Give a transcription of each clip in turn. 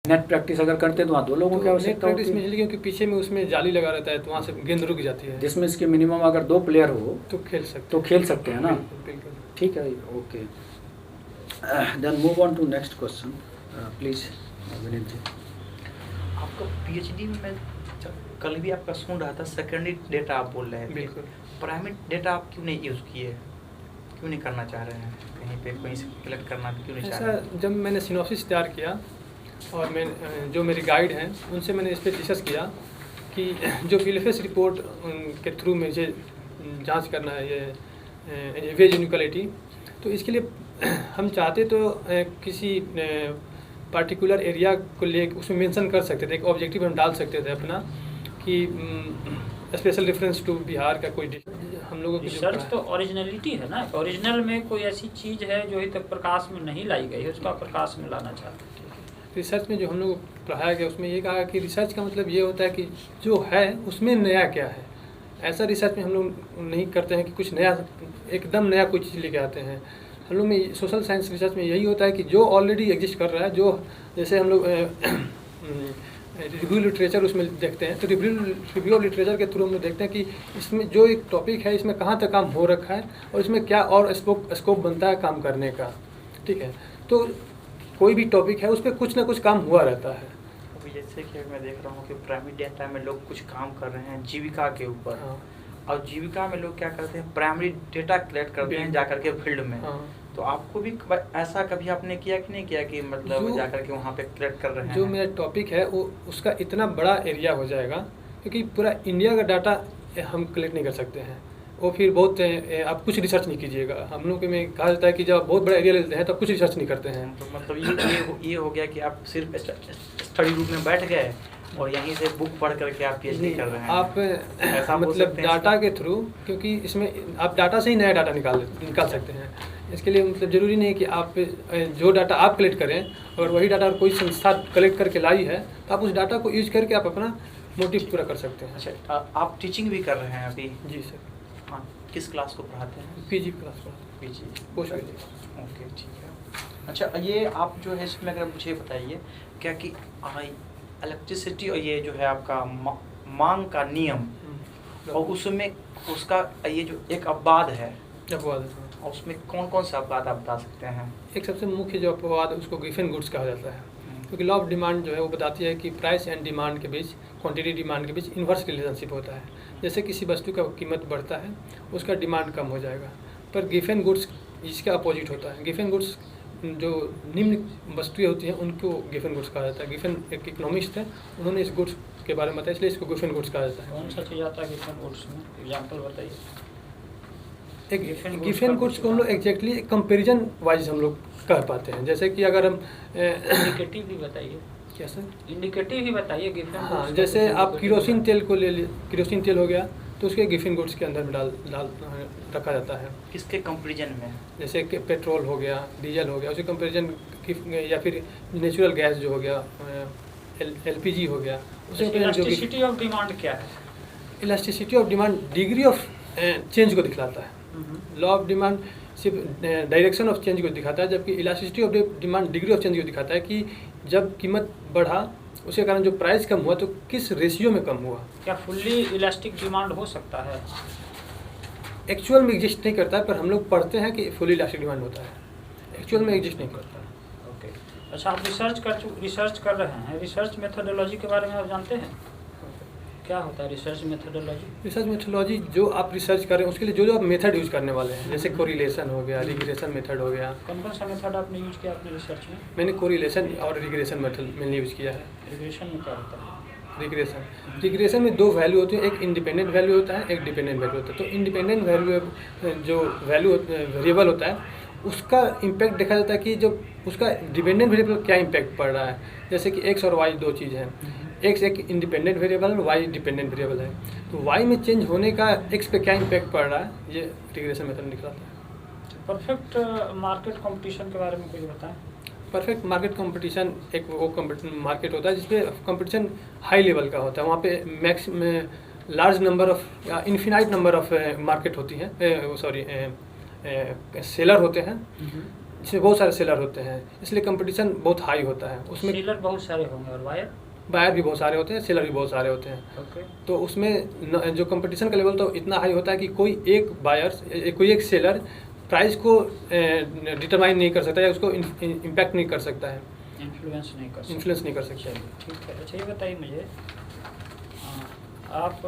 Net practice अगर करते हैं तो वहाँ 2 लोगों की नेट आवश्यकता प्रैक्टिस होती में है, इसलिए क्योंकि पीछे में उसमें जाली लगा रहता है तो वहाँ से गेंद रुक जाती है, जिसमें इसके मिनिमम अगर 2 प्लेयर हो तो खेल सकते तो खेल सकते हैं ना। बिल्कुल बिल्कुल। ठीक है, okay. Then move on to next question please Vineet ji. आपका पीएचडी में मैं कल भी आपका सुन रहा था, सेकेंडरी डेटा आप बोल रहे थे, बिल्कुल। प्राइमरी डेटा आप क्यों नहीं यूज़ किए, क्यों नहीं करना चाह रहे हैं, कहीं पे कहीं से कलेक्ट करना क्यों नहीं चाह रहे हैं? ऐसा जब मैंने सिनॉप्सिस तैयार किया और मैं जो मेरी गाइड हैं उनसे मैंने इस पर डिस्कस किया कि जो पीएलएफएस रिपोर्ट के थ्रू मुझे जांच करना है ये वेज इनइक्वालिटी, तो इसके लिए हम चाहते तो किसी पार्टिकुलर एरिया को ले उसमें मेंशन कर सकते थे, एक ऑब्जेक्टिव हम डाल सकते थे अपना कि स्पेशल रेफरेंस टू बिहार का कोई हम लोगों की रिसर्च तो ओरिजिनलिटी है ना, ओरिजिनल में कोई ऐसी चीज़ है जो अभी तक प्रकाश में नहीं लाई गई है, उसका प्रकाश में लाना चाहते हैं। रिसर्च में जो हम लोग पढ़ाया गया उसमें ये कहा कि रिसर्च का मतलब ये होता है कि जो है उसमें नया क्या है। ऐसा रिसर्च में हम लोग नहीं करते हैं कि कुछ नया एकदम नया कोई चीज़ लेके आते हैं। हम लोग में सोशल साइंस रिसर्च में यही होता है कि जो ऑलरेडी एग्जिस्ट कर रहा है, जो जैसे हम लोग रिव्यू लिटरेचर उसमें देखते हैं, तो रिव्यू ऑफ लिटरेचर के थ्रू हम लोग देखते हैं कि इसमें जो एक टॉपिक है इसमें कहाँ तक काम हो रखा है और इसमें क्या और स्कोप बनता है काम करने का। ठीक है, तो कोई भी टॉपिक है उस पर कुछ ना कुछ काम हुआ रहता है। अभी जैसे कि मैं देख रहा हूँ कि प्राइमरी डेटा में लोग कुछ काम कर रहे हैं जीविका के ऊपर। हाँ। और जीविका में लोग क्या करते हैं, प्राइमरी डेटा कलेक्ट करते हैं जाकर के फील्ड में। हाँ। तो आपको भी ऐसा कभी आपने किया कि नहीं किया कि मतलब जाकर के वहाँ पे कलेक्ट कर रहे हैं? जो मेरा टॉपिक है वो उसका इतना बड़ा एरिया हो जाएगा क्योंकि पूरा इंडिया का डाटा हम कलेक्ट नहीं कर सकते हैं, वो फिर बहुत आप कुछ रिसर्च नहीं कीजिएगा। हम लोग में कहा जाता है कि जब आप बहुत बड़ा एरिया लेते हैं तो कुछ रिसर्च नहीं करते हैं। तो मतलब ये हो गया कि आप सिर्फ स्टडी रूम में बैठ गए और यहीं से बुक पढ़ करके आप पीएचडी कर रहे हैं। आप ऐसा मतलब डाटा के थ्रू, क्योंकि इसमें आप डाटा से ही नया डाटा निकाल सकते हैं। इसके लिए मतलब ज़रूरी नहीं कि आप जो डाटा आप कलेक्ट करें, अगर वही डाटा कोई संस्था कलेक्ट करके लाई है तो आप उस डाटा को यूज करके आप अपना मोटिव पूरा कर सकते हैं। अच्छा, आप टीचिंग भी कर रहे हैं अभी? जी सर। हाँ, किस क्लास को पढ़ाते हैं? पीजी क्लास पर। PG, post PG. ओके, ठीक है। अच्छा, ये आप जो है इसमें अगर मुझे बताइए क्या कि इलेक्ट्रिसिटी और ये जो है आपका मांग का नियम और उसमें उसका ये जो एक अपवाद है और उसमें कौन कौन सा अपवाद आप बता सकते हैं? एक सबसे मुख्य जो अपवाद है उसको गिफन गुड्स कहा जाता है, क्योंकि लॉ ऑफ डिमांड जो है वो बताती है कि प्राइस एंड डिमांड के बीच, क्वांटिटी डिमांड के बीच इन्वर्स रिलेशनशिप होता है। जैसे किसी वस्तु का कीमत बढ़ता है उसका डिमांड कम हो जाएगा, पर गिफन गुड्स इसका अपोजिट होता है। गिफन गुड्स जो निम्न वस्तुएं होती हैं उनको गिफन गुड्स कहा जाता है। गिफन एक इकोनॉमिस्ट है, उन्होंने इस गुड्स के बारे में बताया, इसलिए इसको गिफन गुड्स कहा जाता है। कौन सा चीज़ आता है गिफन गुड्स में, एग्जाम्पल बताइए। एक गिफन गुड्स को हम लोग एग्जैक्टली कंपेरिजन वाइज हम लोग कह पाते हैं। जैसे कि अगर हम इंडिकेटिव भी बताइए। क्या सर? इंडिकेटिव ही बताइए गिफन। हाँ, जैसे आप केरोसिन तेल को ले लीजिए, केरोसिन तेल हो गया तो उसके गिफन गुड्स के अंदर में डाल रखा जाता है। किसके कंपेरिजन में? जैसे कि पेट्रोल हो गया, डीजल हो गया, उसके कंपेरिजन या फिर नेचुरल गैस जो हो गया, एलपीजी हो गया, उसके इलास्टिसिटी ऑफ डिमांड क्या है? Elasticity of demand degree of change को दिखलाता है। लॉ ऑफ डिमांड सिर्फ डायरेक्शन ऑफ चेंज को दिखाता है, जबकि elasticity of demand degree of change को दिखाता है कि जब कीमत बढ़ा उसके कारण जो प्राइस कम हुआ तो किस रेशियो में कम हुआ। क्या फुल्ली इलास्टिक डिमांड हो सकता है? एक्चुअल में एग्जिस्ट नहीं करता है, पर हम लोग पढ़ते हैं कि फुल्ली इलास्टिक डिमांड होता है, एक्चुअल में एग्जिस्ट नहीं करता। ओके, अच्छा, आप रिसर्च कर रहे हैं, रिसर्च मेथोडोलॉजी के बारे में आप जानते हैं? क्या होता है रिसर्च मेथोडोलॉजी? रिसर्च मेथोडोलॉजी जो आप रिसर्च कर रहे हैं उसके लिए जो आप मेथड यूज करने वाले हैं, जैसे कोरिलेशन हो गया, रिग्रेशन मेथड हो गया। कौन कौन सा मेथड आपने यूज किया अपने रिसर्च में? मैंने कोरिलेशन और रिग्रेशन मेथड मैंने यूज किया है। रिग्रेशन में क्या होता है? रिग्रेशन में 2 वैल्यू होती है, एक इंडिपेंडेंट वैल्यू होता है, एक डिपेंडेंट वैल्यू होता है। तो इंडिपेंडेंट वैल्यू जो वैल्यू वेरिएबल होता है उसका इम्पैक्ट देखा जाता है कि जो उसका डिपेंडेंट वेरिएबल क्या इम्पैक्ट पड़ रहा है। जैसे कि एक्स और वाई 2 चीज़ हैं, एक्स एक इंडिपेंडेंट वेरिएबल और वाई डिपेंडेंट वेरिएबल है, तो वाई में चेंज होने का एक्स पे क्या इम्पैक्ट पड़ रहा है, ये रिग्रेशन मेथड निकलाता है। परफेक्ट मार्केट कंपटीशन के बारे में कुछ बताएं। परफेक्ट मार्केट कंपटीशन एक वो मार्केट होता है जिसपे कंपटीशन हाई लेवल का होता है। वहाँ पे मैक्स में लार्ज नंबर ऑफ या इन्फिनाइट नंबर ऑफ मार्केट होती हैं, सॉरी सेलर होते हैं, जिसमें बहुत सारे सेलर होते हैं, इसलिए कंपटीशन बहुत हाई होता है। उसमें सीलर बहुत सारे होंगे और वायर। बायर भी बहुत सारे होते हैं, सेलर भी बहुत सारे होते हैं। ओके। तो उसमें जो कंपटीशन का लेवल तो इतना हाई होता है कि कोई एक बायर, कोई एक सेलर प्राइस को डिटरमाइन नहीं कर सकता या उसको इम्पैक्ट नहीं कर सकता है, इन्फ्लुएंस नहीं कर सकते। इन्फ्लुएंस नहीं कर सकता। चलिए ठीक है। अच्छा ये बताइए मुझे, आप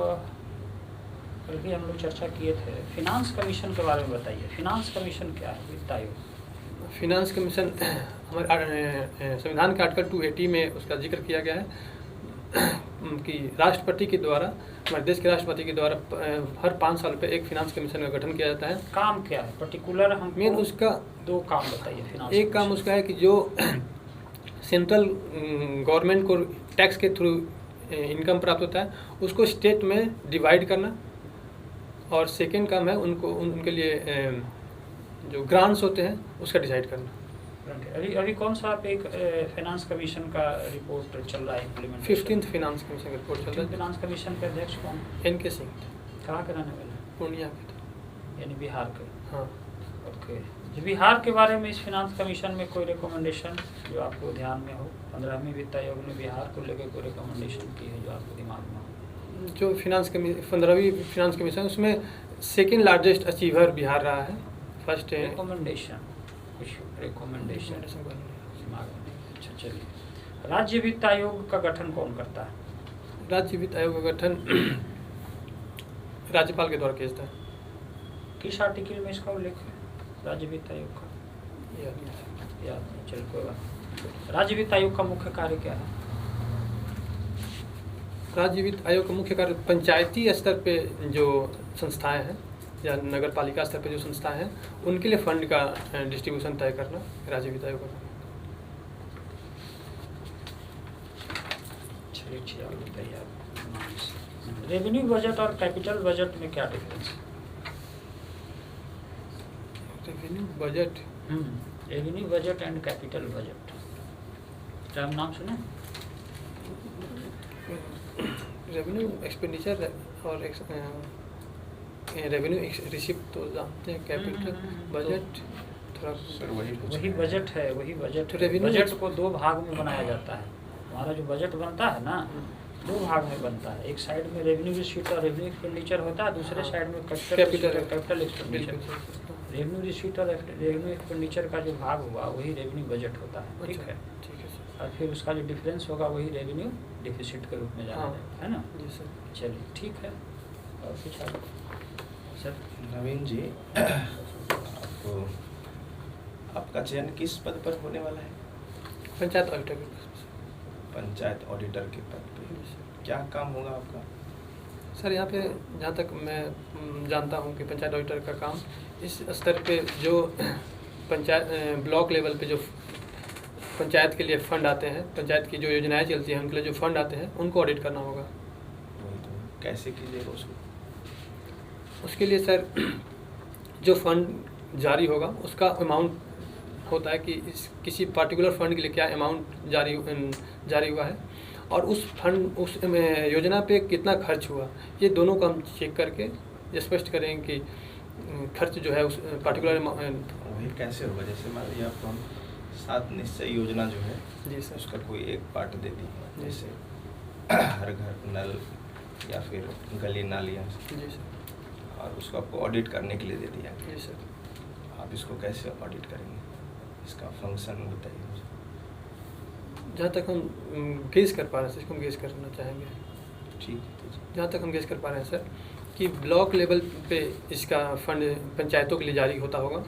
कल भी हम लोग चर्चा किए थे, फिनांस कमीशन के बारे में बताइए। फिनांस कमीशन क्या है, वित्त आयोग? फिनांस कमीशन हमारे संविधान के आर्टिकल 280 में उसका जिक्र किया गया है कि राष्ट्रपति के द्वारा, हमारे देश के राष्ट्रपति के द्वारा हर 5 साल पे एक फिनांस कमीशन का गठन किया जाता है। काम क्या है पर्टिकुलर? हम मेन उसका 2 काम बताइए फिनांस। एक काम उसका है कि जो सेंट्रल गवर्नमेंट को टैक्स के थ्रू इनकम प्राप्त होता है उसको स्टेट में डिवाइड करना, और सेकेंड काम है उनके लिए जो ग्रांट्स होते हैं उसका डिसाइड करना। अभी कौन सा आप एक फाइनेंस कमीशन का रिपोर्ट चल रहा है इम्प्लीमेंट? 15th फिनांस कमीशन का रिपोर्ट चल रहा है। फाइनेंस कमीशन के अध्यक्ष कौन? NK सिंह कहाँ के रहने वाले हैं? पूर्णिया के थे। यानी बिहार के। हाँ। ओके। जो बिहार के बारे में इस फिनांस कमीशन में कोई रिकमेंडेशन जो आपको ध्यान में हो? 15वीं वित्त आयोग ने बिहार को लेकर कोई रिकमेंडेशन की है जो आपके दिमाग में हो? जो 15वीं फिनांस कमीशन उसमें सेकेंड लार्जेस्ट अचीवर बिहार रहा है। फर्स्ट रिकमेंडेशन, कुछ रिकमेंडेशन दिमाग में। अच्छा चलिए, राज्य वित्त आयोग का गठन कौन करता है? राज्य वित्त आयोग का गठन राज्यपाल के द्वारा किया जाता है। किस आर्टिकल में इसका उल्लेख है राज्य वित्त आयोग का? याद नहीं, चलिए कोई बात नहीं। राज्य वित्त आयोग का मुख्य कार्य क्या है? राज्य वित्त आयोग का मुख्य कार्य पंचायती स्तर पे जो संस्थाएं हैं या नगर पालिका स्तर पे जो संस्थाएं हैं उनके लिए फंड का डिस्ट्रीब्यूशन तय करना राज्य वित्त आयोग का। चलिए आप बताइए आप। रेवेन्यू बजट और कैपिटल बजट में क्या डिफरेंस है? Revenue budget, revenue budget and capital budget, क्या आप नाम सुने? रेवेन्यू एक्सपेंडिचर और रेवेन्यू रिसिप्ट तो जानते हैं, कैपिटल बजट थोड़ा वही बजट है, वही बजट तो है। revenue बजट को 2 भाग में बनाया जाता है। हमारा जो बजट बनता है ना 2 भाग में बनता है। एक साइड में रेवेन्यू रिसीट और रेवेन्यू एक्सपेंडिचर होता है, दूसरे साइड में कैपिटल एक्सपेंडिचर। रेवेन्यू रिसीट और रेवेन्यू एक्सपेंडिचर का जो भाग हुआ वही रेवेन्यू बजट होता है। ठीक है, ठीक है सर। और फिर उसका जो डिफरेंस होगा वही रेवेन्यू डिफिसिट के रूप में जाना हाँ। जाएगा, है ना? जी सर। चलिए ठीक है। और कुछ आगे सर? नवीन जी, आपका चयन किस पद पर होने वाला है? पंचायत ऑडिटर के पास। पंचायत ऑडिटर के पद पे। क्या काम होगा आपका? सर यहाँ पे जहाँ तक मैं जानता हूँ कि पंचायत ऑडिटर का काम इस स्तर पे जो पंचायत ब्लॉक लेवल पे जो पंचायत के लिए फंड आते हैं, पंचायत की जो योजनाएं चलती हैं उनके लिए जो फंड आते हैं उनको ऑडिट करना होगा। वही तो, कैसे कीजिएगा उसको? उसके लिए सर जो फंड जारी होगा उसका अमाउंट होता है कि किसी पर्टिकुलर फंड के लिए क्या अमाउंट जारी हुआ है और उस फंड उस योजना पे कितना खर्च हुआ, ये दोनों को हम चेक करके स्पष्ट करेंगे कि खर्च जो है उस पर्टिकुलर वही कैसे होगा? जैसे मान लीजिए आपको हम 7 निश्चय योजना जो है जी सर उसका कोई एक पार्ट दे दी है, जी जैसे हर घर नल या फिर गली नालियाँ, जी सर। और उसको आपको ऑडिट करने के लिए दे दिया। जी सर। आप इसको कैसे ऑडिट करेंगे? इसका फंक्शन बताइए मुझे। जहाँ तक हम गेस कर पा रहे हैं, इसको हम गेस करना चाहेंगे। ठीक है। जहाँ तक हम गेस कर पा रहे हैं सर कि ब्लॉक लेवल पे इसका फंड पंचायतों के लिए जारी होता होगा,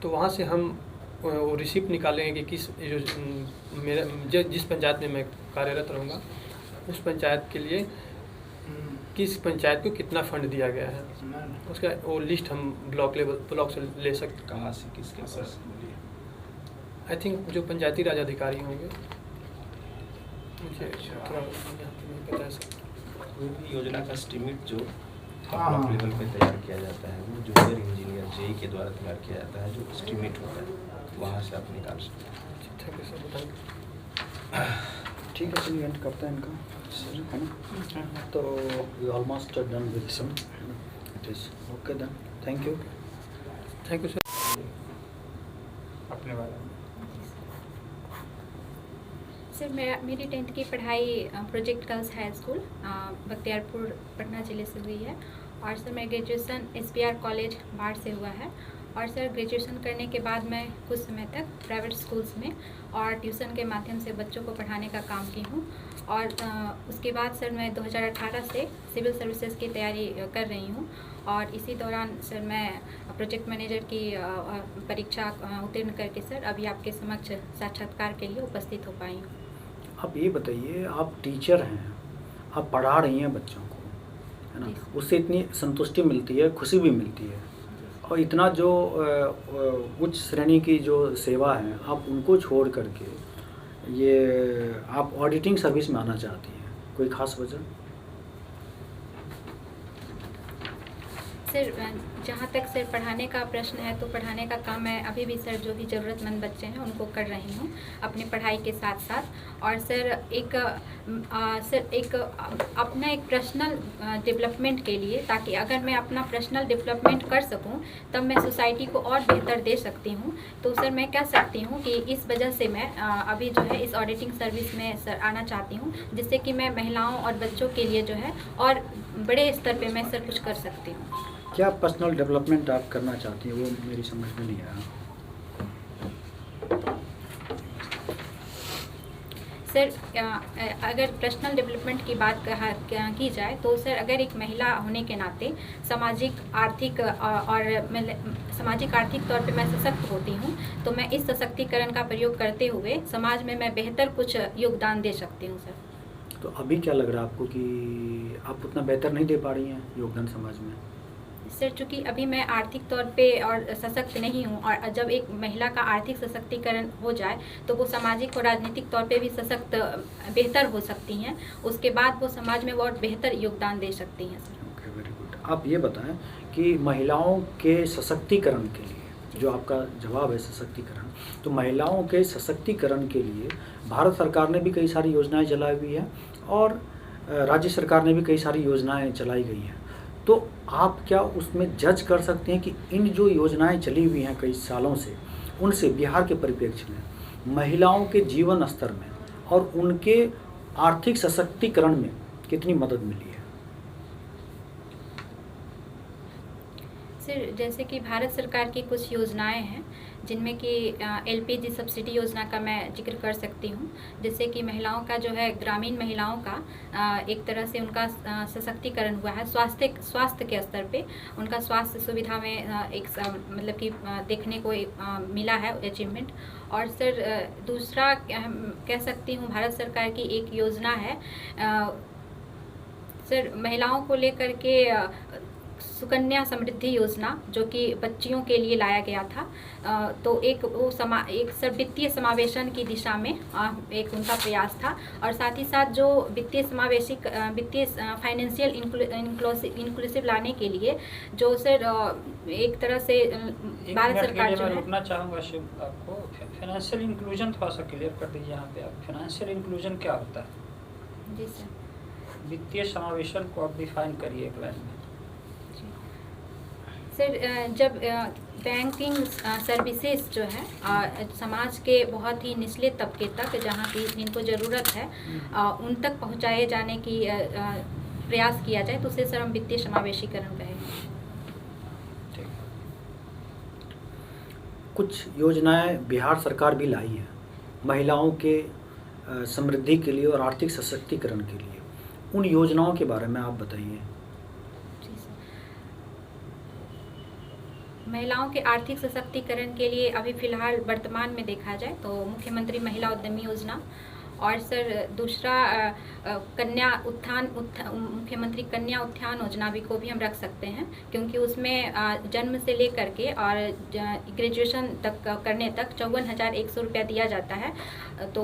तो वहाँ से हम वो रिसिप्ट निकालेंगे कि जिस पंचायत में मैं कार्यरत रहूँगा उस पंचायत के लिए किस पंचायत को कितना फंड दिया गया है, उसका वो लिस्ट हम ब्लॉक से ले सकते। कहाँ से, किसके पास? आई थिंक जो पंचायती राज अधिकारी होंगे, मुझे थोड़ा यहाँ पे नहीं पता है सर। कोई भी योजना का एस्टीमेट जो ब्लॉक लेवल पे तैयार किया जाता है वो जूनियर इंजीनियर जेई के द्वारा तैयार किया जाता है, जो एस्टीमेट होता है वहाँ से आप निकाल सकते हैं। थैंक यू सर, बताएंगे। ठीक है, चलिए एंड करते हैं इनका सर, है ना? तो we almost done with some it is okay then. Thank you. Thank you sir. अपने बारे में। सर मेरी 10th की पढ़ाई project girls high school Bakhtiyarpur Patna ज़िले से हुई है। और सर मैं ग्रेजुएशन SPR कॉलेज बाढ़ से हुआ है। और सर ग्रेजुएशन करने के बाद मैं कुछ समय तक प्राइवेट स्कूल्स में और ट्यूशन के माध्यम से बच्चों को पढ़ाने का काम की हूँ। और उसके बाद सर मैं 2018 से सिविल सर्विसेज की तैयारी कर रही हूँ। और इसी दौरान सर मैं प्रोजेक्ट मैनेजर की परीक्षा उत्तीर्ण करके सर अभी आपके समक्ष साक्षात्कार के लिए उपस्थित हो पाई हूँ। आप ये बताइए, आप टीचर हैं, आप पढ़ा रही हैं बच्चों को, है ना, उससे इतनी संतुष्टि मिलती है, खुशी भी मिलती है, और इतना जो उच्च श्रेणी की जो सेवा है आप उनको छोड़ करके ये आप ऑडिटिंग सर्विस में आना चाहती हैं, कोई ख़ास वजह? सर जहाँ तक सर पढ़ाने का प्रश्न है तो पढ़ाने का काम मैं अभी भी सर जो भी ज़रूरतमंद बच्चे हैं उनको कर रही हूँ अपनी पढ़ाई के साथ साथ। और सर एक अपना एक पर्सनल डेवलपमेंट के लिए, ताकि अगर मैं अपना पर्सनल डेवलपमेंट कर सकूँ तब मैं सोसाइटी को और बेहतर दे सकती हूँ। तो सर मैं कह सकती हूँ कि इस वजह से मैं अभी जो है इस ऑडिटिंग सर्विस में सर आना चाहती हूँ, जिससे कि मैं महिलाओं और बच्चों के लिए जो है और बड़े स्तर पे मैं सर कुछ कर सकती हूँ। क्या पर्सनल डेवलपमेंट आप करना चाहती हैं, वो मेरी समझ में नहीं आया। सर अगर पर्सनल डेवलपमेंट की बात की जाए तो सर अगर एक महिला होने के नाते सामाजिक आर्थिक सामाजिक आर्थिक तौर पे मैं सशक्त होती हूँ, तो मैं इस सशक्तिकरण का प्रयोग करते हुए समाज में मैं बेहतर कुछ योगदान दे सकती हूँ सर। तो अभी क्या लग रहा है आपको कि आप उतना बेहतर नहीं दे पा रही हैं योगदान समाज में? सर चूँकि अभी मैं आर्थिक तौर पे और सशक्त नहीं हूँ, और जब एक महिला का आर्थिक सशक्तिकरण हो जाए तो वो सामाजिक और राजनीतिक तौर पे भी सशक्त बेहतर हो सकती हैं। उसके बाद वो समाज में बहुत बेहतर योगदान दे सकती हैं सर। Okay, very good. आप ये बताएं कि महिलाओं के सशक्तिकरण के लिए, जो आपका जवाब है सशक्तिकरण, तो महिलाओं के सशक्तिकरण के लिए भारत सरकार ने भी कई सारी योजनाएं चलाई हुई हैं और राज्य सरकार ने भी कई सारी योजनाएं चलाई गई हैं। तो आप क्या उसमें जज कर सकते हैं कि इन जो योजनाएं चली हुई हैं कई सालों से, उनसे बिहार के परिप्रेक्ष्य में महिलाओं के जीवन स्तर में और उनके आर्थिक सशक्तिकरण में कितनी मदद मिली है? सर जैसे कि भारत सरकार की कुछ योजनाएं हैं जिनमें कि LPG सब्सिडी योजना का मैं जिक्र कर सकती हूँ, जिससे कि महिलाओं का जो है ग्रामीण महिलाओं का एक तरह से उनका सशक्तिकरण हुआ है। स्वास्थ्य के स्तर पे उनका स्वास्थ्य सुविधा में एक मतलब कि देखने को मिला है अचीवमेंट। और सर दूसरा कह सकती हूँ भारत सरकार की एक योजना है सर महिलाओं को लेकर के सुकन्या समृद्धि योजना, जो कि बच्चियों के लिए लाया गया था। तो एक सर वित्तीय समावेशन की दिशा में एक उनका प्रयास था, और साथ ही साथ जो वित्तीय फाइनेंशियल इंक्लूसिव लाने के लिए जो सर एक तरह से भारत सरकार जो है। रुकना चाहूँगा शिव, आपको फाइनेंशियल इंक्लूजन थोड़ा सा क्लियर कर दीजिए यहाँ पे। आप फाइनेंशियल इंक्लूजन क्या होता है? जी सर। वित्तीय समावेशन को आप डिफाइन करिए एक लाइन में। सर जब बैंकिंग सर्विसेज जो है समाज के बहुत ही निचले तबके तक, जहाँ की जिनको ज़रूरत है उन तक पहुँचाए जाने की प्रयास किया जाए, तो उसे सर हम वित्तीय समावेशीकरण कहेंगे। कुछ योजनाएं बिहार सरकार भी लाई है महिलाओं के समृद्धि के लिए और आर्थिक सशक्तिकरण के लिए, उन योजनाओं के बारे में आप बताइए। महिलाओं के आर्थिक सशक्तिकरण के लिए अभी फ़िलहाल वर्तमान में देखा जाए तो मुख्यमंत्री महिला उद्यमी योजना, और सर दूसरा कन्या उत्थान मुख्यमंत्री कन्या उत्थान योजना भी को भी हम रख सकते हैं, क्योंकि उसमें जन्म से लेकर के और ग्रेजुएशन तक करने तक 54,100 रुपया दिया जाता है। तो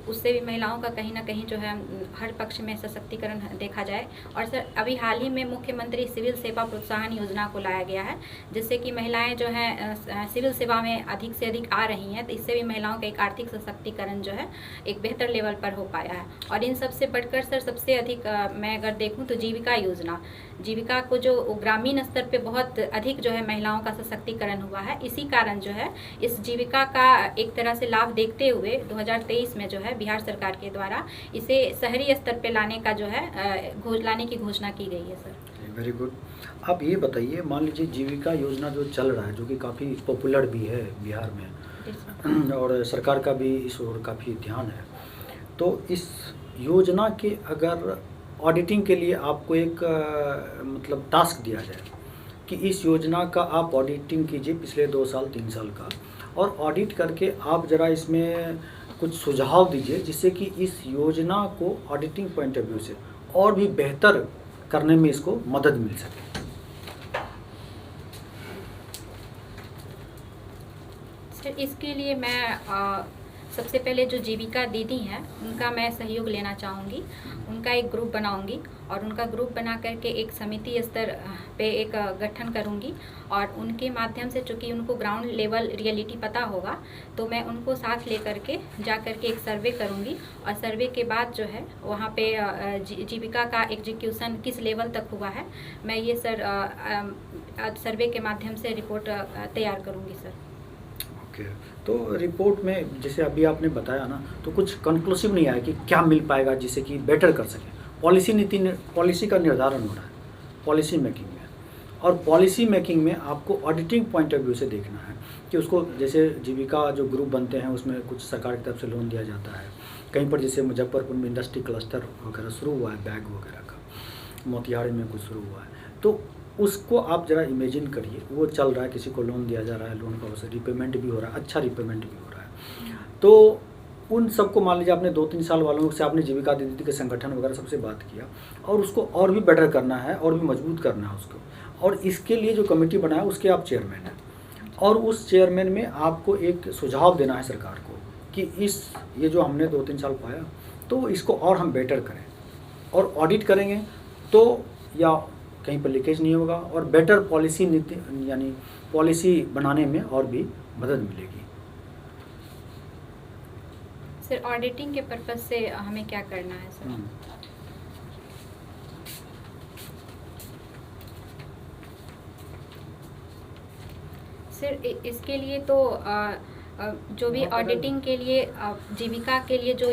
उससे भी महिलाओं का कहीं ना कहीं जो है हर पक्ष में सशक्तिकरण देखा जाए। और सर अभी हाल ही में मुख्यमंत्री सिविल सेवा प्रोत्साहन योजना को लाया गया है, जिससे कि महिलाएं जो हैं सिविल सेवा में अधिक से अधिक आ रही हैं, तो इससे भी महिलाओं का एक आर्थिक सशक्तिकरण जो है एक बेहतर लेवल लेवल पर हो पाया है। और इन सबसे बढ़कर सर सबसे अधिक मैं अगर देखूं तो जीविका योजना, जीविका को जो ग्रामीण स्तर पे बहुत अधिक जो है महिलाओं का सशक्तिकरण हुआ है। इसी कारण जो है इस जीविका का एक तरह से लाभ देखते हुए 2023 में जो है बिहार सरकार के द्वारा इसे शहरी स्तर पे लाने का जो है लाने की घोषणा की गई है सर। Very good. आप ये बताइए, मान लीजिए जीविका योजना जो चल रहा है, जो कि काफ़ी पॉपुलर भी है बिहार में और सरकार का भी इस ओर काफ़ी ध्यान है, तो इस योजना के अगर ऑडिटिंग के लिए आपको एक मतलब टास्क दिया जाए कि इस योजना का आप ऑडिटिंग कीजिए पिछले 2 साल 3 साल का, और ऑडिट करके आप ज़रा इसमें कुछ सुझाव दीजिए जिससे कि इस योजना को ऑडिटिंग पॉइंट ऑफ व्यू से और भी बेहतर करने में इसको मदद मिल सके। सर इसके लिए मैं सबसे पहले जो जीविका दीदी हैं उनका मैं सहयोग लेना चाहूँगी। उनका एक ग्रुप बनाऊँगी और उनका ग्रुप बना करके एक समिति स्तर पे एक गठन करूँगी और उनके माध्यम से, चूँकि उनको ग्राउंड लेवल रियलिटी पता होगा, तो मैं उनको साथ ले करके जा करके एक सर्वे करूँगी और सर्वे के बाद जो है वहाँ पे जीविका का एग्जीक्यूशन किस लेवल तक हुआ है, मैं ये सर सर्वे के माध्यम से रिपोर्ट तैयार करूँगी सर। तो रिपोर्ट में जैसे अभी आपने बताया ना, तो कुछ कंक्लूसिव नहीं आया कि क्या मिल पाएगा जिससे कि बेटर कर सके। पॉलिसी का निर्धारण हो रहा है पॉलिसी मेकिंग में, और पॉलिसी मेकिंग में आपको ऑडिटिंग पॉइंट ऑफ व्यू से देखना है कि उसको, जैसे जीविका जो ग्रुप बनते हैं उसमें कुछ सरकार की तरफ से लोन दिया जाता है, कहीं पर जैसे मुजफ्फरपुर में इंडस्ट्री क्लस्टर वगैरह शुरू हुआ है, बैग वगैरह का, मोतिहारी में कुछ शुरू हुआ है, तो उसको आप ज़रा इमेजिन करिए, वो चल रहा है, किसी को लोन दिया जा रहा है, लोन का वैसे रिपेमेंट भी हो रहा है, अच्छा रिपेमेंट भी हो रहा है। तो उन सबको मान लीजिए आपने 2-3 साल वालों से आपने जीविका दीदी के संगठन वगैरह सबसे बात किया और उसको और भी बेटर करना है और भी मजबूत करना है उसको, और इसके लिए जो कमेटी बनाया उसके आप चेयरमैन हैं, और उस चेयरमैन में आपको एक सुझाव देना है सरकार को कि ये जो हमने 2-3 साल पाया तो इसको और हम बेटर करें, और ऑडिट करेंगे तो या कहीं पर लीकेज नहीं होगा और बेटर पॉलिसी नीति यानी पॉलिसी बनाने में और भी मदद मिलेगी। सर ऑडिटिंग के पर्पज से हमें क्या करना है सर? सर इसके लिए तो जो भी ऑडिटिंग के लिए जीविका के लिए जो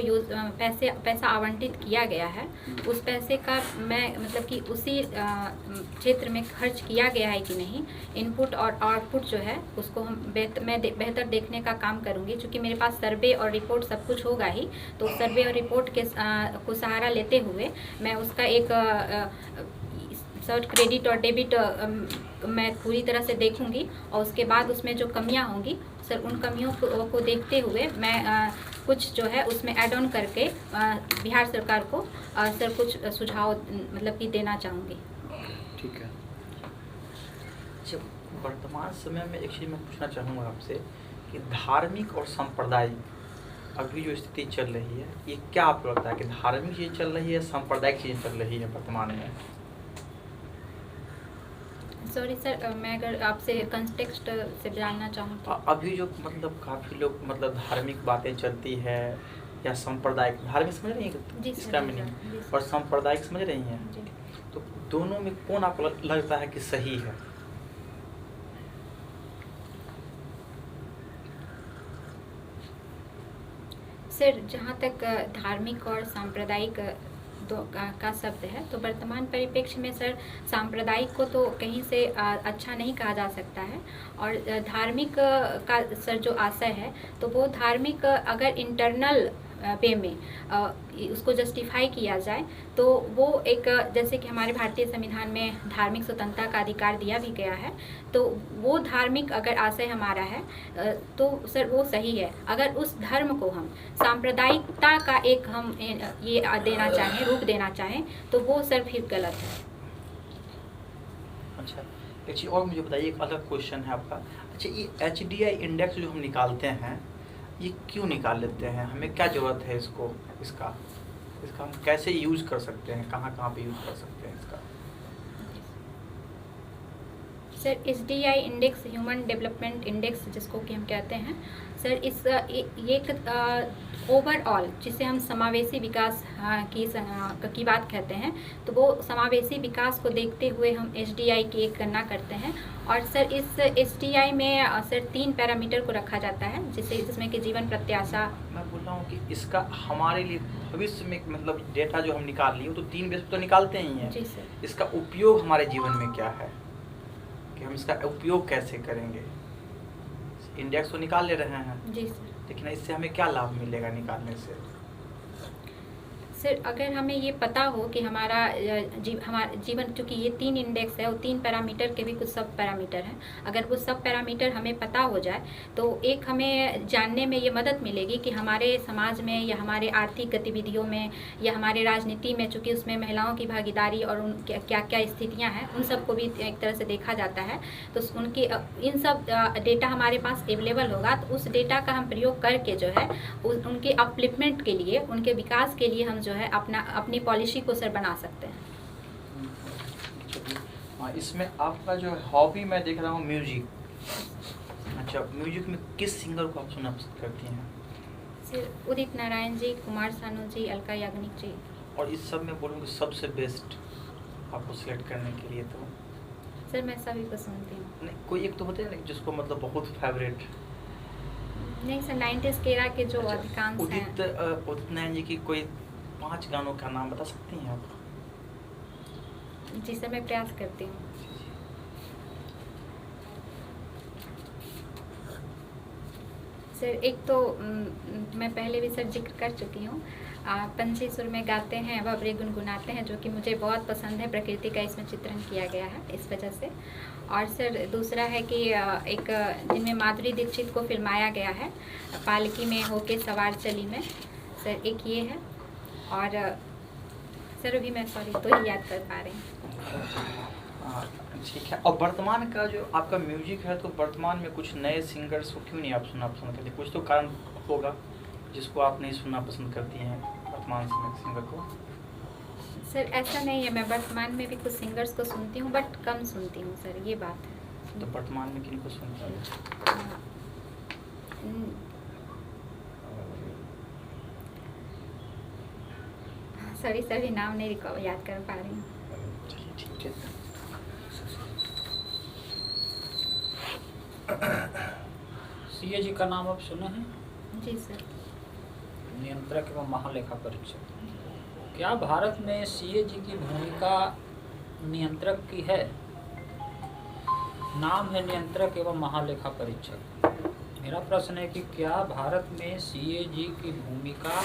पैसा आवंटित किया गया है, उस पैसे का मैं मतलब कि उसी क्षेत्र में खर्च किया गया है कि नहीं, इनपुट और आउटपुट जो है उसको हम बेहतर देखने का काम करूंगी। क्योंकि मेरे पास सर्वे और रिपोर्ट सब कुछ होगा ही, तो सर्वे और रिपोर्ट के को सहारा लेते हुए मैं उसका एक सर क्रेडिट और डेबिट मैं पूरी तरह से देखूंगी, और उसके बाद उसमें जो कमियां होंगी सर उन कमियों को देखते हुए मैं कुछ जो है उसमें ऐड ऑन करके बिहार सरकार को सर कुछ सुझाव मतलब कि देना चाहूँगी। ठीक है। अच्छा, वर्तमान समय में एक चीज़ मैं पूछना चाहूँगा आपसे कि धार्मिक और सांप्रदायिक अभी जो स्थिति चल रही है, ये क्या आपको लगता है कि धार्मिक चीज़ चल रही है, सांप्रदायिक चीज़ चल रही है वर्तमान में? सॉरी सर, मैं अगर आपसे कंटेक्स्ट से जानना चाहूँ तो अभी जो मतलब काफ़ी लोग मतलब धार्मिक बातें चलती है या सांप्रदायिक, धार्मिक समझ रही हैं इसका मीनिंग, और सांप्रदायिक समझ रही हैं, तो दोनों में कौन आपको लगता है कि सही है? सर जहाँ तक धार्मिक और सांप्रदायिक का शब्द है, तो वर्तमान परिप्रेक्ष्य में सर सांप्रदायिक को तो कहीं से अच्छा नहीं कहा जा सकता है, और धार्मिक का सर जो आशय है तो वो धार्मिक अगर इंटरनल वे में उसको जस्टिफाई किया जाए तो वो एक, जैसे कि हमारे भारतीय संविधान में धार्मिक स्वतंत्रता का अधिकार दिया भी गया है, तो वो धार्मिक अगर आशय हमारा है तो सर वो सही है। अगर उस धर्म को हम सांप्रदायिकता का एक हम ये देना चाहें, रूप देना चाहें, तो वो सर फिर गलत है। अच्छा, एक चीज़ और मुझे बताइए, एक अलग क्वेश्चन है आपका। अच्छा, ये HDI इंडेक्स जो हम निकालते हैं, ये क्यों निकाल लेते हैं? हमें क्या ज़रूरत है इसका हम कैसे यूज़ कर सकते हैं, कहाँ पे यूज़ कर सकते हैं इसका? Sir SDI index, human development index जिसको कि हम कहते हैं सर, इस ये एक ओवरऑल जिसे हम समावेशी विकास की बात कहते हैं, तो वो समावेशी विकास को देखते हुए हम SDI की एक गणना करते हैं। और सर इस SDI में सर 3 पैरामीटर को रखा जाता है जिसमें कि जीवन प्रत्याशा। मैं बोल रहा हूँ कि इसका हमारे लिए भविष्य में मतलब डेटा जो हम निकाल लिए तो 3 बेस तो निकालते ही हैं। जी सर। इसका उपयोग हमारे जीवन में क्या है, कि हम इसका उपयोग कैसे करेंगे। इंडेक्स तो निकाल ले रहे हैं जी सर। लेकिन इससे हमें क्या लाभ मिलेगा निकालने से। सर अगर हमें ये पता हो कि हमारा जीवन, चूँकि ये 3 इंडेक्स है और 3 पैरामीटर के भी कुछ सब पैरामीटर हैं, अगर वो सब पैरामीटर हमें पता हो जाए तो एक हमें जानने में ये मदद मिलेगी कि हमारे समाज में या हमारे आर्थिक गतिविधियों में या हमारे राजनीति में, चूँकि उसमें महिलाओं की भागीदारी और उन क्या क्या स्थितियाँ हैं उन सब को भी एक तरह से देखा जाता है, तो उनकी इन सब डेटा हमारे पास अवेलेबल होगा, तो उस डेटा का हम प्रयोग करके जो है उनके अपलिफ्टमेंट के लिए, उनके विकास के लिए हम जो है अपनी पॉलिसी को सर बना सकते हैं। इसमें आपका जो हॉबी मैं देख रहा हूँ म्यूजिक। अच्छा, म्यूजिक में किस सिंगर को आप सुनना पसंद करती हैं? सर उदित नारायण जी, कुमार सानू जी, अलका याग्निक जी। और इस सब में बोलूँगी सबसे बेस्ट आपको सिलेक्ट करने के लिए तो? सर मैं सभी को सुनती हूँ। नहीं, कोई एक तो होते हैं ना जिसको मतलब बहुत फेवरेट? नहीं सर, 90s के era के जो अच्छा, अधिकांश हैं। उदित नारायण जी की कोई 5 गानों का नाम बता सकती हैं आप? जी सर, मैं प्रयास करती हूँ। सर एक तो मैं पहले भी सर जिक्र कर चुकी हूँ, पंछी सुर में गाते हैं भंवरे गुनगुनाते हैं, जो कि मुझे बहुत पसंद है। प्रकृति का इसमें चित्रण किया गया है इस वजह से। और सर दूसरा है कि एक जिनमें माधुरी दीक्षित को फिल्माया गया है, पालकी में होके सवार चली में, सर एक ये है। और सर अभी मैं सॉरी तो ही याद कर पा रही हूँ। ठीक है। और वर्तमान का जो आपका म्यूजिक है, तो वर्तमान में कुछ नए सिंगर्स को क्यों नहीं आप सुनना पसंद करते? कुछ तो कारण होगा जिसको आप नहीं सुनना पसंद करती हैं वर्तमान सिंगर को? सर ऐसा नहीं है, मैं वर्तमान में भी कुछ सिंगर्स को सुनती हूँ बट कम सुनती हूँ सर, ये बात है। तो वर्तमान में किनको सुनती हैं? सभी नाम नहीं याद कर पा रही हूँ। चलिए ठीक है। CAG का नाम आप सुने हैं? जी सर। नियंत्रक एवं महालेखा परीक्षक। क्या भारत में CAG की भूमिका नियंत्रक की है? नाम है नियंत्रक एवं महालेखा परीक्षक। मेरा प्रश्न है कि क्या भारत में CAG की भूमिका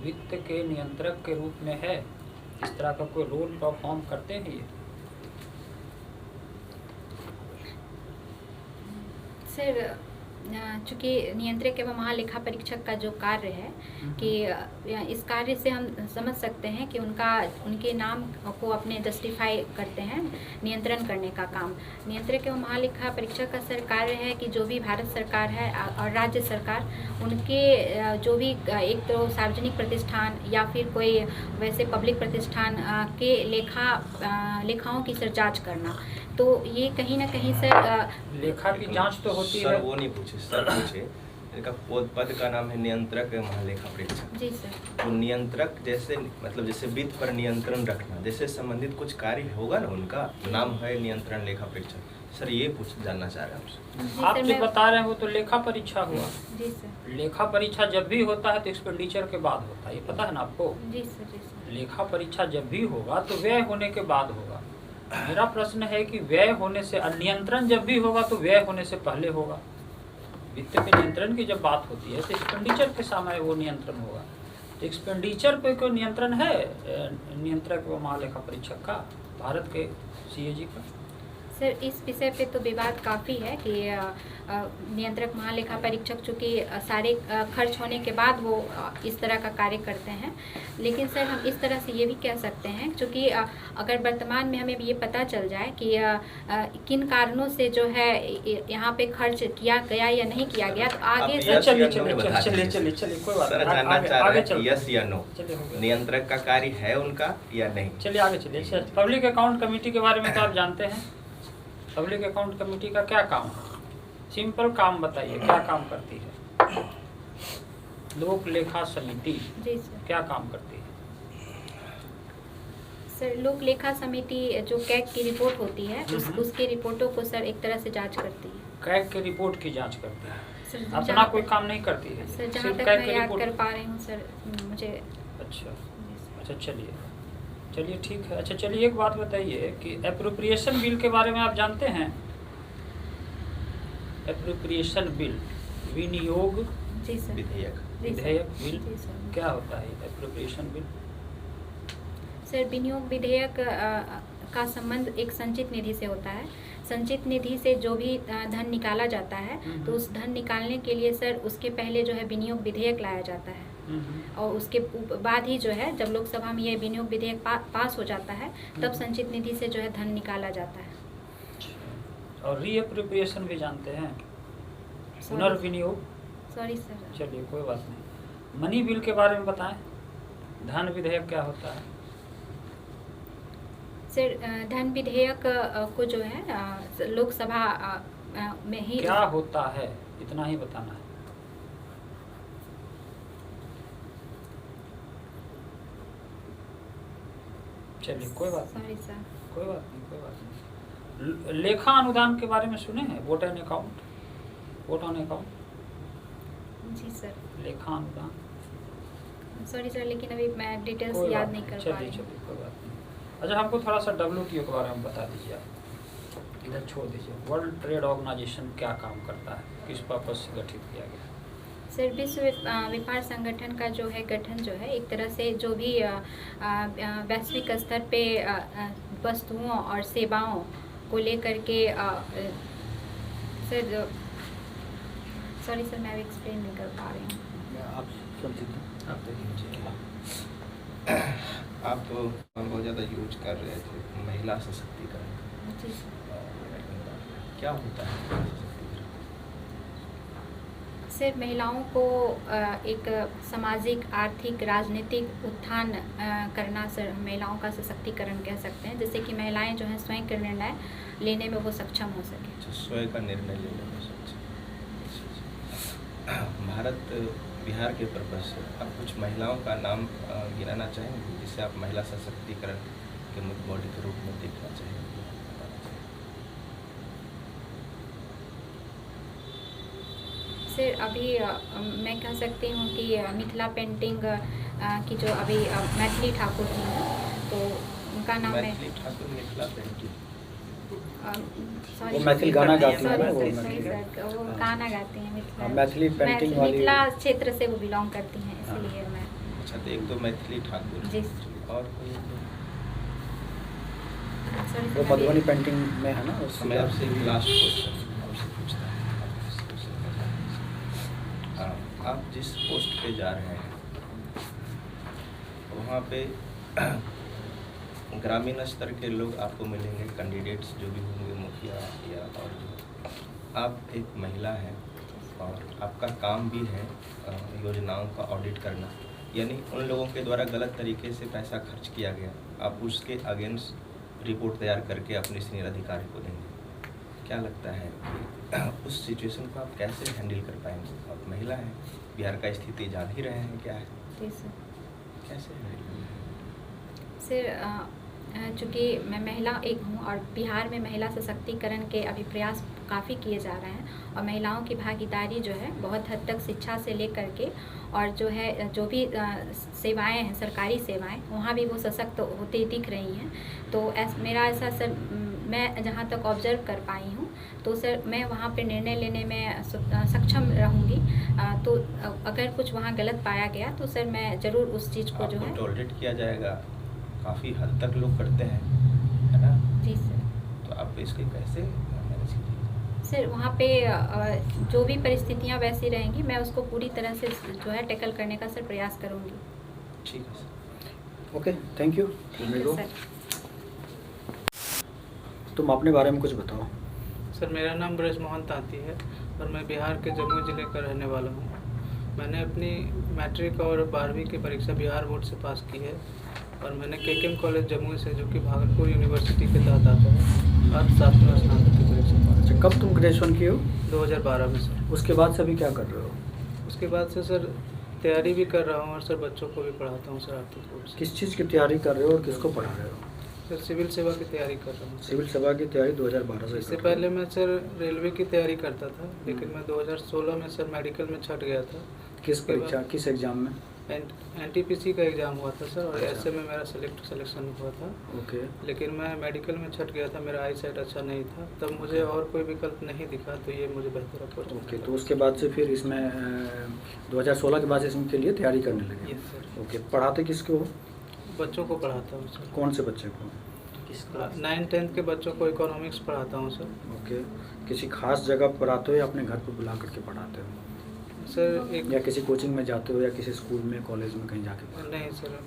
वित्त के नियंत्रक के रूप में है? इस तरह का कोई रोल परफॉर्म करते हैं ये? सर चूँकि नियंत्रक एवं महालेखा परीक्षक का जो कार्य है कि इस कार्य से हम समझ सकते हैं कि उनके नाम को अपने जस्टिफाई करते हैं, नियंत्रण करने का काम। नियंत्रक एवं महालेखा परीक्षक का सर कार्य है कि जो भी भारत सरकार है और राज्य सरकार, उनके जो भी एक तो सार्वजनिक प्रतिष्ठान या फिर कोई वैसे पब्लिक प्रतिष्ठान के लेखाओं की सर जाँच करना। तो ये कहीं ना कहीं सर लेखा की जांच तो होती है। सर वो नहीं पूछे, सर पूछे इनका पद का नाम है नियंत्रक महालेखा परीक्षक। जी सर। तो नियंत्रक जैसे मतलब जैसे वित्त पर नियंत्रण रखना जैसे संबंधित कुछ कार्य होगा ना, उनका नाम है नियंत्रण लेखा परीक्षक। सर ये जानना चाह रहे हैं आपसे। आप जो बता रहे हैं वो तो लेखा परीक्षा हुआ। जी सर। लेखा परीक्षा जब भी होता है तो एक्सपेंडिचर के बाद होता है, ये पता है ना आपको? जी सर। जी सर। लेखा परीक्षा जब भी होगा तो व्यय होने के बाद होगा। मेरा प्रश्न है कि व्यय होने से, नियंत्रण जब भी होगा तो व्यय होने से पहले होगा। वित्त के नियंत्रण की जब बात होती है तो एक्सपेंडिचर के समय वो नियंत्रण होगा। तो एक्सपेंडिचर पे कोई नियंत्रण है नियंत्रक व महालेखा परीक्षक का भारत के CAG का? सर इस विषय पे तो विवाद काफ़ी है कि नियंत्रक महालेखा परीक्षक चूँकि सारे खर्च होने के बाद वो इस तरह का कार्य करते हैं। लेकिन सर हम इस तरह से ये भी कह सकते हैं, चूँकि अगर वर्तमान में हमें ये पता चल जाए कि किन कारणों से जो है यहाँ पे खर्च किया गया या नहीं किया गया, तो आगे चलिए कोई बात सर जानना चाह रहे हैं यस या नो, नियंत्रक का कार्य है उनका या नहीं? चलिए आगे चलिए। पब्लिक अकाउंट कमेटी के बारे में तो आप जानते हैं? पब्लिक अकाउंट कमेटी का क्या काम है? सिंपल काम बताइए, क्या काम करती है? लोक लेखा समिति जी सर। क्या काम करती है? सर लोक लेखा समिति जो कैग की रिपोर्ट होती है उसकी रिपोर्टों को सर एक तरह से जांच करती है। कैग के रिपोर्ट की जांच करती है, सर अपना जहाँ कोई तक- काम नहीं करती है? सर जहाँ सिर्फ तक कैग मैं के याद रिपोर्ट। कर पा रही हूँ सर, मुझे अच्छा अच्छा, चलिए ठीक है। अच्छा चलिए, एक बात बताइए कि एप्रोप्रिएशन बिल के बारे में आप जानते हैं? एप्रोप्रिएशन बिल, विनियोग जी सर। विधेयक। जी सर। विधेयक बिल जी सर। क्या होता है एप्रोप्रिएशन बिल? सर विनियोग विधेयक का संबंध एक संचित निधि से होता है। संचित निधि से जो भी धन निकाला जाता है तो उस धन निकालने के लिए सर उसके पहले जो है विनियोग विधेयक लाया जाता है और उसके बाद ही जो है जब लोकसभा में ये विनियोग विधेयक पास हो जाता है तब संचित निधि से जो है धन निकाला जाता है। और रीएप्रोप्रिएशन भी जानते हैं, पुनर्विनियोग? Sorry sir. चलिए कोई बात नहीं। मनी बिल के बारे में बताएं, धन विधेयक क्या होता है? सर धन विधेयक को जो है लोकसभा में ही क्या होता है इतना ही बताना है। चलिए कोई बात नहीं, सॉरी सर। कोई बात नहीं। लेखा अनुदान के बारे में सुने हैं? Vote and account, vote on account, जी सर। लेखा अनुदान। सॉरी सर, लेकिन अभी मैं डिटेल्स कोई याद बात नहीं कर पा चलिए रही हूँ। चलिए कोई बात नहीं। अच्छा हमको थोड़ा सा WTO के बारे में बता दीजिए आप, इधर छोड़ दीजिए। वर्ल्ड ट्रेड ऑर्गेनाइजेशन क्या काम करता है, किस पर्पज से गठित किया गया? सर विश्व व्यापार संगठन का जो है गठन जो है एक तरह से जो भी वैश्विक स्तर पे वस्तुओं और सेवाओं को लेकर के सर सॉरी सर मैं अभी एक्सप्लेन नहीं कर पा रही हूँ। आप समझिए, आप आप बहुत ज़्यादा यूज कर रहे थे महिला सशक्तिकरण, जी सर। क्या होता है? सर महिलाओं को एक सामाजिक, आर्थिक, राजनीतिक उत्थान करना सर महिलाओं का सशक्तिकरण कह सकते हैं, जिससे कि महिलाएं जो हैं स्वयं के निर्णय लेने में वो सक्षम हो सके। अच्छा, स्वयं का निर्णय लेने में सक्षम। भारत बिहार के पर्पज से आप कुछ महिलाओं का नाम गिनाना चाहेंगे जिसे आप महिला सशक्तिकरण के मुख्य बॉडी के रूप में देखना चाहेंगे? सर अभी मैं कह सकती हूँ कि मिथिला पेंटिंग की जो अभी मैथिली ठाकुर जी हैं तो उनका नाम है मैथिली ठाकुर, मिथिला पेंटिंग। सॉरी वो मैथिली गाना गाती हैं ना, वो सॉरी मैथिली। सर वो गाना गाती हैं मिथिला मैथिली पेंटिंग वाली। मिथिला क्षेत्र से वो बिलोंग करती हैं, इसलिए मैं अच्छा, तो एक तो मैथिली ठाकुर जी। और कोई? सॉरी वो सर मधुबनी पेंटिंग में है ना उस। मैं आपसे एक लास्ट क्वेश्चन आपसे पूछता हूँ। आप जिस पोस्ट पे जा रहे हैं वहाँ पे ग्रामीण स्तर के लोग आपको मिलेंगे, कैंडिडेट्स जो भी होंगे, मुखिया या और जो। आप एक महिला हैं और आपका काम भी है योजनाओं का ऑडिट करना, यानी उन लोगों के द्वारा गलत तरीके से पैसा खर्च किया गया, आप उसके अगेंस्ट रिपोर्ट तैयार करके अपने सीनियर अधिकारी को देंगे। क्या लगता है कि उस सिचुएशन को आप कैसे हैंडल कर पाएंगे? आप महिला हैं, बिहार का स्थिति जान ही रहे हैं क्या है, जी सर। कैसे हैंडल करेंगे? सर चूँकि मैं महिला एक हूँ और बिहार में महिला सशक्तिकरण के अभी प्रयास काफ़ी किए जा रहे हैं और महिलाओं की भागीदारी जो है बहुत हद तक शिक्षा से लेकर के और जो है जो भी सेवाएं हैं, सरकारी सेवाएं, वहाँ भी वो सशक्त होते दिख रही हैं। तो मेरा ऐसा सर मैं जहाँ तक ऑब्जर्व कर पाई हूँ तो सर मैं वहाँ पे निर्णय लेने में सक्षम रहूँगी। तो अगर कुछ वहाँ गलत पाया गया तो सर मैं ज़रूर उस चीज़ को जो है टॉलरेट किया जाएगा, काफ़ी हद तक लोग करते हैं, है ना? जी सर। तो आप इसके कैसे मैनेज कीजिए? सर वहाँ पे जो भी परिस्थितियाँ वैसी रहेंगी मैं उसको पूरी तरह से जो है टैकल करने का सर प्रयास करूँगी। ठीक है sir. Okay, thank you. Thank you sir. तुम अपने बारे में कुछ बताओ। सर मेरा नाम ब्रज मोहन तांती है और मैं बिहार के जमुई ज़िले का रहने वाला हूँ। मैंने अपनी मैट्रिक और 12वीं की परीक्षा बिहार बोर्ड से पास की है और मैंने KKM कॉलेज जमुई से, जो कि भागलपुर यूनिवर्सिटी के तहत आता है, और 7वां स्नातक कब तुम ग्रेजुएशन किए हो? 2012 में सर। उसके बाद से अभी क्या कर रहे हो? उसके बाद से सर तैयारी भी कर रहा हूँ और सर बच्चों को भी पढ़ाता हूँ सर आर्थिक रूप से। किस चीज़ की तैयारी कर रहे हो और किसको पढ़ा रहे हो? सर सिविल सेवा की तैयारी कर रहा हूँ। सिविल सेवा की तैयारी 2012 से इससे कर रहे हो। पहले मैं सर रेलवे की तैयारी करता था, लेकिन मैं 2016 में सर मेडिकल में छट गया था। किस उसके बाद परीक्षा, किस एग्जाम में? NTPC का एग्ज़ाम हुआ था सर, और अच्छा। ऐसे में मेरा सिलेक्शन हुआ था। ओके। लेकिन मैं मेडिकल में छट गया था, मेरा आई साइट अच्छा नहीं था, तब मुझे और कोई विकल्प नहीं दिखा, तो ये मुझे बेहतर अप्रोच। ओके, तो उसके बाद से फिर इसमें 2016 के बाद से इसके लिए तैयारी करने लगे? Yes sir. ओके, पढ़ाते किसको हो? बच्चों को पढ़ाता हूँ सर। कौन से बच्चे को? 9th-10th के बच्चों को इकोनॉमिक्स पढ़ाता हूँ सर। ओके, किसी खास जगह पढ़ाते हो या अपने घर पर बुला करके पढ़ाते हो? सर एक या किसी कोचिंग में जाते हो या किसी स्कूल में, कॉलेज में कहीं जाके पढ़ाते नहीं सर,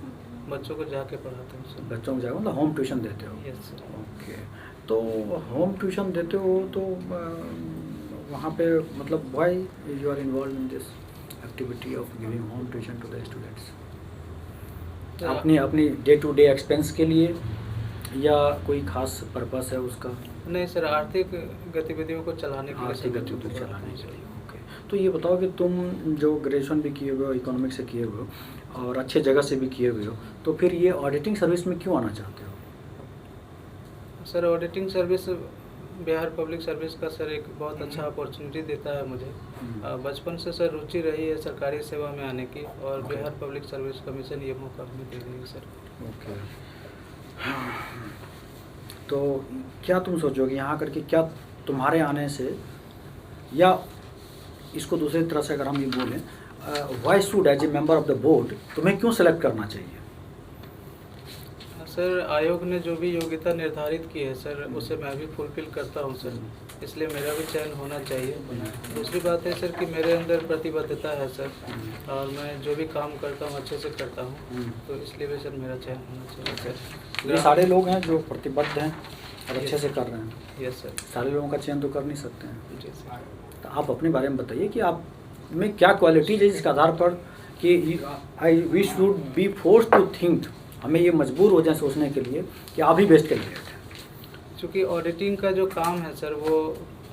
बच्चों को जाके पढ़ाता हूँ हो? सर। बच्चों को जाकर मतलब होम ट्यूशन देते हो? Yes sir. ओके, तो होम ट्यूशन देते हो तो वहाँ पे मतलब why you are involve in this activity of giving home tuition to the students? अपनी अपनी डे टू डे एक्सपेंस के लिए या कोई खास पर्पस है उसका? नहीं सर, आर्थिक गतिविधियों को चलाने के लिए। आर्थिक गतिविधि चलाने के लिए। ओके, तो ये बताओ कि तुम जो ग्रेजुएशन भी किए हुए हो, इकोनॉमिक्स से किए हुए हो और अच्छे जगह से भी किए हुए हो, तो फिर ये ऑडिटिंग सर्विस में क्यों आना चाहते हो? Sir auditing service Bihar public service का सर एक बहुत अच्छा अपॉर्चुनिटी देता है मुझे। बचपन से सर रुचि रही है सरकारी सेवा में आने की, और okay. Bihar public service commission ये मौका हमें दे रही है सर। ओके, तो क्या तुम सोचोगे यहाँ करके, क्या तुम्हारे आने से, या इसको दूसरी तरह से अगर हम ये बोलें, why should as a member of the board तुम्हें क्यों सेलेक्ट करना चाहिए? सर आयोग ने जो भी योग्यता निर्धारित की है सर, उसे मैं भी फुलफिल करता हूँ सर, इसलिए मेरा भी चयन होना चाहिए। दूसरी बात है सर कि मेरे अंदर प्रतिबद्धता है सर, और मैं जो भी काम करता हूँ अच्छे से करता हूँ, तो इसलिए भी सर मेरा चयन होना चाहिए सर। ये सारे लोग हैं जो प्रतिबद्ध हैं और अच्छे से कर रहे हैं। Yes sir. सारे लोगों का चयन तो कर नहीं सकते हैं। जी सर। तो आप अपने बारे में बताइए कि आप में क्या क्वालिटीज है जिसके आधार पर कि we should be force to think, हमें ये मजबूर हो जाए सोचने के लिए कि आप ही बेस्ट कैंडिडेट हैं। चूँकि ऑडिटिंग का जो काम है सर वो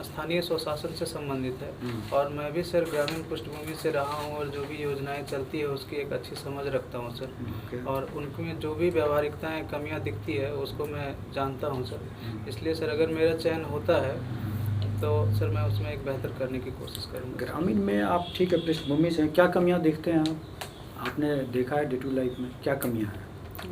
स्थानीय स्वशासन से संबंधित है, और मैं भी सर ग्रामीण पृष्ठभूमि से रहा हूँ, और जो भी योजनाएं चलती है उसकी एक अच्छी समझ रखता हूँ सर। ओके। और उनमें जो भी व्यावहारिकताएं कमियां दिखती है उसको मैं जानता हूँ सर। इसलिए सर अगर मेरा चयन होता है तो सर मैं उसमें एक बेहतर करने की कोशिश करूँगा। ग्रामीण में आप ठीक है पृष्ठभूमि से, क्या कमियां देखते हैं आपने देखा है डे टू लाइफ में, क्या कमियां हैं?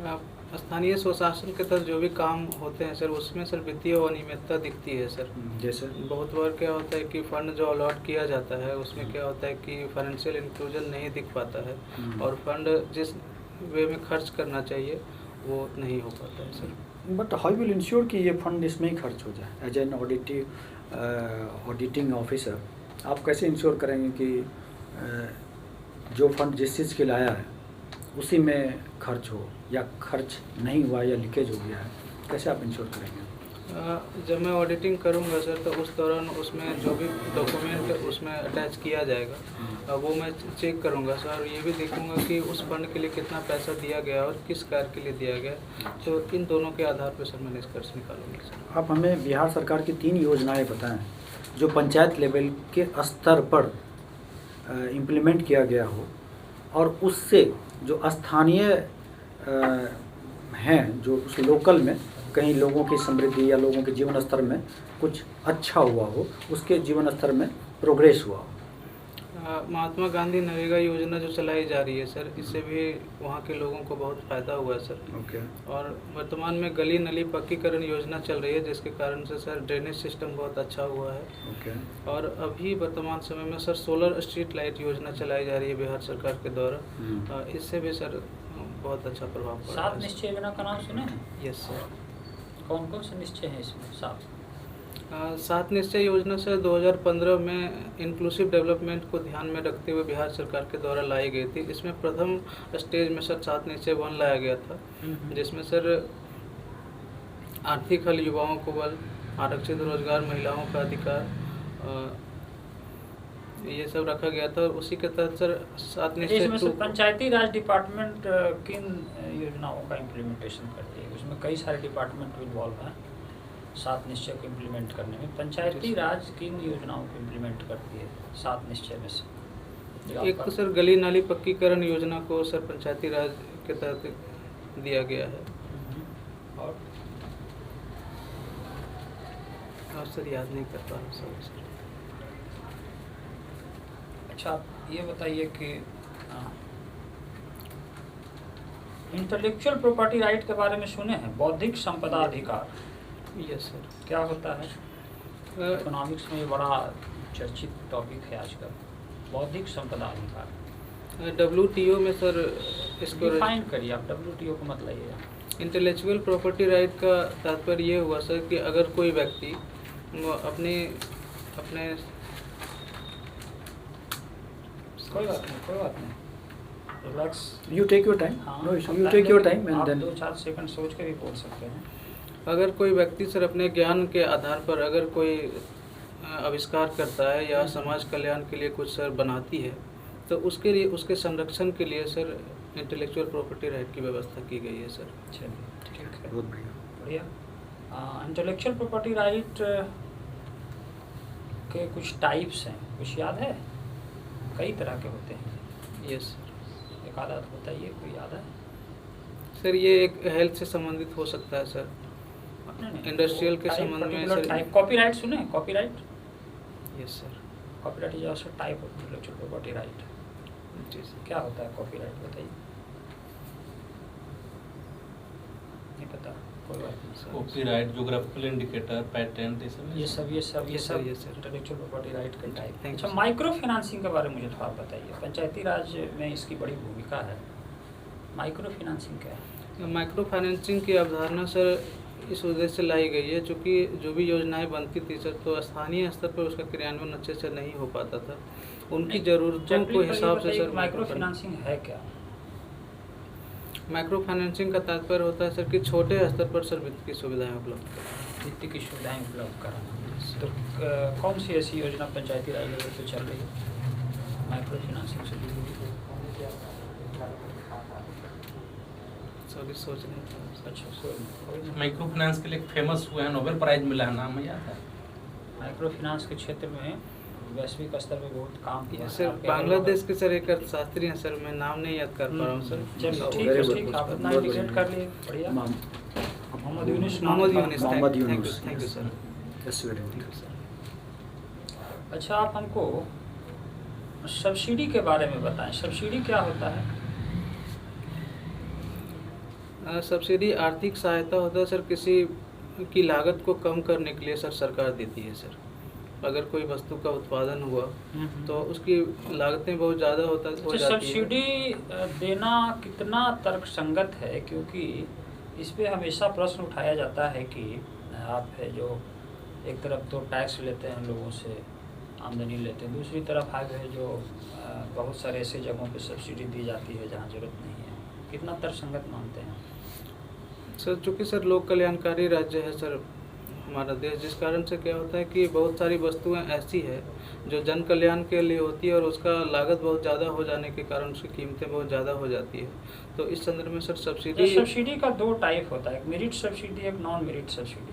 आप स्थानीय स्वशासन के तहत जो भी काम होते हैं सर, उसमें सर वित्तीय अनियमितता दिखती है सर। जैसे बहुत बार क्या होता है कि फंड जो अलॉट किया जाता है उसमें क्या होता है कि फाइनेंशियल इंक्लूजन नहीं दिख पाता है, और फंड जिस वे में खर्च करना चाहिए वो नहीं हो पाता है sir. But how will ensure कि ये फंड इसमें ही खर्च हो जाए? एज एन ऑडिटिंग ऑफिसर आप कैसे इंश्योर करेंगे कि जो फंड जिस चीज़ के लाया है उसी में खर्च हो, या खर्च नहीं हुआ या लीकेज हो गया है, कैसे आप इंश्योर करेंगे? जब मैं ऑडिटिंग करूंगा सर तो उस दौरान उसमें जो भी डॉक्यूमेंट उसमें अटैच किया जाएगा वो मैं चेक करूंगा सर, और ये भी देखूंगा कि उस फंड के लिए कितना पैसा दिया गया और किस कार्य के लिए दिया गया, तो इन दोनों के आधार पर सर मैं निष्कर्ष निकालूंगा सर। आप हमें बिहार सरकार की 3 योजनाएं बताएं जो पंचायत लेवल के स्तर पर इम्प्लीमेंट किया गया हो, और उससे जो स्थानीय हैं, जो उस लोकल में कहीं लोगों की समृद्धि या लोगों के जीवन स्तर में कुछ अच्छा हुआ हो, उसके जीवन स्तर में प्रोग्रेस हुआ हो। महात्मा गांधी नरेगा योजना जो चलाई जा रही है सर, इससे भी वहाँ के लोगों को बहुत फ़ायदा हुआ है सर। ओके। और वर्तमान में गली नली पक्कीकरण योजना चल रही है, जिसके कारण से सर ड्रेनेज सिस्टम बहुत अच्छा हुआ है। ओके। और अभी वर्तमान समय में सर सोलर स्ट्रीट लाइट योजना चलाई जा रही है बिहार सरकार के द्वारा, इससे भी सर बहुत अच्छा प्रभाव पड़ा है। 7 निश्चय योजना का नाम सुने हैं? Yes sir. कौन कौन से निश्चय हैं इसमें? 7 निश्चय योजना सर 2015 में इंक्लूसिव डेवलपमेंट को ध्यान में रखते हुए बिहार सरकार के द्वारा लाई गई थी। इसमें प्रथम स्टेज में सर 7 निश्चय 1 लाया गया था, जिसमें सर आर्थिक हल, युवाओं को बल, आरक्षित रोजगार, महिलाओं का अधिकार, ये सब रखा गया था। और उसी के तहत सर 7 निश्चय इसमें से पंचायती राज डिपार्टमेंट किन योजनाओं का इम्प्लीमेंटेशन करती है? उसमें कई सारे डिपार्टमेंट इन्वॉल्व हैं। सात निश्चय को इम्प्लीमेंट करने में। पंचायती राज किन योजनाओं को इम्प्लीमेंट करती है सात निश्चय में से? एक तो सर गली नाली पक्कीकरण योजना को सर पंचायती राज के तहत दिया गया है। और सर याद नहीं कर पा रहा सर। अच्छा, आप ये बताइए कि इंटेलेक्चुअल प्रॉपर्टी राइट के बारे में सुने हैं? बौद्धिक संपदा अधिकार। Yes sir. क्या होता है? इकोनॉमिक्स में ये बड़ा चर्चित टॉपिक है आजकल, बौद्धिक संपदा अधिकार। WTO में सर इसको डिफाइन करिए आप, WTO को मत लाइए। इंटेलेक्चुअल प्रॉपर्टी राइट का तात्पर्य ये हुआ सर कि अगर कोई व्यक्ति अपने कोई बात नहीं, relax. You take your time. No issue. You take your time and आप then 2-4 सेकंड सोच के भी बोल सकते हैं। अगर कोई व्यक्ति सर अपने ज्ञान के आधार पर अगर कोई आविष्कार करता है या समाज कल्याण के लिए कुछ सर बनाती है, तो उसके लिए उसके संरक्षण के लिए सर इंटेलेक्चुअल प्रॉपर्टी राइट की व्यवस्था की गई है सर। चलिए ठीक है, बहुत बढ़िया। बढ़िया। इंटेलेक्चुअल प्रॉपर्टी राइट के कुछ टाइप्स हैं, कुछ याद है? कई तरह के होते हैं। Yes sir. एक आधा बताइए, कोई याद है? सर ये एक हेल्थ से संबंधित हो सकता है सर, इंडस्ट्रियल के संबंध में सर। टाइप कॉपीराइट सुने हैं? Copyright. Yes sir. Copyright is also type of intellectual property right. जी सर। क्या होता है कॉपीराइट, बताइए। नहीं पता, कोई बात नहीं sir. Copyright, geographical indicator, patent, ये सब Yes, sir. Intellectual property right के टाइप। Thank you, अच्छा, sir. माइक्रो फाइनेंसिंग के बारे में मुझे थोड़ा बताइए। पंचायती राज में इसकी बड़ी भूमिका है। माइक्रो फाइनेंसिंग क्या है? माइक्रो फाइनेंसिंग की अवधारणा सर इस उद्देश्य से लाई गई है, चूँकि जो भी योजनाएं बनती थी सर, तो स्थानीय स्तर पर उसका क्रियान्वयन अच्छे से नहीं हो पाता था। उनकी ज़रूरतों को हिसाब से सर माइक्रो फाइनेंसिंग है क्या? माइक्रो फाइनेंसिंग का तात्पर्य होता है सर कि छोटे स्तर पर सर वित्त की सुविधाएं उपलब्ध कराना। वित्त की सुविधाएं उपलब्ध कराना। तो कौन सी ऐसी योजना पंचायती राज लेवल पे चल रही है माइक्रो फाइनेंसिंग से जुड़ी हुई? सॉरी, सोच नहीं था। अच्छा, कोई माइक्रो फाइनेंस के लिए फेमस हुए हैं, नोबेल प्राइज मिला है, नाम याद है? माइक्रो फाइनेंस के क्षेत्र में वैश्विक स्तर पे बहुत काम किया है। सर आपके बांग्लादेश के सर एक अर्थशास्त्री हैं सर, मैं नाम नहीं याद कर पा रहा हूँ सर। चलिए ठीक Very है, good, ठीक है, आप बहुत अपना बढ़िया। इंडिकेट कर लिए। बढ़िया। मोहम्मद यूनुस नाम मोहम्मद था। Yunus, Mohammad thank you Yunus, thank you yes. Sir. Yes, very good. अच्छा, आप हमको सब्सिडी के बारे में बताएं। सब्सिडी क्या होता है? सब्सिडी आर्थिक सहायता होता है सर, किसी की लागत को कम करने के लिए सर सरकार देती है सर। अगर कोई वस्तु का उत्पादन हुआ तो उसकी लागतें बहुत ज़्यादा हो जाती है। सब्सिडी देना कितना तर्कसंगत है? क्योंकि इस पे हमेशा प्रश्न उठाया जाता है कि आप है जो एक तरफ तो टैक्स लेते हैं लोगों से, आमदनी लेते हैं, दूसरी तरफ आप है जो बहुत सारे ऐसे जगहों पे सब्सिडी दी जाती है जहाँ ज़रूरत नहीं है। कितना तर्कसंगत मानते हैं सर? चूँकि सर लोक कल्याणकारी राज्य है सर हमारा देश, जिस कारण से क्या होता है कि बहुत सारी वस्तुएं ऐसी है जो जन कल्याण के लिए होती है और उसका लागत बहुत ज़्यादा हो जाने के कारण उसकी कीमतें बहुत ज़्यादा हो जाती है। तो इस संदर्भ में सर सब्सिडी का दो टाइप होता है, एक मेरिट सब्सिडी, एक non merit subsidy.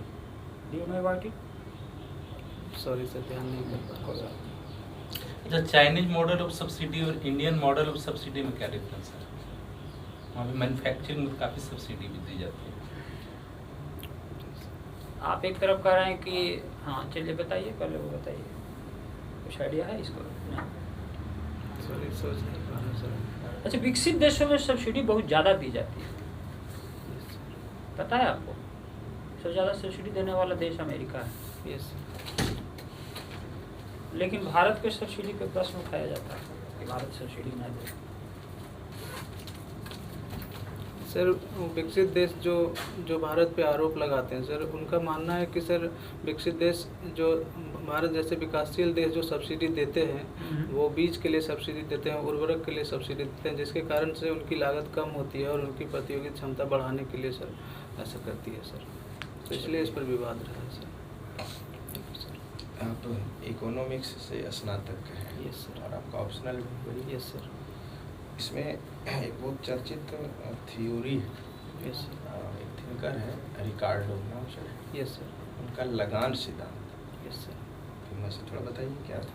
Do you know about it? Sorry sir, ध्यान नहीं कर पा रहा। अच्छा, चाइनीज मॉडल ऑफ सब्सिडी और इंडियन मॉडल ऑफ सब्सिडी में क्या डिफरेंस है? वहाँ पे मैन्युफैक्चरिंग में काफ़ी सब्सिडी भी दी जाती है। आप एक तरफ कह रहे हैं कि हाँ, चलिए बताइए, पहले वो बताइए, कुछ आइडिया है इसको? सॉरी, सोच नहीं पा रहा सर। अच्छा, विकसित देशों में सब्सिडी बहुत ज़्यादा दी जाती है, पता है आपको? सबसे ज़्यादा सब्सिडी देने वाला देश अमेरिका है। यस। लेकिन भारत के सब्सिडी पे प्रश्न उठाया जाता है कि भारत सब्सिडी ना दे। सर विकसित देश जो भारत पे आरोप लगाते हैं सर, उनका मानना है कि सर विकसित देश जो भारत जैसे विकासशील देश जो सब्सिडी देते हैं वो बीज के लिए सब्सिडी देते हैं, उर्वरक के लिए सब्सिडी देते हैं, जिसके कारण से उनकी लागत कम होती है और उनकी प्रतियोगी क्षमता बढ़ाने के लिए सर ऐसा करती है सर। तो इसलिए इस पर विवाद रहा है सर। आप इकोनॉमिक्स से स्नातक हैं। Yes sir. और आपका ऑप्शनल। Yes sir. इसमें एक बहुत चर्चित थ्योरी है यस एक थिंकर है रिकार्डो नाम से, यस सर, उनका लगान सिद्धांत यस सर। फेमस है, थोड़ा बताइए क्या था।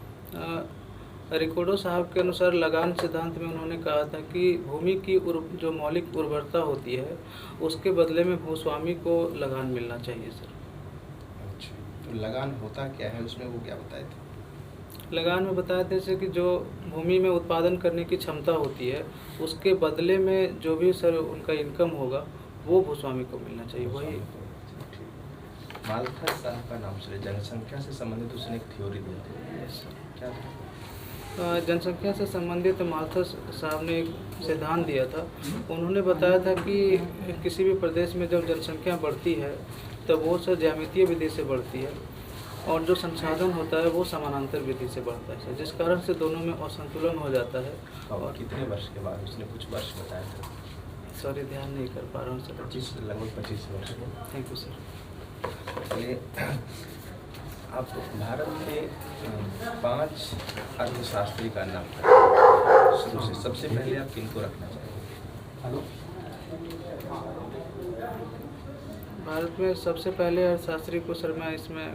रिकॉर्डो साहब के अनुसार लगान सिद्धांत में उन्होंने कहा था कि भूमि की जो मौलिक उर्वरता होती है उसके बदले में भूस्वामी को लगान मिलना चाहिए सर। अच्छा, तो लगान होता क्या है उसमें, वो क्या बताए थे। लगान में बताया था जैसे कि जो भूमि में उत्पादन करने की क्षमता होती है उसके बदले में जो भी सर उनका इनकम होगा वो भूस्वामी को मिलना चाहिए, वही। माल्थस साहब का नाम से जनसंख्या से संबंधित उसने एक थ्योरी दिया था, यस सर। क्या था। जनसंख्या से संबंधित माल्थस साहब ने एक सिद्धांत दिया था। उन्होंने बताया था कि किसी भी प्रदेश में जब जनसंख्या बढ़ती है तब वो सर ज्यामितीय विधि से बढ़ती है और जो संसाधन होता है वो समानांतर विधि से बढ़ता है सर, जिस कारण से दोनों में असंतुलन हो जाता है। और कितने वर्ष के बाद, उसने कुछ वर्ष बताया था। सॉरी ध्यान नहीं कर पा रहा हूँ सर। 25 लगभग 25 वर्ष के। Thank you sir. चलिए, आप भारत के 5 अर्थशास्त्री का नाम शुरू से सबसे पहले आप किनको रखना चाहेंगे। भारत में सबसे पहले अर्थशास्त्री को सर मैं इसमें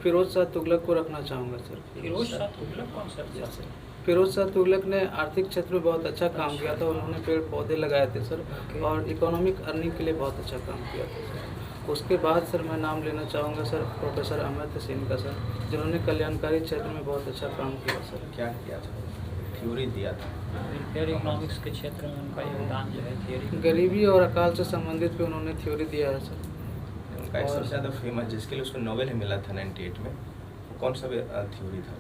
फिरोज शाह तुगलक को रखना चाहूँगा सर। फिरोज शाह तुगलक कौन सा सर? फिरोज शाह तुगलक ने आर्थिक क्षेत्र में बहुत अच्छा काम किया था। उन्होंने पेड़ पौधे लगाए थे सर और इकोनॉमिक अर्निंग के लिए बहुत अच्छा काम किया था सर। उसके बाद सर मैं नाम लेना चाहूँगा सर प्रोफेसर अमर्त्य सेन का सर, जिन्होंने कल्याणकारी क्षेत्र में बहुत अच्छा काम किया सर। क्या किया था, थ्योरी दिया था। वेलफेयर इकोनॉमिक्स के क्षेत्र में उनका योगदान जो है थियरी, गरीबी और अकाल से संबंधित पे उन्होंने थ्योरी दिया है सर। उनका एक सबसे ज़्यादा फेमस, जिसके लिए उसको नोबेल मिला था 98 में, वो कौन सा थ्योरी था।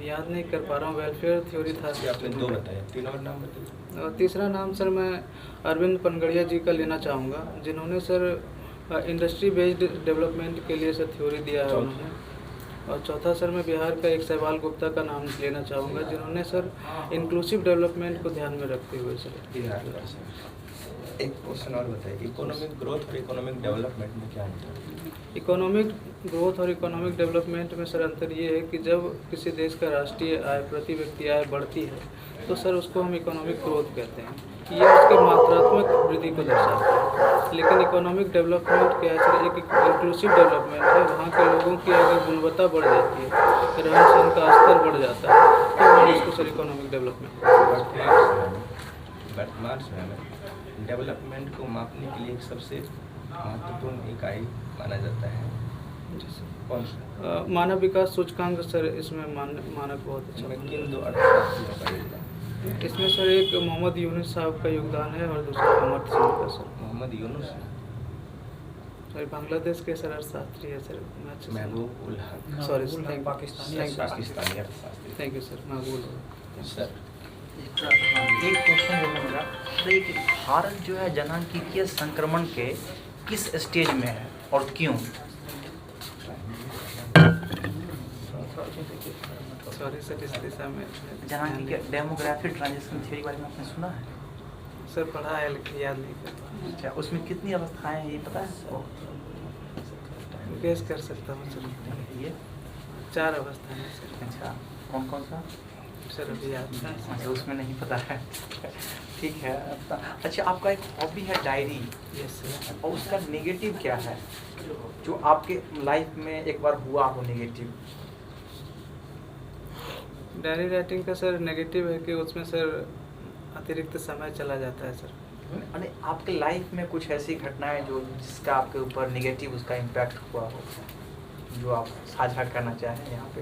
याद नहीं कर पा रहा हूँ, वेलफेयर थ्योरी था। आपने 2 बताया, 3 और नाम बताइए। और तीसरा नाम सर मैं अरविंद पनगड़िया जी का लेना चाहूँगा, जिन्होंने सर इंडस्ट्री बेस्ड डेवलपमेंट के लिए सर थ्योरी दिया है उन्होंने। और चौथा सर मैं बिहार का एक सहवाल गुप्ता का नाम लेना चाहूँगा, जिन्होंने सर इंक्लूसिव डेवलपमेंट को ध्यान में रखते हुए सर बिहार का सर। एक क्वेश्चन और बताइए, इकोनॉमिक ग्रोथ और इकोनॉमिक डेवलपमेंट में क्या अंतर है। इकोनॉमिक ग्रोथ और इकोनॉमिक डेवलपमेंट में सर अंतर ये है कि जब किसी देश का राष्ट्रीय आय प्रति व्यक्ति आय बढ़ती है तो सर उसको हम इकोनॉमिक ग्रोथ कहते हैं, ये उसके मात्रात्मक वृद्धि को दर्शाता है। लेकिन इकोनॉमिक डेवलपमेंट क्या है सर, एक इंक्लूसिव डेवलपमेंट है। वहाँ के लोगों की अगर गुणवत्ता बढ़ जाती है, रहन सहन का स्तर बढ़ जाता है तो हम उसको सर इकोनॉमिक डेवलपमेंट। वर्तमान समय में डेवलपमेंट को मापने के लिए एक सबसे महत्वपूर्ण इकाई माना जाता है, कौन सा। मानव विकास सूचकांक सर, इसमें मानक बहुत अच्छा। किन 2 अर्थशास्त्रियों का योगदान। इसमें सर एक मोहम्मद यूनुस साहब का योगदान है और दूसरा अमर्त्य सेन का सर। मोहम्मद यूनुस, सर बांग्लादेश के सर अर्थशास्त्री है सर। महबूब उल हक, सॉरी पाकिस्तानी अर्थशास्त्री। Thank you sir. Mehboob sir, एक क्वेश्चन जो है मेरा कि भारत जो है जनसांख्यिकीय संक्रमण के किस स्टेज में है और क्यों। सॉरी सर, इस दिशा में जनसांख्यिकीय डेमोग्राफी ट्रांजिशन थ्योरी के बारे में आपने सुना है। सर पढ़ा है लेकिन याद नहीं करता। अच्छा, उसमें कितनी अवस्थाएं हैं ये पता है। गेस कर सकता हूँ सर। ये 4 अवस्थाएं हैं सर। अच्छा, कौन कौन सा सर अभी याद नहीं। अच्छा, उसमें नहीं पता है। ठीक है। अच्छा, आपका एक हॉबी है डायरी, यस सर। और उसका नेगेटिव क्या है जो आपके लाइफ में एक बार हुआ हो नेगेटिव। डायरी राइटिंग का सर नेगेटिव है कि उसमें सर अतिरिक्त समय चला जाता है सर। अरे आपके लाइफ में कुछ ऐसी घटनाएं जो जिसका आपके ऊपर नेगेटिव उसका इम्पैक्ट हुआ हो, जो आप साझा करना चाहें यहाँ पे।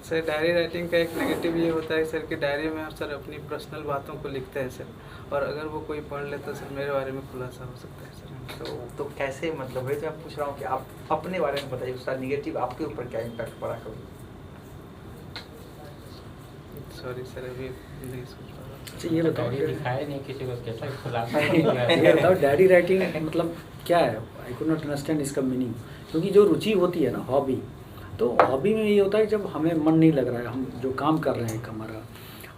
सर डायरी राइटिंग का एक नेगेटिव ये होता है सर कि डायरी में आप सर अपनी पर्सनल बातों को लिखते हैं सर, और अगर वो कोई पढ़ ले तो सर मेरे बारे में खुलासा हो सकता है सर। तो कैसे, मतलब वही तो मैं पूछ रहा हूँ कि आप अपने बारे में बताइए, उसका नेगेटिव आपके ऊपर क्या इम्पैक्ट पड़ा कभी। सॉरी सर, अभी नहीं सोच पा रहा। अच्छा ये बताओ, दिखाया नहीं किसी को, कैसा खुलासा ये बताओ डायरी राइटिंग मतलब क्या है। आई कुड नॉट अंडरस्टैंड इसका मीनिंग, क्योंकि जो रुचि होती है ना हॉबी, तो हॉबी में ये होता है जब हमें मन नहीं लग रहा है, हम जो काम कर रहे हैं हमारा,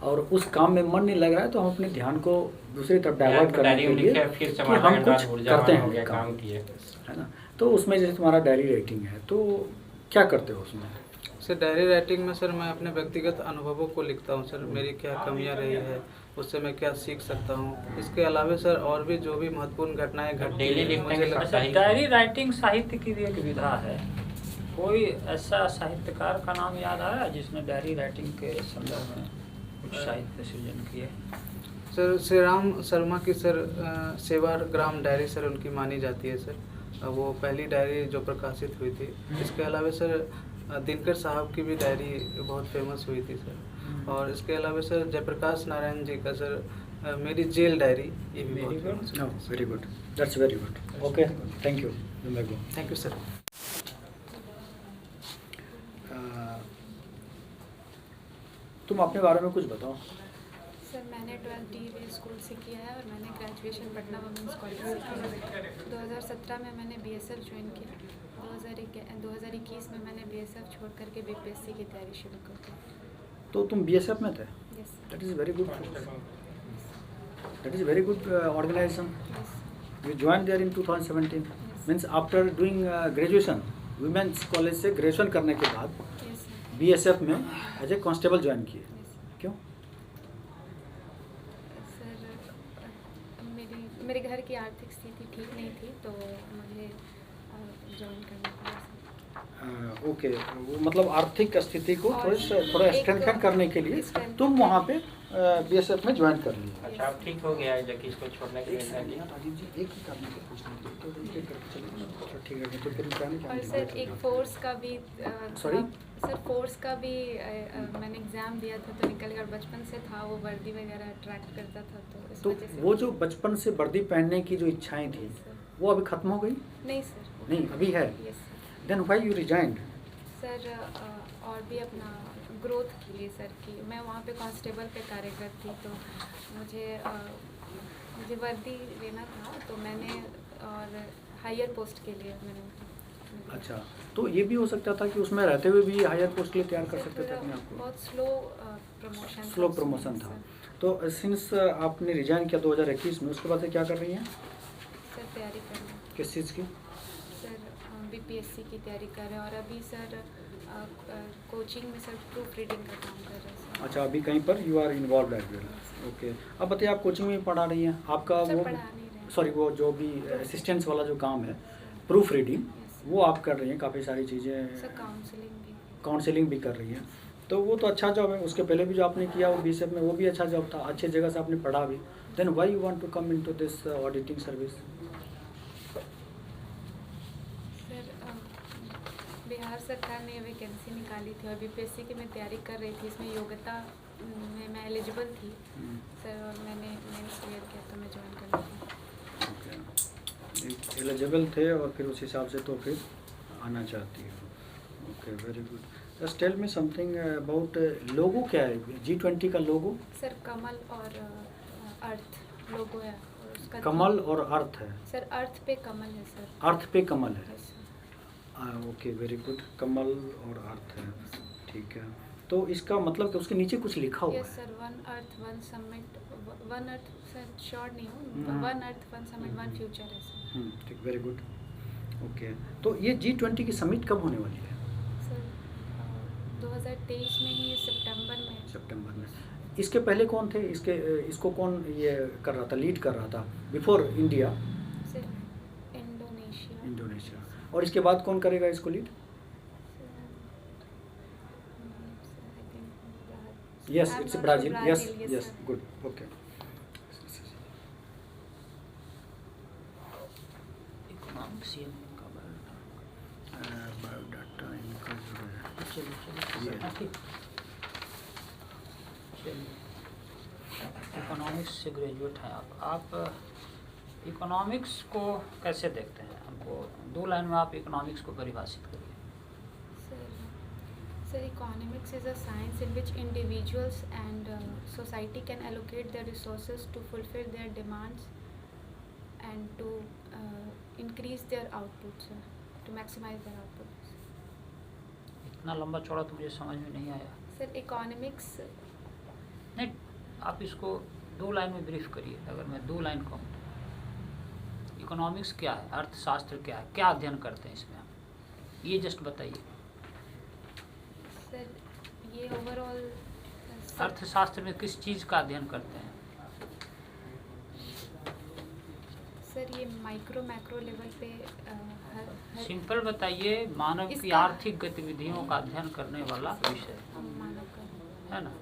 और उस काम में मन नहीं लग रहा है तो हम अपने ध्यान को दूसरी तरफ डाइवर्ट करने के लिए कि हम कुछ करते हैं काम किए, है ना। तो उसमें जैसे तुम्हारा डायरी राइटिंग है तो क्या करते हो उसमें। सर डायरी राइटिंग में सर मैं अपने व्यक्तिगत अनुभवों को लिखता हूँ सर, मेरी क्या कमियाँ रही है, उससे मैं क्या सीख सकता हूँ। इसके अलावा सर और भी जो भी महत्वपूर्ण घटनाएं घटती डेली हैं, लिखने मुझे के लगता अच्छा, डायरी राइटिंग साहित्य की भी एक विधा है। कोई ऐसा साहित्यकार का नाम याद आ रहा है जिसने डायरी राइटिंग के संदर्भ में कुछ साहित्य सृजन किए? सर श्री राम शर्मा की सर सेवाग्राम डायरी सर उनकी मानी जाती है सर, वो पहली डायरी जो प्रकाशित हुई थी। इसके अलावा सर दिनकर साहब की भी डायरी बहुत फेमस हुई थी सर। और इसके अलावा सर जयप्रकाश नारायण जी का सर मेरी जेल डायरी, ये भी बहुत फेमस हुई थी। Very good, that's very good. Okay, thank you. Thank you sir. तुम अपने बारे में कुछ बताओ। सर मैंने 12th DEV स्कूल से किया है और मैंने ग्रेजुएशन पटना वुमेंस कॉलेज से किया है। 2017 में मैंने BSF ज्वाइन किया। 2021 में मैंने BSF छोड़ करके BPSC की तैयारी शुरू कर दी। तो तुम BSF में थे? Yes that is very good, that is very good organisation. You join there in 2017 means after doing graduation women's college से ग्रेजुएशन करने के बाद यस BSF में एज ए कांस्टेबल ज्वाइन किए। क्यों? सर मेरे घर की आर्थिक स्थिति ठीक नहीं थी तो मुझे ज्वाइन करना पड़ा सर। ओके, वो मतलब आर्थिक स्थिति को और थोड़ा एक स्ट्रेंथन करने के लिए strengthen तुम वहाँ पे BSF में ज्वाइन कर लिए। अच्छा, अब ठीक हो गया है जबकि इसको छोड़ने के लिए राजीव जी, एक ही करने के पूछने के लिए तो एक करके चलिए ना। अच्छा, ठीक है, तो फिर क्या और सर एक फोर्स का भी Sorry? सर फोर्स का भी मैंने एग्ज़ाम दिया था तो निकल गया। बचपन से था वो, वर्दी वगैरह अट्रैक्ट करता था तो इस तो वजह से वो जो बचपन से वर्दी पहनने की जो इच्छाएं थी वो अभी खत्म हो गई? नहीं सर। नहीं, अभी है। Yes sir. Then why you resigned? Sir और भी अपना ग्रोथ के लिए सर की मैं वहाँ पे कांस्टेबल पे कार्यरत थी तो मुझे वर्दी लेना था तो मैंने और हायर पोस्ट के लिए मैंने। अच्छा, तो ये भी हो सकता था कि उसमें रहते हुए भी हायर पोस्ट के लिए तैयार कर सर, सकते थे थोड़ा अपने आप को? बहुत स्लो प्रमोशन स्लो प्रमोशन था। तो सिंस आपने रिजाइन किया 2021 में, उसके बाद से क्या कर रही हैं? सर तैयारी करना किस चीज़ की? सर BPSC की तैयारी कर रहे हैं और अभी सर कोचिंग में सर प्रूफ रीडिंग का काम कर रहे हैं सर। अच्छा, अभी कहीं पर you are involve as well. Okay, अब बताइए आप कोचिंग में पढ़ा रही हैं, आपका सर वो पढ़ा नहीं रहे हैं। सॉरी वो जो भी असिस्टेंस वाला जो काम है प्रूफ रीडिंग Yes, वो आप कर रही हैं, काफ़ी सारी सर चीज़ें काउंसलिंग भी। काउंसलिंग भी कर रही हैं, तो वो तो अच्छा जॉब है। उसके पहले भी जो आपने किया वो BSF में वो भी अच्छा जॉब था, अच्छी जगह से आपने पढ़ा भी। Then why you want to come into this auditing service? Sir Bihar सरकार ने वैकेंसी निकाली थी और BPSC की मैं तैयारी कर रही थी। इसमें योग्यता में मैं एलिजिबल थी सर और मैंने मेंस क्लियर किया तो मैं ज्वाइन करना था। ओके, एलिजिबल थे और फिर उस हिसाब से तो फिर आना चाहती हो। Okay, very good. Just tell me something about logo. क्या है G20 का लोगो? सर कमल और अर्थ लोगो है और उसका कमल और अर्थ है। सर अर्थ पे कमल है सर। अर्थ पे कमल है। Yes sir. Okay, very good. कमल और अर्थ है, ठीक है। तो इसका मतलब कि उसके नीचे कुछ लिखा हुआ यस है? Sir, one earth one summit, one earth sir sure नहीं हूँ, हम्म। One earth one summit one future है सर। ठीक, वेरी गुड। ओके, तो ये G20 की समिट कब होने वाली है? सर 2023 में ही सितंबर में। सितंबर में। इसके पहले कौन थे? इसको कौन ये कर रहा था, लीड कर रहा था before India? Sir Indonesia. Indonesia. और इसके बाद कौन करेगा इसको lead? Yes, it's Brazil. Yes yes, good, okay. Economics biodata इनका जो है, चलिए इकोनॉमिक्स से ग्रेजुएट हैं आप इकोनॉमिक्स को कैसे देखते हैं? हमको 2 लाइन में आप इकोनॉमिक्स को परिभाषित करिए। Sir, economics is a science in which individuals and society can allocate their resources to fulfill their demands and to increase their output, sir, to maximize their output. इतना लंबा चौड़ा तो मुझे समझ में नहीं आया। Sir, economics नहीं, आप इसको 2 लाइन में ब्रीफ करिए। अगर मैं 2 लाइन कहूँ, इकोनॉमिक्स क्या है, अर्थशास्त्र क्या है, क्या अध्ययन करते हैं इसमें आप, ये जस्ट बताइए। ये ओवरऑल अर्थशास्त्र में किस चीज़ का अध्ययन करते हैं? सर ये माइक्रो मैक्रो लेवल पे हर सिंपल बताइए, मानव की इसका- आर्थिक गतिविधियों का अध्ययन करने वाला विषय मानव का है ना।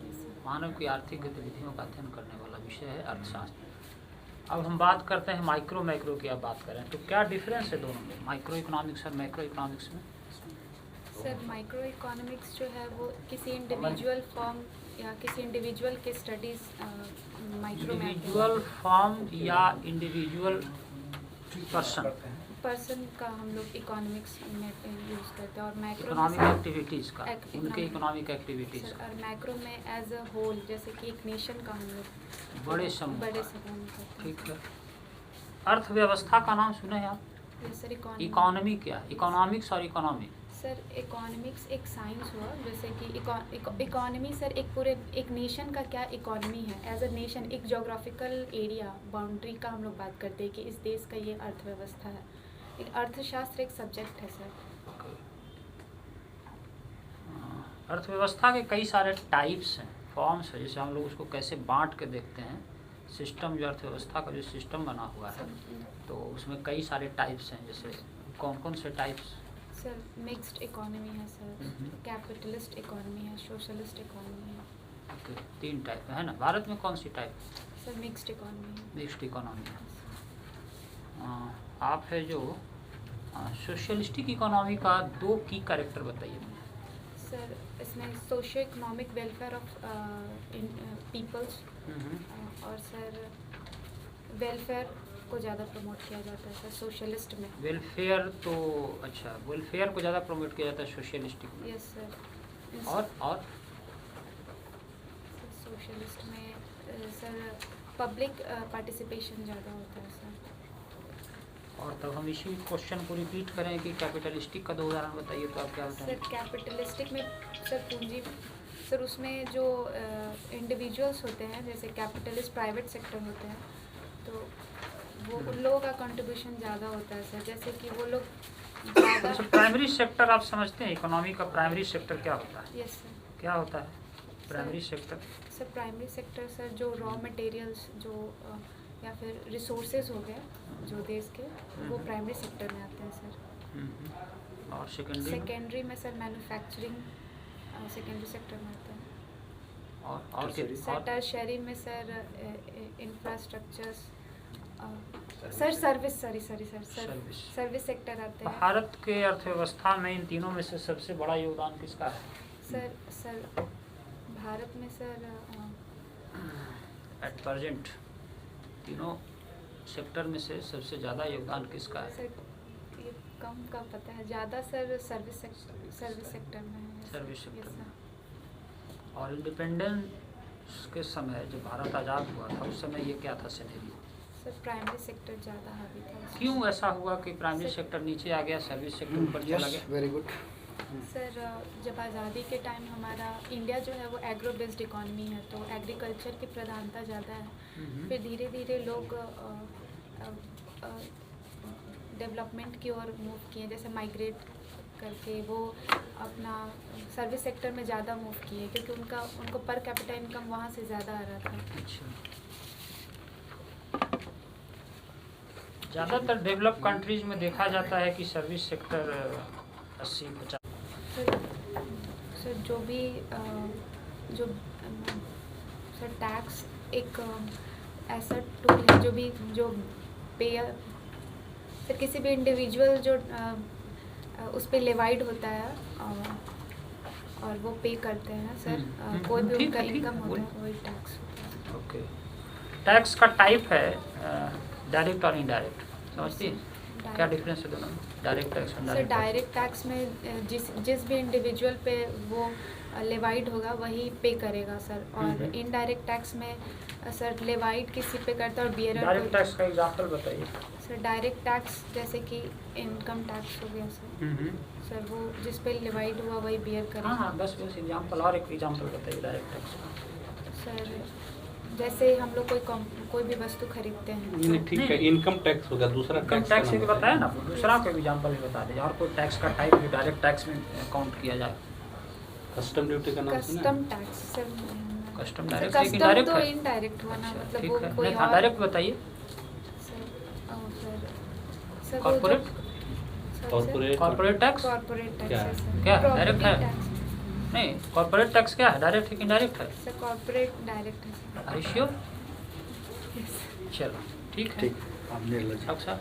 मानव की आर्थिक गतिविधियों का अध्ययन करने वाला विषय है अर्थशास्त्र। अब हम बात करते हैं माइक्रो मैक्रो की। आप बात करें तो क्या डिफरेंस है दोनों में, माइक्रो इकोनॉमिक्स और मैक्रो इकोनॉमिक्स में? सर माइक्रो इकोनॉमिक्स जो है वो किसी इंडिविजुअल फॉर्म या किसी इंडिविजुअल के स्टडीज माइक्रो इंडिविजुअल फॉर्म या इंडिविजुअल पर्सन का हम लोग इकोनॉमिक्स में यूज़ करते हैं। और मैक्रो इकोनॉमिक एक्टिविटीज़ का, उनके इकोनॉमिक एक्टिविटीज़ सर का और मैक्रो में एज अ होल जैसे कि एक नेशन का हम लोग बड़े समूह बड़े का। समूह में करते हैं। ठीक है। अर्थव्यवस्था का नाम सुने हैं आप? यस सर इकोनॉमी क्या है? इकोनॉमिक्स और इकोनॉमी। सर इकोनॉमिक्स एक साइंस हुआ, जैसे कि इकोनॉमी सर एक पूरे एक नेशन का क्या इकोनॉमी है, एज अ नेशन एक जोग्राफिकल एरिया बाउंड्री का हम लोग बात करते हैं कि इस देश का ये अर्थव्यवस्था है। एक अर्थशास्त्र एक सब्जेक्ट है सर। अर्थव्यवस्था के कई सारे टाइप्स हैं, फॉर्म्स है, जैसे हम लोग उसको कैसे बांट के देखते हैं। सिस्टम जो अर्थव्यवस्था का जो सिस्टम बना हुआ है तो उसमें कई सारे टाइप्स हैं, जैसे कौन कौन से टाइप्स? सर मिक्स्ड इकोनॉमी है सर, कैपिटलिस्ट इकोनॉमी है, सोशलिस्ट इकोनॉमी है। ओके, 3 टाइप है ना। भारत में कौन सी टाइप? सर मिक्स्ड इकोनॉमी है। मिक्स्ड इकोनॉमी है। आप है जो सोशलिस्टिक इकोनॉमी का 2 की कैरेक्टर बताइए मुझे। सर इसमें socio economic welfare of peoples और सर वेलफेयर को ज़्यादा प्रमोट किया जाता है सर सोशलिस्ट में। वेलफेयर तो अच्छा, वेलफेयर को ज़्यादा प्रमोट किया जाता है सोशलिस्टिक में। Yes sir. और सोशलिस्ट में सर पब्लिक पार्टिसिपेशन ज़्यादा होता है सर। और तब हम इसी क्वेश्चन को रिपीट करें कि कैपिटलिस्टिक का 2 उदाहरण बताइए तो आप क्या सर बताएंगे? कैपिटलिस्टिक में सर पूंजी सर उसमें जो इंडिविजुअल्स होते हैं जैसे कैपिटलिस्ट प्राइवेट सेक्टर होते हैं तो वो उन लोगों का कंट्रीब्यूशन ज़्यादा होता है सर, जैसे कि वो लोग ज़्यादा। प्राइमरी सेक्टर आप समझते हैं इकोनॉमी का प्राइमरी सेक्टर क्या होता है? Yes sir. क्या होता है primary sector? Sir primary sector sir जो रॉ मटेरियल्स जो या फिर रिसोर्सेज हो गए जो देश के वो प्राइमरी सेक्टर में आते हैं सर। और सेकेंडरी? सेकेंडरी में सर मैन्युफैक्चरिंग सेकेंडरी सेक्टर में आता है। और सर टर्शियरी में sir infrastructures sir service service sector आते हैं। भारत के अर्थव्यवस्था में इन तीनों में से सबसे बड़ा योगदान किसका है? सर भारत में सर एट प्रेजेंट तीनों सेक्टर में से सबसे ज़्यादा योगदान किसका है? सर ये कम का पता है, ज़्यादा सर सर्विस सेक्टर में है। Service Yes, sector sir. में। और इंडिपेंडेंस के समय जब भारत आज़ाद हुआ था उस समय ये क्या था सिनेरियो? सर प्राइमरी सेक्टर ज़्यादा हावी था। क्यों ऐसा हुआ कि प्राइमरी सेक्टर नीचे आ गया, सर्विस सेक्टर ऊपर चला गया? Very good. सर जब आज़ादी के टाइम हमारा इंडिया जो है वो एग्रो बेस्ड इकॉनमी है तो एग्रीकल्चर की प्रधानता ज़्यादा है। फिर धीरे धीरे लोग डेवलपमेंट की ओर मूव किए, जैसे माइग्रेट करके वो अपना सर्विस सेक्टर में ज़्यादा मूव किए क्योंकि उनको पर कैपिटा इनकम वहाँ से ज़्यादा आ रहा था। अच्छा, ज़्यादातर डेवलप कंट्रीज में देखा जाता है कि सर्विस सेक्टर 80-50। सर जो भी जो सर टैक्स एक ऐसा टूल है जो पे सर किसी भी इंडिविजुअल जो उस पे लेवाइड होता है और वो पे करते हैं सर, कोई भी उनका इनकम होता है वही टैक्स होता है। ओके, टैक्स का टाइप है डायरेक्ट और इनडायरेक्ट, समझती हैं? क्या डिफरेंस है दोनों में, डायरेक्ट टैक्स और सर इनडायरेक्ट? डायरेक्ट टैक्स में जिस भी इंडिविजुअल पे वो लेवाइड होगा वही पे करेगा सर, और इनडायरेक्ट टैक्स में सर लेवाइड किसी पे करता है और बियरर। डायरेक्ट टैक्स का एग्जांपल बताइए। सर डायरेक्ट टैक्स जैसे कि इनकम टैक्स हो गया सर वो जिस पे लेवाइड हुआ वही बियर करेगा। हाँ, बस एग्जांपल, और एक एग्जांपल बताइए डायरेक्ट टैक्स का। सर जैसे हम लोग कोई भी वस्तु खरीदते हैं। ठीक है, इनकम टैक्स होगा, दूसरा इनकम टैक्स एक बताया ना, दूसरा कोई एग्जांपल भी बता दीजिए और कोई टैक्स का टाइप जो डायरेक्ट टैक्स में काउंट किया जाए। कस्टम ड्यूटी का नाम सुना है? Custom tax sir. Custom sir direct लेकिन कस्टम डायरेक्ट तो है। इनडायरेक्ट हुआ ना, अच्छा, मतलब ठीक वो है। कोई नहीं, हाँ और डायरेक्ट बताइए। Sir corporate corporate tax corporate क्या टैक्स है? है क्या है? सर। डायरेक्ट है? प्रॉपर्टी टैक्स नहीं, कॉर्पोरेट टैक्स क्या है? डायरेक्ट है कि इनडायरेक्ट है? सर, कॉर्पोरेट डायरेक्ट है सर। Are you sure? चलो ठीक है। ठीक, आप निर्लज हैं। अच्छा,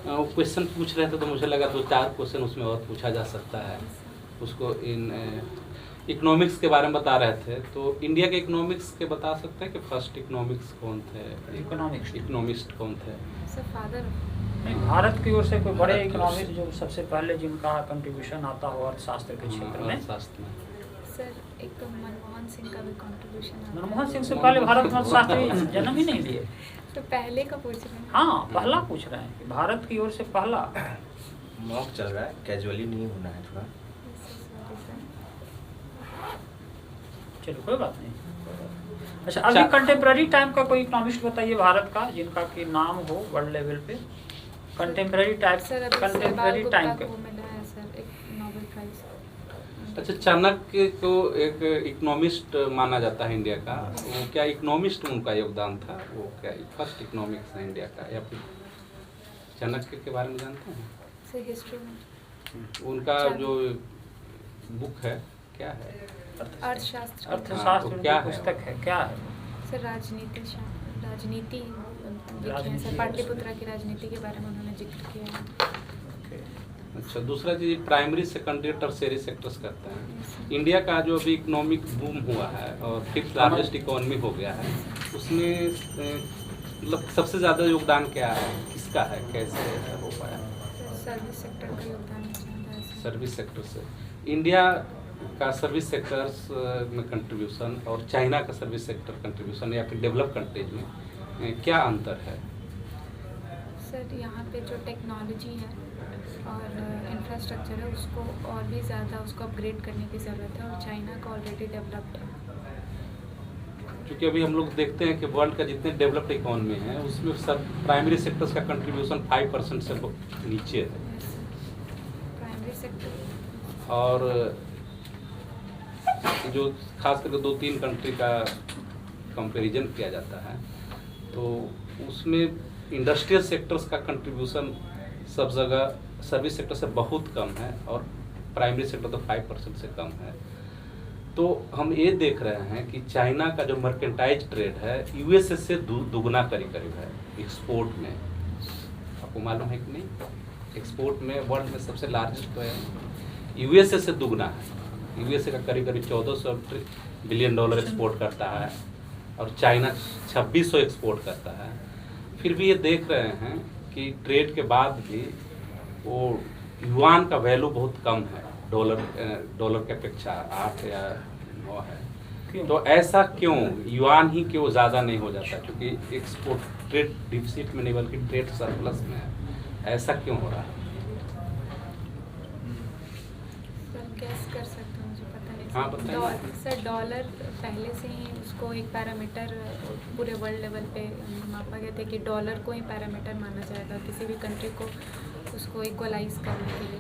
वो क्वेश्चन पूछ रहे थे तो मुझे लगा 2-4 क्वेश्चन उसमें और पूछा जा सकता है। उसको इन इकोनॉमिक्स के बारे में बता रहे थे, तो इंडिया के इकोनॉमिक्स के बता सकते हैं कि फर्स्ट इकोनॉमिक्स कौन थे? इकोनॉमिस्ट कौन थे? सर फादर नहीं, भारत की ओर से कोई बड़े इकोनॉमिस्ट जो सबसे पहले जिनका कंट्रीब्यूशन आता हो अर्थशास्त्र के क्षेत्र में? अर्थशास्त्र में सर, एक मनमोहन सिंह का भी कंट्रीब्यूशन मनमोहन सिंह से पहले भारत में अर्थशास्त्री जन्म ही नहीं लिए। तो पहले का पूछ रहे हैं। हाँ, पहला पूछ रहे हैं कि भारत की ओर से पहला। मॉक चल रहा है, कैजुअली नहीं होना है थोड़ा। Sorry sir. चलो कोई बात नहीं। अच्छा, अभी कंटेम्प्रेरी टाइम का कोई इकोनॉमिस्ट बताइए भारत का जिनका कि नाम हो वर्ल्ड लेवल पे। कंटेम्प्रेरी टाइप, सर अभी कंटेम्प्रेरी टाइम को का। मिला है सर एक नोबेल प्राइज। अच्छा, चाणक्य को एक इकोनॉमिस्ट माना जाता है इंडिया का। वो क्या इकोनॉमिस्ट में उनका योगदान था? वो क्या फर्स्ट इकोनॉमिक्स है इंडिया का? या फिर चाणक्य के बारे में जानते हैं? सर हिस्ट्री में उनका जो बुक है क्या है? अर्थशास्त्र। अर्थशास्त्र तो क्या उनकी है? पुस्तक है, क्या है? सर राजनीति लिखी है राजनीति। सर, पाटलिपुत्रा की राजनीति के बारे में उन्होंने जिक्र किया है। अच्छा, दूसरा चीज प्राइमरी सेकेंडरी टर्शियरी सेक्टर्स करते हैं। इंडिया का जो अभी इकोनॉमिक बूम हुआ है और 5th लार्जेस्ट इकोनॉमी हो गया है, उसमें मतलब सबसे ज़्यादा योगदान क्या है, किसका है, कैसे हो पाया? सर्विस सेक्टर का योगदान ज़्यादा है सर। सर्विस सेक्टर से इंडिया का सर्विस सेक्टर्स में कंट्रीब्यूशन और चाइना का सर्विस सेक्टर कंट्रीब्यूशन या फिर डेवलप कंट्रीज में क्या अंतर है? सर यहाँ पे जो टेक्नोलॉजी है और इंफ्रास्ट्रक्चर है उसको और भी ज़्यादा उसको अपग्रेड करने की ज़रूरत है, और चाइना का ऑलरेडी डेवलप्ड है। क्योंकि अभी हम लोग देखते हैं कि वर्ल्ड का जितने डेवलप्ड इकोनॉमी है उसमें सब प्राइमरी सेक्टर्स का कंट्रीब्यूशन 5% से नीचे है। प्राइमरी सेक्टर और जो खास करके 2-3 कंट्री का कंपैरिजन किया जाता है तो उसमें इंडस्ट्रियल सेक्टर्स का कंट्रीब्यूशन सब जगह सर्विस सेक्टर से बहुत कम है और प्राइमरी सेक्टर तो 5% से कम है। तो हम ये देख रहे हैं कि चाइना का जो मर्केंटाइज ट्रेड है यूएसए से दुगना करीब है एक्सपोर्ट में। आपको मालूम है कि नहीं? एक्सपोर्ट में वर्ल्ड में सबसे लार्जेस्ट तो है, यूएसए से दुगना है। यूएसए का करीब 1400 बिलियन डॉलर एक्सपोर्ट करता है और चाइना 2600 एक्सपोर्ट करता है। फिर भी ये देख रहे हैं कि ट्रेड के बाद भी वो युआन का वैल्यू बहुत कम है, डॉलर के अपेक्षा 8 या 9 है। तो ऐसा क्यों, युआन ही क्यों ज़्यादा नहीं हो जाता? क्योंकि एक्सपोर्ट ट्रेड डिफिसिट में नहीं बल्कि ट्रेड सरप्लस में है, ऐसा क्यों हो रहा है? सर गैस कर सकते हैं, मुझे पता नहीं। हाँ, बताइए। सर डॉलर पहले से ही उसको एक पैरामीटर पूरे वर्ल्ड लेवल पे मापा गया था कि डॉलर को ही पैरामीटर माना जाएगा किसी भी कंट्री को उसको इक्वलाइज करने के लिए।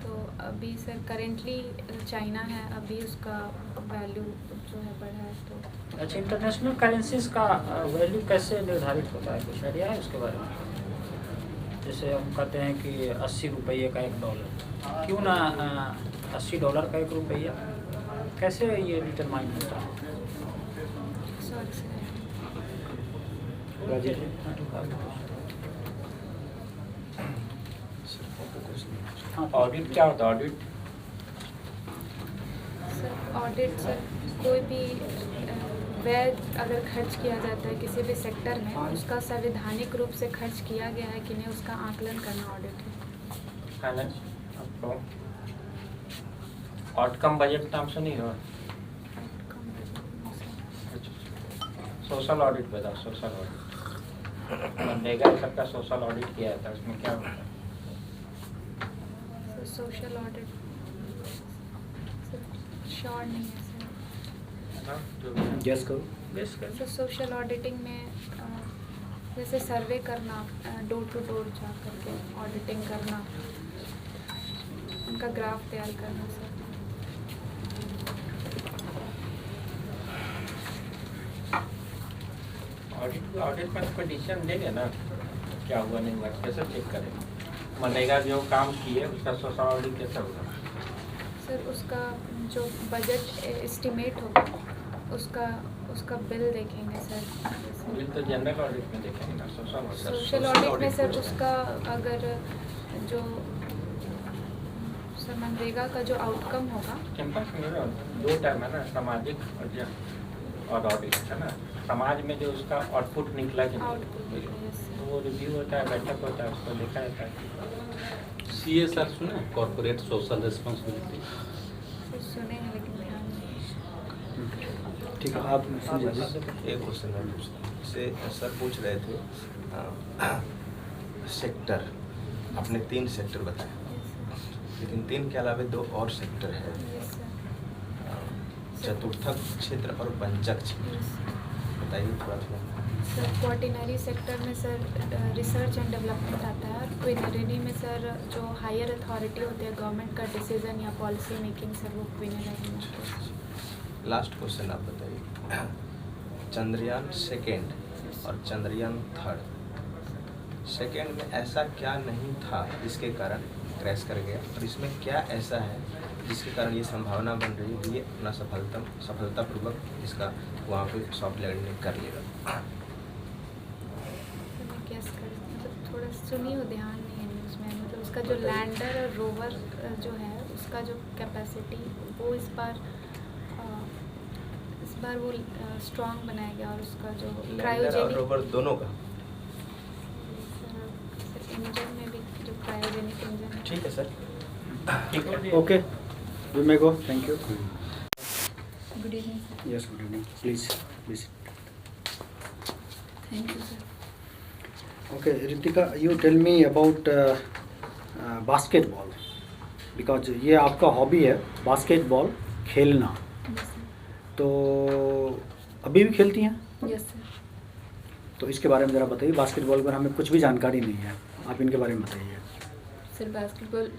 तो अभी सर करेंटली चाइना है, अभी उसका वैल्यू जो है बढ़ा है। तो अच्छा, इंटरनेशनल करेंसीज का वैल्यू कैसे निर्धारित होता है, कुछ आइडिया है उसके बारे में? जैसे हम कहते हैं कि 80 रुपये का $1, क्यों ना $80 का $1? कैसे ये डिटरमाइन होता है? Sorry sir. ऑडिट क्या होता है? ऑडिट सर ऑडिट सर कोई भी व्यय अगर खर्च किया जाता है किसी भी सेक्टर में, उसका संवैधानिक रूप से खर्च किया गया है कि नहीं उसका आकलन करना ऑडिट है। आउटकम बजट नाम सुनी हो? सोशल ऑडिट बताओ। सोशल ऑडिट मनरेगा सबका सोशल ऑडिट किया था, उसमें क्या होता है? सोशल ऑडिट श्योर नहीं है सर। गैस करो। सर सोशल ऑडिटिंग में जैसे सर्वे करना, डोर टू डोर जा करके ऑडिटिंग करना, उनका ग्राफ तैयार करना सर। ऑडिट में कोई डिसीजन देंगे ना, क्या हुआ नहीं हुआ, कैसे चेक करें? मनरेगा जो काम किए उसका सोशल ऑडिट कैसे होगा? सर उसका जो बजट एस्टिमेट होगा उसका बिल देखेंगे सर। बिल तो जनरल ऑडिट में देखेंगे ना, सोशल ऑडिट में सर उसका अगर जो सर मनरेगा का जो आउटकम होगा, कैंपस में ना 2 टर्म है ना, सामाजिक और ऑडिट है ना। समाज में जो उसका आउटपुट निकला कि नहीं, तो वो रिव्यू होता है, बैठक होता है, उसको देखा जाता है। CSR सुना, कॉर्पोरेट सोशल रिस्पॉन्सिबिलिटी? सुने हैं लेकिन ध्यान नहीं। ठीक है, आप समझिए। एक क्वेश्चन मैं पूछता हूँ, जैसे सर पूछ रहे थे सेक्टर, आपने 3 सेक्टर बताए, लेकिन 3 के अलावा 2 और सेक्टर है, यस सर। चतुर्थक क्षेत्र और पंचक क्षेत्र, बताइए थोड़ा थोड़ा। सर क्वार्टिनरी सेक्टर में सर रिसर्च एंड डेवलपमेंट आता है, और क्विनरी में सर जो हायर अथॉरिटी होती है गवर्नमेंट का डिसीजन या पॉलिसी मेकिंग सर वो क्विनरी में होती है। लास्ट क्वेश्चन आप बताइए, चंद्रयान 2 और चंद्रयान 3, सेकेंड में ऐसा क्या नहीं था जिसके कारण क्रैश कर गया, और इसमें क्या ऐसा है जिसके कारण ये संभावना बन रही है कि ये अपना सफलतापूर्वक इसका वहाँ पे सॉफ्ट लैंडिंग कर लेगा? मैं कैस कर मतलब थोड़ा सुनी हो, ध्यान नहीं है न्यूज़ में। मतलब उसका जो लैंडर और रोवर जो है उसका जो कैपेसिटी वो इस बार वो स्ट्रॉन्ग बनाया गया, और उसका जो लैंडर और रोवर दोनों का? इंजन में भी जो क्रायोजेनिक इंजन है। ठीक है सर, ठीक है। Okay, you may go, thank you. Good evening sir. Yes, good evening, please please. Thank you sir. Okay, Ritika, you tell me about basketball, because ये आपका हॉबी है बास्केटबॉल खेलना, यस सर। तो अभी भी खेलती हैं? Yes sir. तो इसके बारे में ज़रा बताइए, बास्केटबॉल पर हमें कुछ भी जानकारी नहीं है, आप इनके बारे में बताइए। सर बास्केटबॉल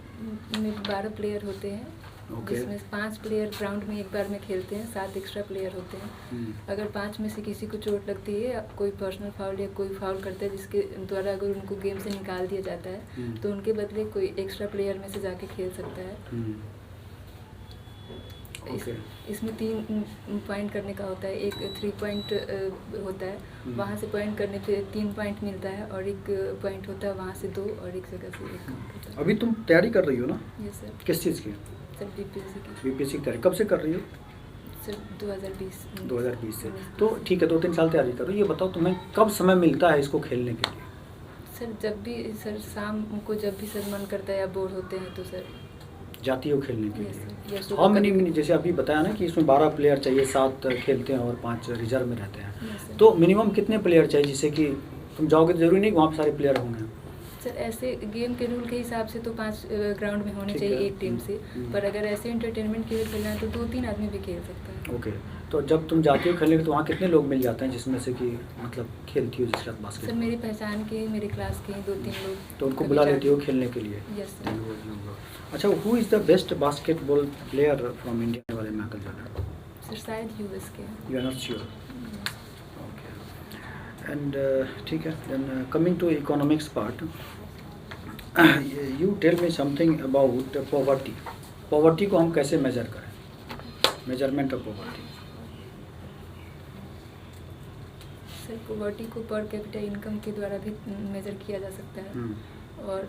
में 12 प्लेयर होते हैं, ओके। जिसमें 5 प्लेयर ग्राउंड में एक बार में खेलते हैं, 7 एक्स्ट्रा प्लेयर होते हैं। अगर 5 में से किसी को चोट लगती है या कोई पर्सनल फाउल या कोई फाउल करता है जिसके द्वारा अगर उनको गेम से निकाल दिया जाता है तो उनके बदले कोई एक्स्ट्रा प्लेयर में से जाके खेल सकता है। इसमें 3 पॉइंट करने का होता है, एक 3 पॉइंट होता है, वहाँ से पॉइंट करने पे 3 पॉइंट मिलता है, और एक पॉइंट होता है वहाँ से 2, और एक जगह से 1 होता है। अभी तुम तैयारी कर रही हो ना? Yes sir. किस चीज़ की? सर बीपीएससी की। बीपीएससी की तैयारी कब से कर रही हो? सर 2020 से। तो ठीक है, 2-3 साल तैयारी करो। ये बताओ तुम्हें कब समय मिलता है इसको खेलने के लिए? सर जब भी सर शाम को जब भी सर मन करता है या बोर होते हैं तो सर जाती हो खेलने के Yes, लिए? sir. Yes, how many minute, जैसे अभी बताया ना कि इसमें 12 प्लेयर चाहिए, 7 खेलते हैं और 5 रिजर्व में रहते हैं, Yes, sir. तो मिनिमम कितने प्लेयर चाहिए जिससे कि तुम जाओगे तो जरूरी नहीं कि वहाँ पे सारे प्लेयर होंगे? सर ऐसे गेम के रूल के हिसाब से तो 5 ग्राउंड में होने ठीक चाहिए है। एक टीम से, पर अगर ऐसे एंटरटेनमेंट के लिए खेलना है तो 2-3 आदमी भी खेल सकता है। ओके, तो जब तुम जाती हो खेलने के तो वहाँ कितने लोग मिल जाते हैं जिसमें से कि मतलब खेलती हो जिस रात सर बास्केट? मेरी पहचान के मेरे क्लास के 2-3 लोग। तो उनको कभी बुला 4 लेती हो खेलने के लिए? Yes sir. अच्छा, who is the best basketball player from India वाले माइकल जॉर्डन? सर शायद यूएस के। You are not sure? Okay, and ठीक है, then coming to economics part, you tell me something about poverty. Poverty को हम कैसे measure करें, measurement of poverty? Sir poverty को पर कैपिटा इनकम के द्वारा भी मेजर किया जा सकता है, और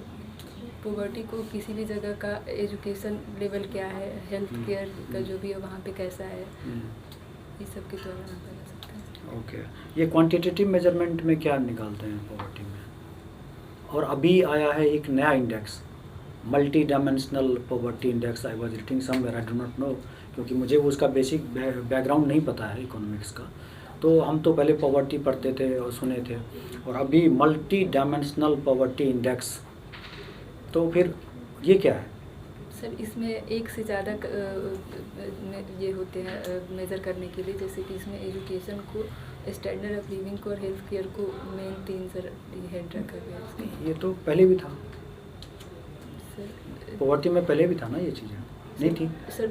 पॉवर्टी को किसी भी जगह का एजुकेशन लेवल क्या है, हेल्थ केयर का जो भी है वहाँ पे कैसा है, ये सब के द्वारा नापा जा सकता है। ओके, ये क्वांटिटेटिव मेजरमेंट में क्या निकालते हैं पॉवर्टी में? और अभी आया है एक नया index, multi dimensional poverty index. I was reading somewhere, I do not know, क्योंकि मुझे वो उसका बेसिक बैकग्राउंड नहीं पता है इकोनॉमिक्स का। तो हम तो पहले पॉवर्टी पढ़ते थे और सुने थे, और अभी मल्टी डायमेंशनल पॉवर्टी इंडेक्स, तो फिर ये क्या है? सर इसमें एक से ज़्यादा ये होते हैं मेज़र करने के लिए, जैसे कि इसमें एजुकेशन को, स्टैंडर्ड ऑफ लिविंग को और हेल्थ केयर को मेन 3 सर हेड रखा गया है इसमें। ये तो पहले भी था, सर पॉवर्टी में पहले भी था ना ये चीज़ें? नहीं थी? सर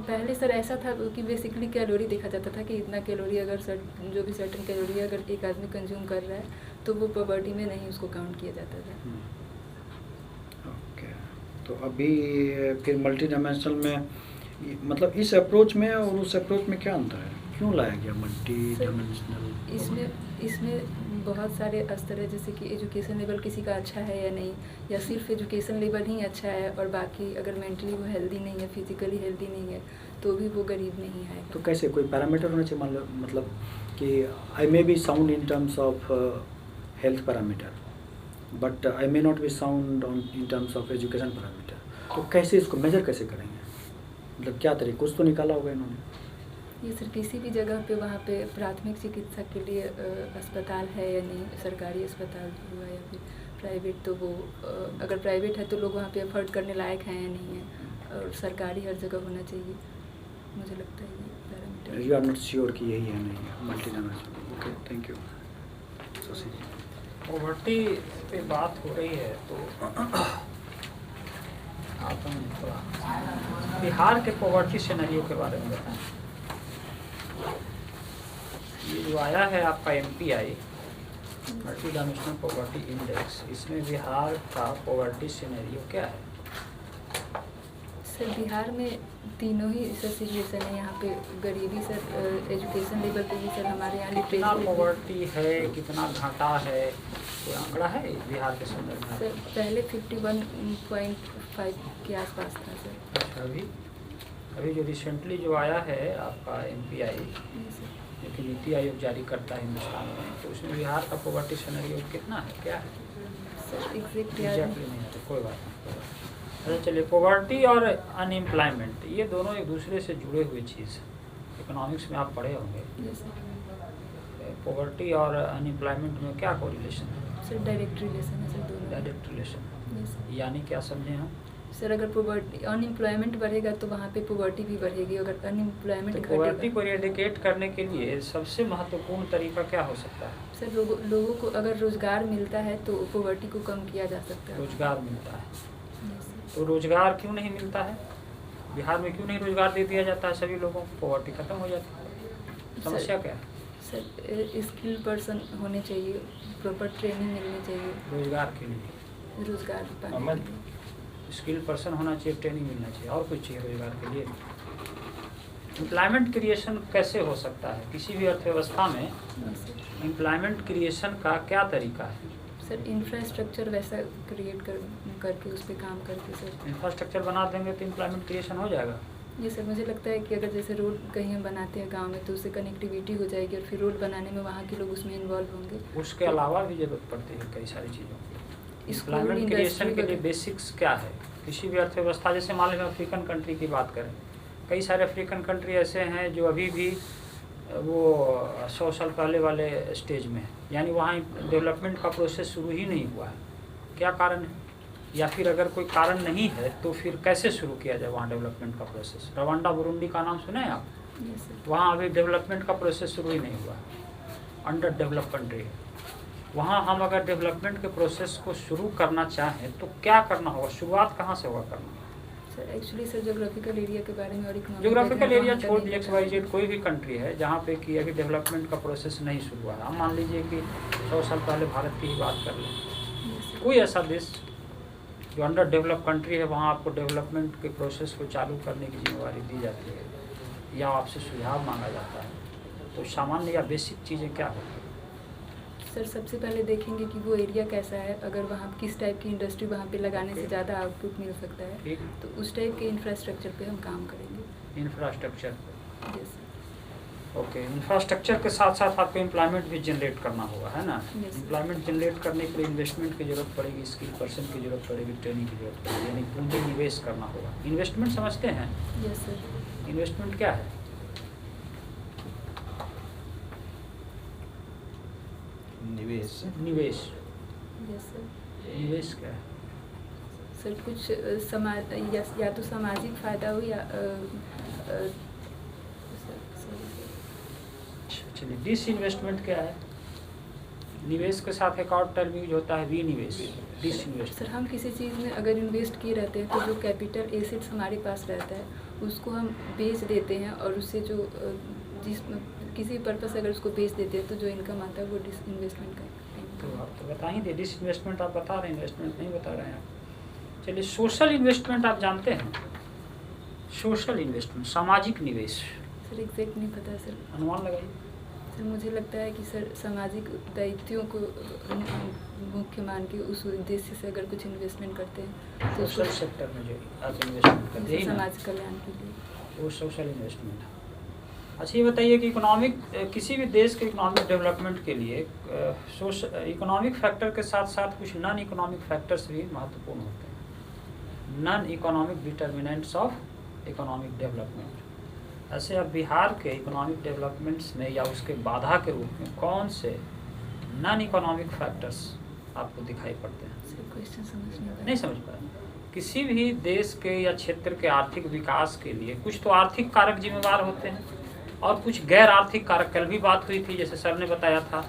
पहले सर ऐसा था कि बेसिकली कैलोरी देखा जाता था कि इतना कैलोरी अगर सर जो भी सर्टेन कैलोरी अगर एक आदमी कंज्यूम कर रहा है तो वो पॉवर्टी में नहीं उसको काउंट किया जाता था। ओके, तो अभी फिर मल्टी डायमेंशनल में मतलब इस अप्रोच में और उस अप्रोच में क्या अंतर है, क्यों लाया गया मल्टी डायमेंशनल? इसमें बहुत सारे स्तर है, जैसे कि एजुकेशन लेवल किसी का अच्छा है या नहीं, या सिर्फ एजुकेशन लेवल ही अच्छा है और बाकी अगर मेंटली वो हेल्दी नहीं है, फिजिकली हेल्दी नहीं है तो भी वो गरीब नहीं आएगा। तो कैसे कोई पैरामीटर होना चाहिए, मान लो मतलब कि I may be sound in terms of health parameter but I may not be sound in terms of education parameter, तो कैसे इसको मेजर कैसे करेंगे, मतलब क्या तरीके, कुछ तो निकाला होगा इन्होंने? ये सर किसी भी जगह पे वहाँ पे प्राथमिक चिकित्सा के लिए अस्पताल है या नहीं, सरकारी अस्पताल हुआ या फिर प्राइवेट, तो वो अगर प्राइवेट है तो लोग वहाँ पे अफोर्ड करने लायक हैं या नहीं है, और सरकारी हर जगह होना चाहिए, मुझे लगता है ये parameter. You are not sure कि यही है नहीं है multi dimensional? Okay, thank you. Poverty पे बात हो रही है तो आप हम थोड़ा बिहार के पॉवर्टी सिनेरियो के बारे में बताएं। ये जो आया है आपका MPI multi dimensional poverty index, इसमें बिहार का पॉवर्टी सिनेरियो क्या है? सर बिहार में तीनों ही सर सिचुएशन है, यहाँ पे गरीबी सर, एजुकेशन लेवल पे भी सर हमारे यहाँ कितना लिटरेसी पॉवर्टी है, कितना घाटा है, कोई आंकड़ा है बिहार के संदर्भ में? सर पहले 51.5 के आसपास था सर। अच्छा, अभी जो रिसेंटली जो आया है आपका MPI जी सर। जो कि नीति आयोग जारी करता है हिंदुस्तान में, तो उसमें बिहार का पॉवर्टी सिनेरियो कितना है, क्या है? सर एग्जैक्ट याद एग्जैक्टली नहीं है, कोई बात नहीं। अच्छा चलिए, पॉवर्टी और अनएम्प्लॉयमेंट ये दोनों एक दूसरे से जुड़े हुए चीज़ है, इकोनॉमिक्स में आप पढ़े होंगे। नहीं सर। पॉवर्टी और अनएम्प्लॉयमेंट में क्या कोरिलेशन है? सर डायरेक्ट रिलेशन है सर दोनों। Direct relation, yes sir. यानी क्या समझे हम? सर अगर पॉवर्टी अनएम्प्लॉयमेंट बढ़ेगा तो वहाँ पे पॉवर्टी भी बढ़ेगी, अगर अनएम्प्लॉयमेंट तो पॉवर्टी घटेगा। को इरेडिकेट करने के लिए सबसे महत्वपूर्ण तरीका क्या हो सकता है? सर लोगों को अगर रोजगार मिलता है तो पॉवर्टी को कम किया जा सकता है। रोजगार मिलता है, यस सर। तो रोजगार क्यों नहीं मिलता है बिहार में, क्यों नहीं रोजगार दे दिया जाता है सभी लोगों को? पॉवर्टी खत्म हो जाती है, समस्या क्या है? सर स्किल पर्सन होने चाहिए, प्रॉपर ट्रेनिंग मिलनी चाहिए रोजगार के लिए रोजगार पाने अमन। के लिए। स्किल पर्सन होना चाहिए, ट्रेनिंग मिलना चाहिए, और कुछ चाहिए रोजगार के लिए? एम्प्लॉयमेंट क्रिएशन कैसे हो सकता है किसी भी अर्थव्यवस्था में? Yes sir. एम्प्लॉयमेंट क्रिएशन का क्या तरीका है? सर इंफ्रास्ट्रक्चर वैसा क्रिएट करके उस पर काम करके सर। इंफ्रास्ट्रक्चर बना देंगे तो एम्प्लॉयमेंट क्रिएशन हो जाएगा। जी सर, मुझे लगता है कि अगर जैसे रोड कहीं हम बनाते हैं गांव में तो उससे कनेक्टिविटी हो जाएगी और फिर रोड बनाने में वहाँ के लोग उसमें इन्वॉल्व होंगे। उसके अलावा भी जरूरत पड़ती है कई सारी चीज़ों की। स्कूल, एम्प्लॉयमेंट क्रिएशन इंडस्ट्री के लिए वगैरह। बेसिक्स क्या है किसी भी अर्थव्यवस्था? जैसे मान लीजिए अफ्रीकन कंट्री की बात करें, कई सारे अफ्रीकन कंट्री ऐसे हैं जो अभी भी वो 100 साल पहले वाले स्टेज में है, यानी वहाँ डेवलपमेंट का प्रोसेस शुरू ही नहीं हुआ है। क्या कारण है? या फिर अगर कोई कारण नहीं है तो फिर कैसे शुरू किया जाए वहाँ डेवलपमेंट का प्रोसेस? रवांडा बुरुंडी का नाम सुने हैं आप? Yes sir. वहाँ अभी डेवलपमेंट का प्रोसेस शुरू ही नहीं हुआ है, अंडर डेवलप कंट्री है। वहाँ हम अगर डेवलपमेंट के प्रोसेस को शुरू करना चाहें तो क्या करना होगा, शुरुआत कहाँ से होगा करना? Sir actually sir geographical area के बारे में और इकोनॉमिक ज्योग्राफिकल एरिया छोड़ दीजिए, XYZ कोई भी कंट्री है जहाँ पे कि अभी डेवलपमेंट का प्रोसेस नहीं शुरू हुआ है। हम मान लीजिए कि 100 साल पहले भारत की ही बात कर लें, कोई ऐसा देश जो अंडर डेवलप कंट्री है वहाँ आपको डेवलपमेंट के प्रोसेस को चालू करने की जिम्मेवारी दी जाती है या आपसे सुझाव मांगा जाता है, तो सामान्य या बेसिक चीज़ें क्या होती है? सर सबसे पहले देखेंगे कि वो एरिया कैसा है, अगर वहाँ किस टाइप की इंडस्ट्री वहाँ पे लगाने से ज़्यादा आउटपुट मिल सकता है ठीक, तो उस टाइप के इंफ्रास्ट्रक्चर पे हम काम करेंगे। Infrastructure. Yes sir. Okay, infrastructure के साथ साथ आपको एम्प्लॉयमेंट भी जनरेट करना होगा, है ना? Yes. एम्प्लॉयमेंट जनरेट करने के लिए इन्वेस्टमेंट की जरूरत पड़ेगी, स्किल पर्सन की जरूरत पड़ेगी, ट्रेनिंग की जरूरत पड़ेगी, यानी पूंजी निवेश करना होगा। इन्वेस्टमेंट समझते हैं? Yes sir. इन्वेस्टमेंट क्या है? निवेश। निवेश। Yes sir. निवेश क्या है? सर कुछ समाज या तो सामाजिक फायदा हो या चलिए, डिसइन्वेस्टमेंट क्या है? निवेश के साथ एक और टर्म यूज होता है विनिवेश, डिसइन्वेस्ट। सर हम किसी चीज़ में अगर इन्वेस्ट किए रहते हैं तो जो कैपिटल एसेट्स हमारे पास रहता है उसको हम बेच देते हैं और उससे जो जिस किसी पर्पस अगर उसको बेच देते हैं तो जो इनकम आता है वो डिसइन्वेस्टमेंट का तो आप तो बता ही दे, डिसइन्वेस्टमेंट आप बता रहे हैं, इन्वेस्टमेंट नहीं बता रहे हैं आप। चलिए सोशल इन्वेस्टमेंट आप जानते हैं? सोशल इन्वेस्टमेंट, सामाजिक निवेश, सर एग्जैक्ट नहीं पता सर। अनुमान लगाइए। सर मुझे लगता है कि सर सामाजिक दायित्वों को मुख्य मान के उस उद्देश्य से अगर कुछ इन्वेस्टमेंट करते हैं तो सोशल सेक्टर में जो आप इन्वेस्टमेंट करते हैं समाज कल्याण के लिए वो सोशल इन्वेस्टमेंट है। अच्छा ये बताइए कि इकोनॉमिक किसी भी देश के इकोनॉमिक डेवलपमेंट के लिए इकोनॉमिक फैक्टर के साथ साथ कुछ नॉन इकोनॉमिक फैक्टर्स भी महत्वपूर्ण होते हैं, non economic determinants of economic development. ऐसे अब बिहार के इकोनॉमिक डेवलपमेंट्स में या उसके बाधा के रूप में कौन से नॉन इकोनॉमिक फैक्टर्स आपको दिखाई पड़ते हैं? सर क्वेश्चन समझ नहीं समझ पाए। किसी भी देश के या क्षेत्र के आर्थिक विकास के लिए कुछ तो आर्थिक कारक जिम्मेवार होते हैं और कुछ गैर आर्थिक कारक। कल भी बात हुई थी, जैसे सर ने बताया था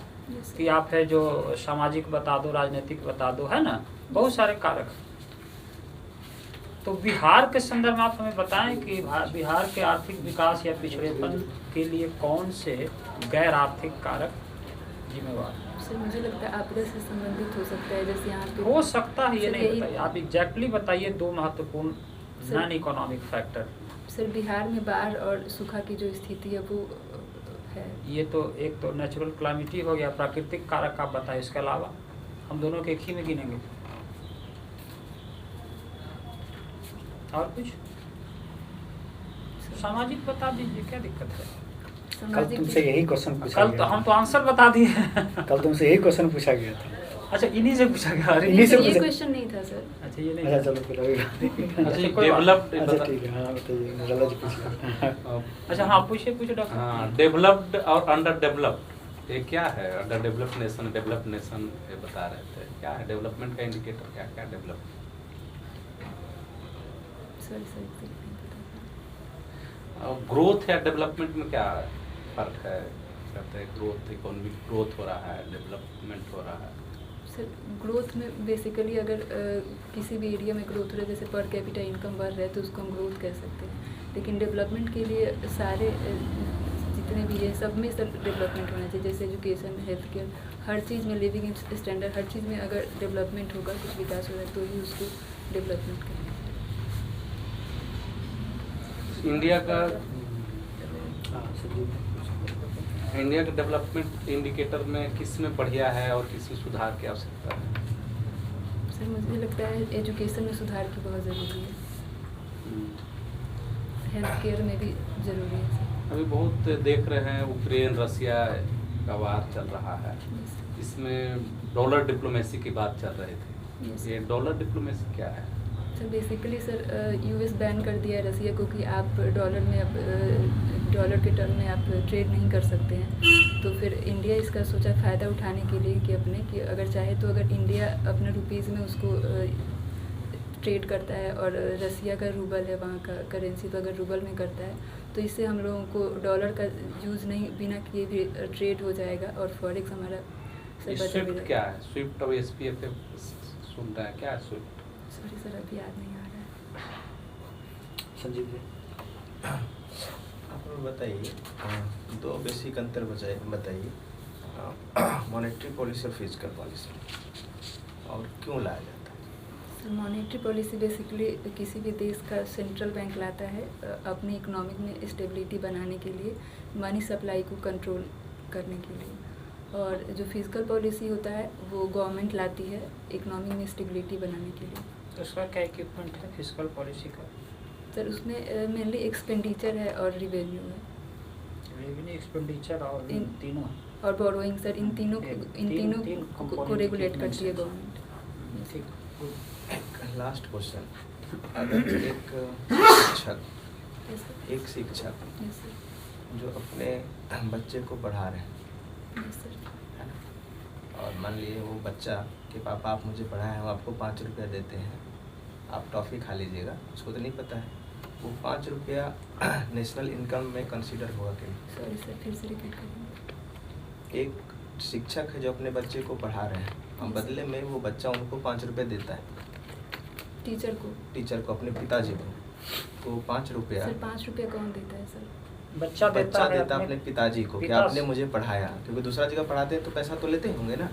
कि आप है जो सामाजिक बता दो, राजनीतिक बता दो, है ना, बहुत सारे कारक। तो बिहार के संदर्भ में आप हमें बताएं कि बिहार के आर्थिक विकास या पिछड़ेपन के लिए कौन से गैर आर्थिक कारक जिम्मेवार? सर मुझे लगता है आपदा से संबंधित हो सकता है, जैसे यहाँ पे हो सकता है, ये सर, नहीं यही- बताइए आप एग्जैक्टली बताइए दो महत्वपूर्ण sir- non economic factor. Sir Bihar में बाढ़ और सूखा की जो स्थिति है वो है। ये तो एक तो नेचुरल क्लामिटी हो गया, प्राकृतिक कारक आप बताएं, इसके अलावा हम दोनों के एक ही में गिनेंगे। और कुछ सामाजिक बता दीजिए, क्या दिक्कत है? कल तुमसे यही क्वेश्चन पूछा कल तो गया हम तो आंसर बता दिए। कल तुमसे यही क्वेश्चन पूछा गया था। अच्छा इन्हीं से पूछा गया? अरे इन्हीं से ये पूछा- क्वेश्चन नहीं था सर। अच्छा ये नहीं। अच्छा चलो फिर अभी अच्छा कोई बात डेवलप्ड अच्छा ठीक है, हाँ बताइए, गलत पूछा। अच्छा हाँ पूछिए डॉक्टर। हाँ, डेवलप्ड और अंडर डेवलप्ड, ये क्या है? Under developed nation, developed nation ये बता रहे थे, क्या है डेवलपमेंट का इंडिकेटर? क्या क्या डेवलप? सॉरी सर एग्जैक्ट नहीं पता। और ग्रोथ या डेवलपमेंट में क्या फर्क है? कहते हैं ग्रोथ, इकोनॉमिक ग्रोथ हो रहा है, डेवलपमेंट हो रहा है। सर ग्रोथ में बेसिकली अगर किसी भी एरिया में ग्रोथ हो रहा है, जैसे पर कैपिटा इनकम बढ़ रहा है तो उसको हम ग्रोथ कह सकते हैं। लेकिन डेवलपमेंट के लिए सारे जितने भी है सब में सर डेवलपमेंट होना चाहिए, जैसे एजुकेशन, हेल्थ केयर, हर चीज़ में लिविंग स्टैंडर्ड, हर चीज़ में अगर डेवलपमेंट होगा, कुछ विकास होगा तो ही उसको डेवलपमेंट कहेंगे। इंडिया का हाँ सर इंडिया के डेवलपमेंट इंडिकेटर में किस में बढ़िया है और किस में सुधार की आवश्यकता है? सर मुझे लगता है एजुकेशन में सुधार की बहुत ज़रूरी है, हेल्थ केयर में भी ज़रूरी है सर। अभी बहुत देख रहे हैं यूक्रेन रसिया का वार चल रहा है, इसमें डॉलर डिप्लोमेसी की बात चल रही थी। Yes. ये डॉलर डिप्लोमेसी क्या है? Sir basically sir US ban कर दिया है रसिया को कि आप डॉलर में अब डॉलर के टर्म में आप ट्रेड नहीं कर सकते हैं। तो फिर इंडिया इसका सोचा फ़ायदा उठाने के लिए कि अपने कि अगर चाहे तो अगर इंडिया अपने रुपीज़ में उसको ट्रेड करता है और रसिया का रूबल है वहाँ का करेंसी, तो अगर रूबल में करता है तो इससे हम लोगों को डॉलर का यूज़ नहीं बिना किए भी ट्रेड हो जाएगा और फॉरेक्स हमारा सर बचा भी स्विफ्ट रहेगा। क्या है? स्विफ्ट और SPF सुन रहे हैं, क्या है स्विफ्ट? सॉरी सर अभी याद नहीं आ रहा है। संजीव जी आप हमें बताइए, दो बेसिक अंतर बताइए मॉनेटरी पॉलिसी और फिजिकल पॉलिसी, और क्यों लाया जाता है? सर मॉनेटरी पॉलिसी बेसिकली किसी भी देश का सेंट्रल बैंक लाता है अपनी इकोनॉमिक में स्टेबिलिटी बनाने के लिए, मनी सप्लाई को कंट्रोल करने के लिए, और जो फिजिकल पॉलिसी होता है वो गवर्नमेंट लाती है इकोनॉमी में स्टेबिलिटी बनाने के लिए। तो उसका क्या इक्विपमेंट है फिजिकल पॉलिसी का? सर उसमें मेनली एक्सपेंडिचर है और रिवेन्यू है रेवेन्यू, एक्सपेंडिचर और इन तीनों। और बोरोइंग सर, इन तीनों तीन को component रेगुलेट की करती है mention। गवर्नमेंट। ठीक। एक लास्ट क्वेश्चन, अगर एक शिक्षक यस सर, एक शिक्षक यस सर, जो अपने बच्चे को पढ़ा रहे हैं, यस सर, है ना, और मान लिए वो बच्चा कि पापा आप मुझे पढ़ाए हैं, हम आपको 5 रुपया देते हैं, आप टॉफ़ी खा लीजिएगा, उसको तो नहीं पता है वो 5 रुपया नेशनल इनकम में कंसीडर होगा कि नहीं। सॉरी सर फिर से रिपीट करेंगे। एक शिक्षक है जो अपने बच्चे को पढ़ा रहे हैं और बदले में वो बच्चा उनको 5 रुपये देता है, टीचर को अपने पिताजी को, तो 5 रुपया सर 5 रुपये कौन देता है सर? बच्चा देता है अपने पिताजी को कि आपने मुझे पढ़ाया, क्योंकि दूसरा जगह पढ़ाते हैं तो पैसा तो लेते होंगे ना।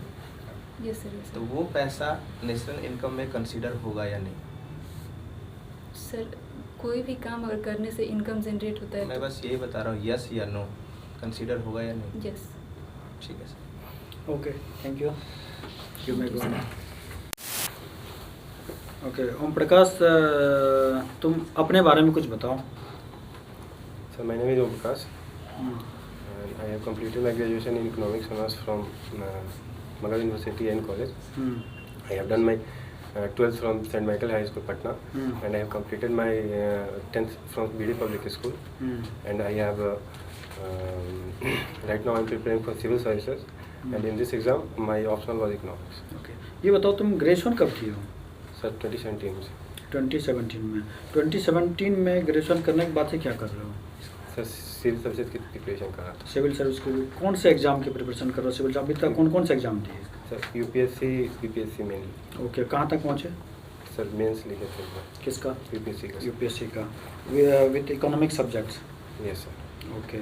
Yes sir. तो वो पैसा नेशनल इनकम में कंसीडर होगा या नहीं? सर कोई भी काम अगर करने से इनकम जनरेट होता है मैं बस यही बता रहा हूँ, यस या नो कंसीडर होगा या नहीं? यस। ठीक है sir. Okay, thank you. You may go. Okay, Om Prakash, तुम अपने बारे में कुछ बताओ। So my name is Om Prakash. And I have completed my graduation in economics honors from Maghar University and College. I have done my 12th from St. Michael High School, Patna, and I have completed my 10th from BD Public School. And I have right now I'm preparing for civil services, and in this exam my optional was economics. Okay. ये बताओ तुम graduation कब किए हो? Sir 2017 से। 2017 में। 2017 में graduation करने के बाद से क्या कर रहे हो? सर सिविल सर्विसेज की प्रिपरेशन कर रहा था। सिविल सर्विस के कौन से एग्जाम की प्रिपरेशन कर रहे हो? सिविल अभी तक कौन कौन से एग्जाम दिए? Sir UPSC, BPSC mainly. Okay, कहाँ तक पहुँचे? सर मेंस लिखे थे। किसका? यूपीएससी का। यूपीएससी का with economic subjects? Yes sir. Okay,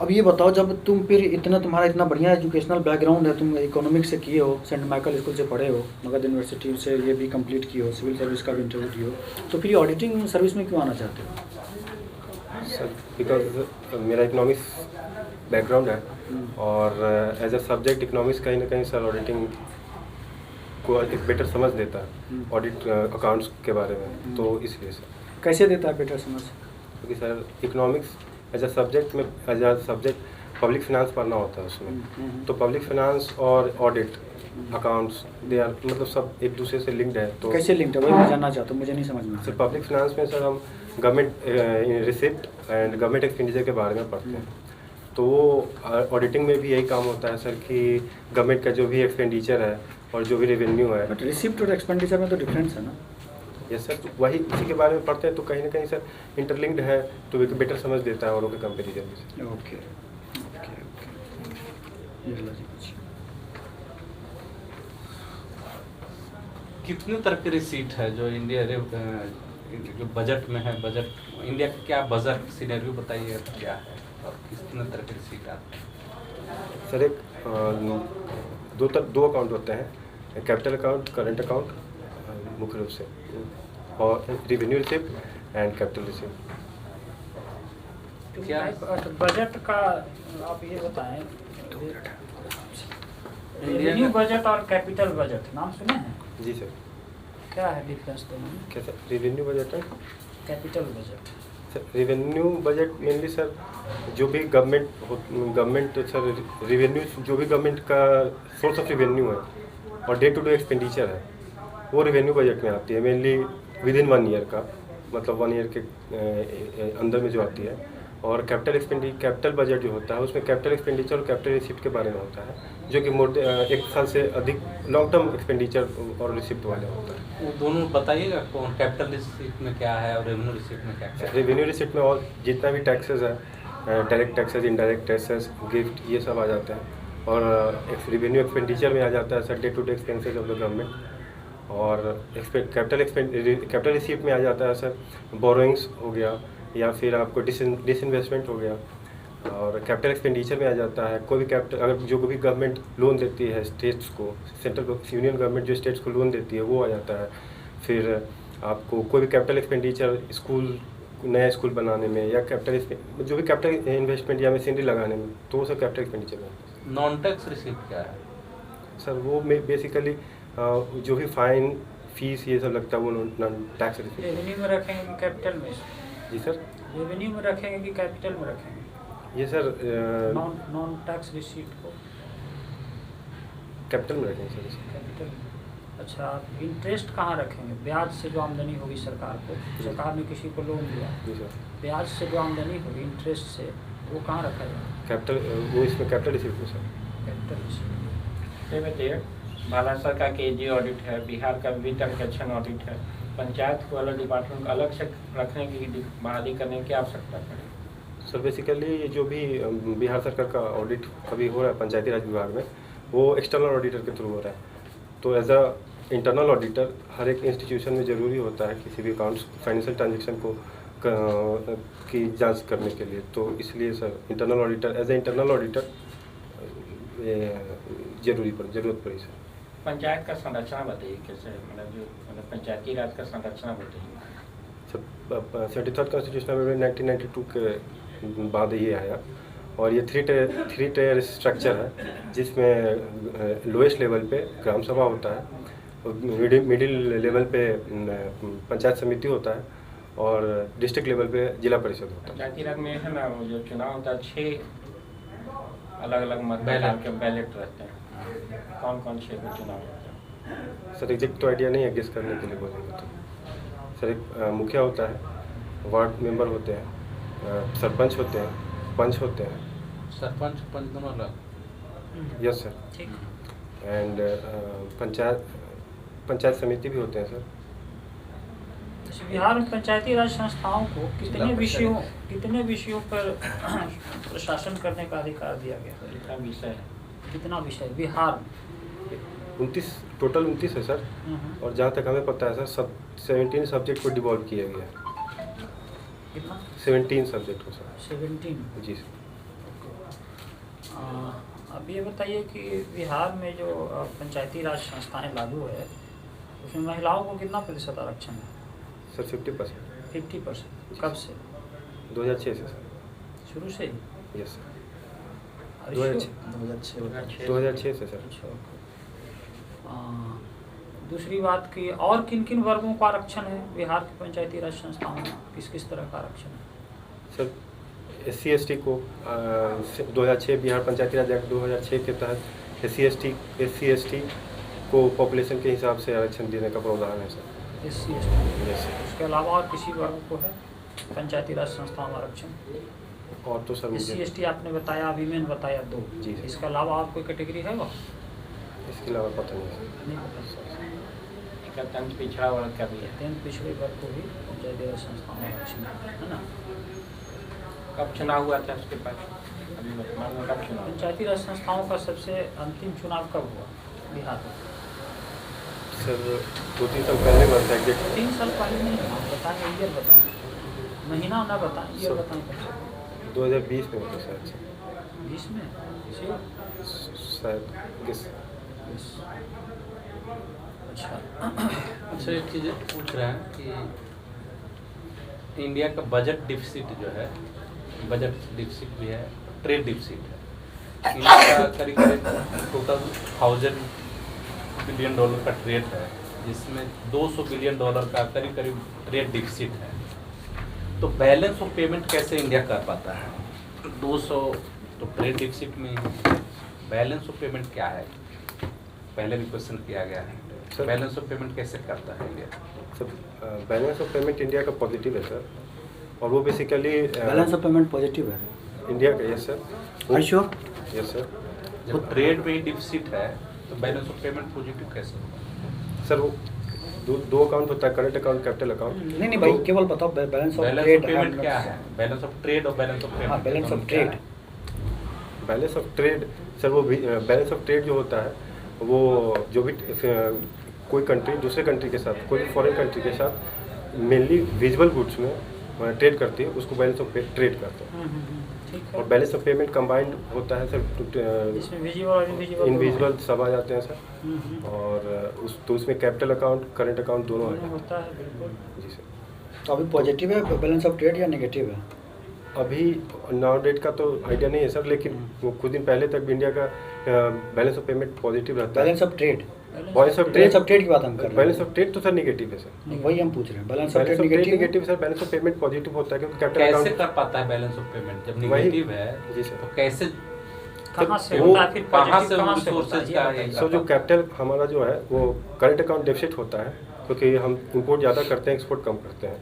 अब ये बताओ, जब तुम फिर तुम्हारा इतना बढ़िया एजुकेशनल बैकग्राउंड है, तुम इकोनॉमिक्स से किए हो, सेंट माइकल स्कूल से पढ़े हो, मगध यूनिवर्सिटी से ये भी कंप्लीट किए हो, सिविल सर्विस का भी इंटरव्यू दिए हो, तो फिर ये ऑडिटिंग सर्विस में क्यों आना चाहते हो? सर बिकॉज मेरा इकोनॉमिक्स बैकग्राउंड है और एज अ सब्जेक्ट इकोनॉमिक्स कहीं ना कहीं सर ऑडिटिंग को एक बेटर समझ देता है, ऑडिट अकाउंट्स के बारे में, तो इसलिए सर। कैसे देता है बेटर समझ? क्योंकि sir economics as a subject में as a subject public finance पढ़ना होता है उसमें, तो पब्लिक फिनांस और ऑडिट अकाउंट्स दे आर मतलब सब एक दूसरे से लिंक्ड है। तो कैसे लिंक्ड है वही मैं जानना चाहता हूँ, मुझे नहीं समझ में। सर पब्लिक फिनांस में सर हम government receipt and government expenditure के बारे में पढ़ते हैं, तो वो ऑडिटिंग में भी यही काम होता है सर कि गवर्नमेंट का जो भी एक्सपेंडिचर है और जो भी रेवेन्यू है। बट रिसिप्ट और एक्सपेंडिचर में तो डिफरेंस है ना? यस सर, तो वही इसी के बारे में पढ़ते हैं, तो कहीं ना कहीं सर इंटरलिंक्ड है, तो एक बेटर समझ देता है औरों के कंपेरिजन में। Okay okay okay. कितने तरह के रिसीट है जो इंडिया जो बजट में है? बजट इंडिया का क्या बजट सिनेरियो बताइए क्या है और कितने तरह के रिसीट आते हैं? सर एक दो अकाउंट होते हैं, कैपिटल अकाउंट, करंट अकाउंट मुख्य रूप से, और revenue receipt and capital receipt. क्या बजट का आप ये बताएं, रेवेन्यू बजट और कैपिटल बजट नाम सुने हैं? जी सर। क्या है डिफरेंस दोनों में? क्या सर? रेवेन्यू बजट है, capital budget. Sir revenue budget mainly sir जो भी गवर्नमेंट सर रेवेन्यू जो भी गवर्नमेंट का सोर्स ऑफ रेवेन्यू है और डे टू डे एक्सपेंडिचर है, वो रेवेन्यू बजट में आती है, मेनली विद इन 1 ईयर का, मतलब 1 ईयर के अंदर में जो आती है। और कैपिटल बजट जो होता है उसमें कैपिटल एक्सपेंडिचर और कैपिटल रिसिप्ट के बारे में होता है, जो कि 1 साल से अधिक लॉन्ग टर्म एक्सपेंडिचर और रिसिप्ट वाले होता है। वो दोनों बताइएगा, कौन कैपिटल रिसिप्ट में क्या है और रेवेन्यू रिसिप्ट में क्या है? रेवेन्यू रिसिप्ट में और जितना भी टैक्सेस है, direct taxes, indirect taxes, gift, ये सब आ जाते हैं। और रेवेन्यू एक्सपेंडिचर में आ जाता है sir day to day expenses of the government. और कैपिटल रिसिप्ट में आ जाता है सर बोरोइंग्स हो गया या फिर आपको डिसइन्वेस्टमेंट हो गया। और कैपिटल एक्सपेंडिचर में आ जाता है कोई भी कैपिटल, अगर जो भी गवर्नमेंट लोन देती है स्टेट्स को, सेंट्रल यूनियन गवर्नमेंट जो स्टेट्स को लोन देती है वो आ जाता है। फिर आपको कोई भी कैपिटल एक्सपेंडिचर स्कूल, नया स्कूल बनाने में, या कैपिटल जो भी कैपिटल इन्वेस्टमेंट या मशीनरी लगाने में, तो वो सब कैपिटल एक्सपेंडिचर में। नॉन टैक्स रिसिप्ट क्या है? सर वो बेसिकली जो भी फाइन, फीस, ये सब लगता है वो नॉन टैक्स रिसिप्ट। रेवेन्यू में रखेंगे कि कैपिटल में? जी सर। रेवेन्यू में रखेंगे कि कैपिटल में रखेंगे? ये सर नॉन टैक्स रिसीट को कैपिटल में रखेंगे सर। कैपिटल। अच्छा, आप इंटरेस्ट कहाँ रखेंगे? ब्याज से जो आमदनी होगी सरकार को, सरकार ने किसी को लोन दिया, जी सर, ब्याज से जो आमदनी होगी इंटरेस्ट से, वो कहाँ रखा जाएगा? कैपिटल, वो इसमें कैपिटल रिसिप्ट में सर। Capital receipt. बताइए, महाराष्ट्र का केजी ऑडिट है, बिहार का वित्त टैक्सेशन ऑडिट है, पंचायत को अलग डिपार्टमेंट अलग से रखने की बहाली करने की आवश्यकता पड़ेगी? सर सर बेसिकली जो भी बिहार सरकार का ऑडिट अभी हो रहा है पंचायती राज विभाग में, वो एक्सटर्नल ऑडिटर के थ्रू हो रहा है। तो एज अ इंटरनल ऑडिटर हर एक इंस्टीट्यूशन में ज़रूरी होता है किसी भी अकाउंट्स फाइनेंशियल ट्रांजेक्शन को की जांच करने के लिए। तो इसलिए sir internal auditor as a internal auditor ज़रूरत पड़ी सर। पंचायत का संरचना बताइए कैसे, मतलब पंचायती राज का संरचना बताइए। सर 73rd कॉन्स्टिट्यूशनल अमेंडमेंट 1992 के बाद ये आया और ये थ्री टेयर स्ट्रक्चर है, जिसमें लोएस्ट लेवल पे ग्राम सभा होता है, मिडिल लेवल पे पंचायत समिति होता है और डिस्ट्रिक्ट लेवल पे जिला परिषद होता है। पंचायती राज में है ना, जो चुनाव होता है 6 अलग अलग मतदान के बैलेट रहते हैं, कौन कौन 6 के चुनाव होते हैं? सर एग्जैक्ट तो आइडिया नहीं है, गेस करने के लिए बोलेंगे तो सर एक मुखिया होता है, वार्ड मेंबर होते हैं, सरपंच होते हैं, पंच होते हैं। सरपंच पंच दोनों अलग? Yes sir. ठीक। एंड पंचायत समिति भी होते हैं सर। जैसे बिहार में पंचायती राज संस्थाओं को कितने विषयों पर प्रशासन करने का अधिकार दिया गया? कितना विषय बिहार में? 29 है सर। और जहाँ तक हमें पता है सर 17 सब्जेक्ट को डिवॉल्व किया गया है। कितना? 17 सब्जेक्ट को सर। 17? जी सर। अब ये बताइए कि बिहार में जो पंचायती राज संस्थाएं लागू है उसमें महिलाओं को कितना प्रतिशत आरक्षण है? सर 50%। 50%? कब से? 2006 से सर। शुरू से ही? Yes sir. 2006 से सर। अच्छा। दूसरी बात कि और किन किन वर्गों का आरक्षण है बिहार की पंचायती राज संस्थाओं में? किस किस तरह का आरक्षण है? सर SC ST को 2006 बिहार पंचायती राज एक्ट 2006 के तहत SC ST को पॉपुलेशन के हिसाब से आरक्षण देने का प्रावधान है सर। SC ST? उसके अलावा और किसी वर्ग को है पंचायती राज संस्थाओं में आरक्षण? और तो सर SC ST आपने बताया, वीमेन बताया 2। जी सर। इसके अलावा और कोई कैटेगरी है वो? इसके अलावा पता नहीं सर। नहीं पता। अत्यंत पिछड़ा वर्ग का भी है। अत्यंत पिछड़े वर्ग को भी पंचायती राज संस्थाओं में आरक्षण है ना? कब चुनाव हुआ था उसके पास? अभी वर्तमान में कब चुनाव? पंचायती राज संस्थाओं का सबसे अंतिम चुनाव कब हुआ बिहार में? सर 2-3 साल पहले हुआ था एग्जैक्ट। 3 साल पहले नहीं, आप बताएं, ईयर बताएं, महीना ना बताएं, ईयर बताएं कब से? 2020 में होता शायद सर। 20 में? शायद किस? अच्छा एक चीज़ पूछ रहे हैं कि इंडिया का बजट डिफिसिट जो है, बजट डिफिसिट भी है, ट्रेड डिफिसिट है। इंडिया का करीब टोटल 1000 बिलियन डॉलर का ट्रेड है, जिसमें 200 बिलियन डॉलर का करीब ट्रेड डिफिसिट है। तो बैलेंस ऑफ पेमेंट कैसे इंडिया कर पाता है? 200 तो ट्रेड डिफिसिट में, बैलेंस ऑफ पेमेंट क्या है? पहले भी क्वेश्चन किया गया है, बैलेंस ऑफ पेमेंट कैसे करता है India? Sir balance of payment India का पॉजिटिव है सर, और वो basically balance of payment positive है इंडिया का। Yes sir. Are sure? Yes sir. जब ट्रेड में डिफिसिट है तो बैलेंस ऑफ पेमेंट पॉजिटिव कैसे होगा? सर वो दो अकाउंट होता है, करंट अकाउंट, कैपिटल अकाउंट। नहीं भाई, केवल बताओ बैलेंस ऑफ पेमेंट क्या है? बैलेंस ऑफ ट्रेड और balance of payment. Balance of trade. Balance of trade sir वो बैलेंस ऑफ ट्रेड जो होता है वो जो भी कोई कंट्री दूसरे कंट्री के साथ, कोई फॉरेन कंट्री के साथ मेनली विजिबल गुड्स में ट्रेड करती है, उसको बैलेंस ऑफ ट्रेड करते हैं। और बैलेंस ऑफ पेमेंट कंबाइंड होता है सर, इसमें विजिबल और इनविजिबल सब आ जाते हैं सर। और तो उसमें कैपिटल अकाउंट, करंट अकाउंट दोनों होता है। बिल्कुल जी सर। तो अभी पॉजिटिव है बैलेंस ऑफ ट्रेड या नेगेटिव है? अभी नाउ डेट का तो आइडिया नहीं है सर, लेकिन वो कुछ दिन पहले तक भी इंडिया का बैलेंस ऑफ पेमेंट पॉजिटिव रहता है। Balance of trade, balance of trade की बात हम कर रहे हैं। बैलेंस ऑफ ट्रेड तो सर नेगेटिव है सर, वही हम पूछ रहे हैं। Balance of trade negative sir, balance of payment positive होता है क्योंकि कैपिटल कैसे अकाउंट कर पाता है बैलेंस ऑफ पेमेंट जब नेगेटिव है? जी सर। तो कैसे, कहाँ से होता है? फिर कहाँ से कहाँ से सोर्सेज का है? सो जो कैपिटल हमारा जो है वो करंट अकाउंट डेफिसिट होता है, क्योंकि हम इंपोर्ट ज़्यादा करते हैं, एक्सपोर्ट कम करते हैं,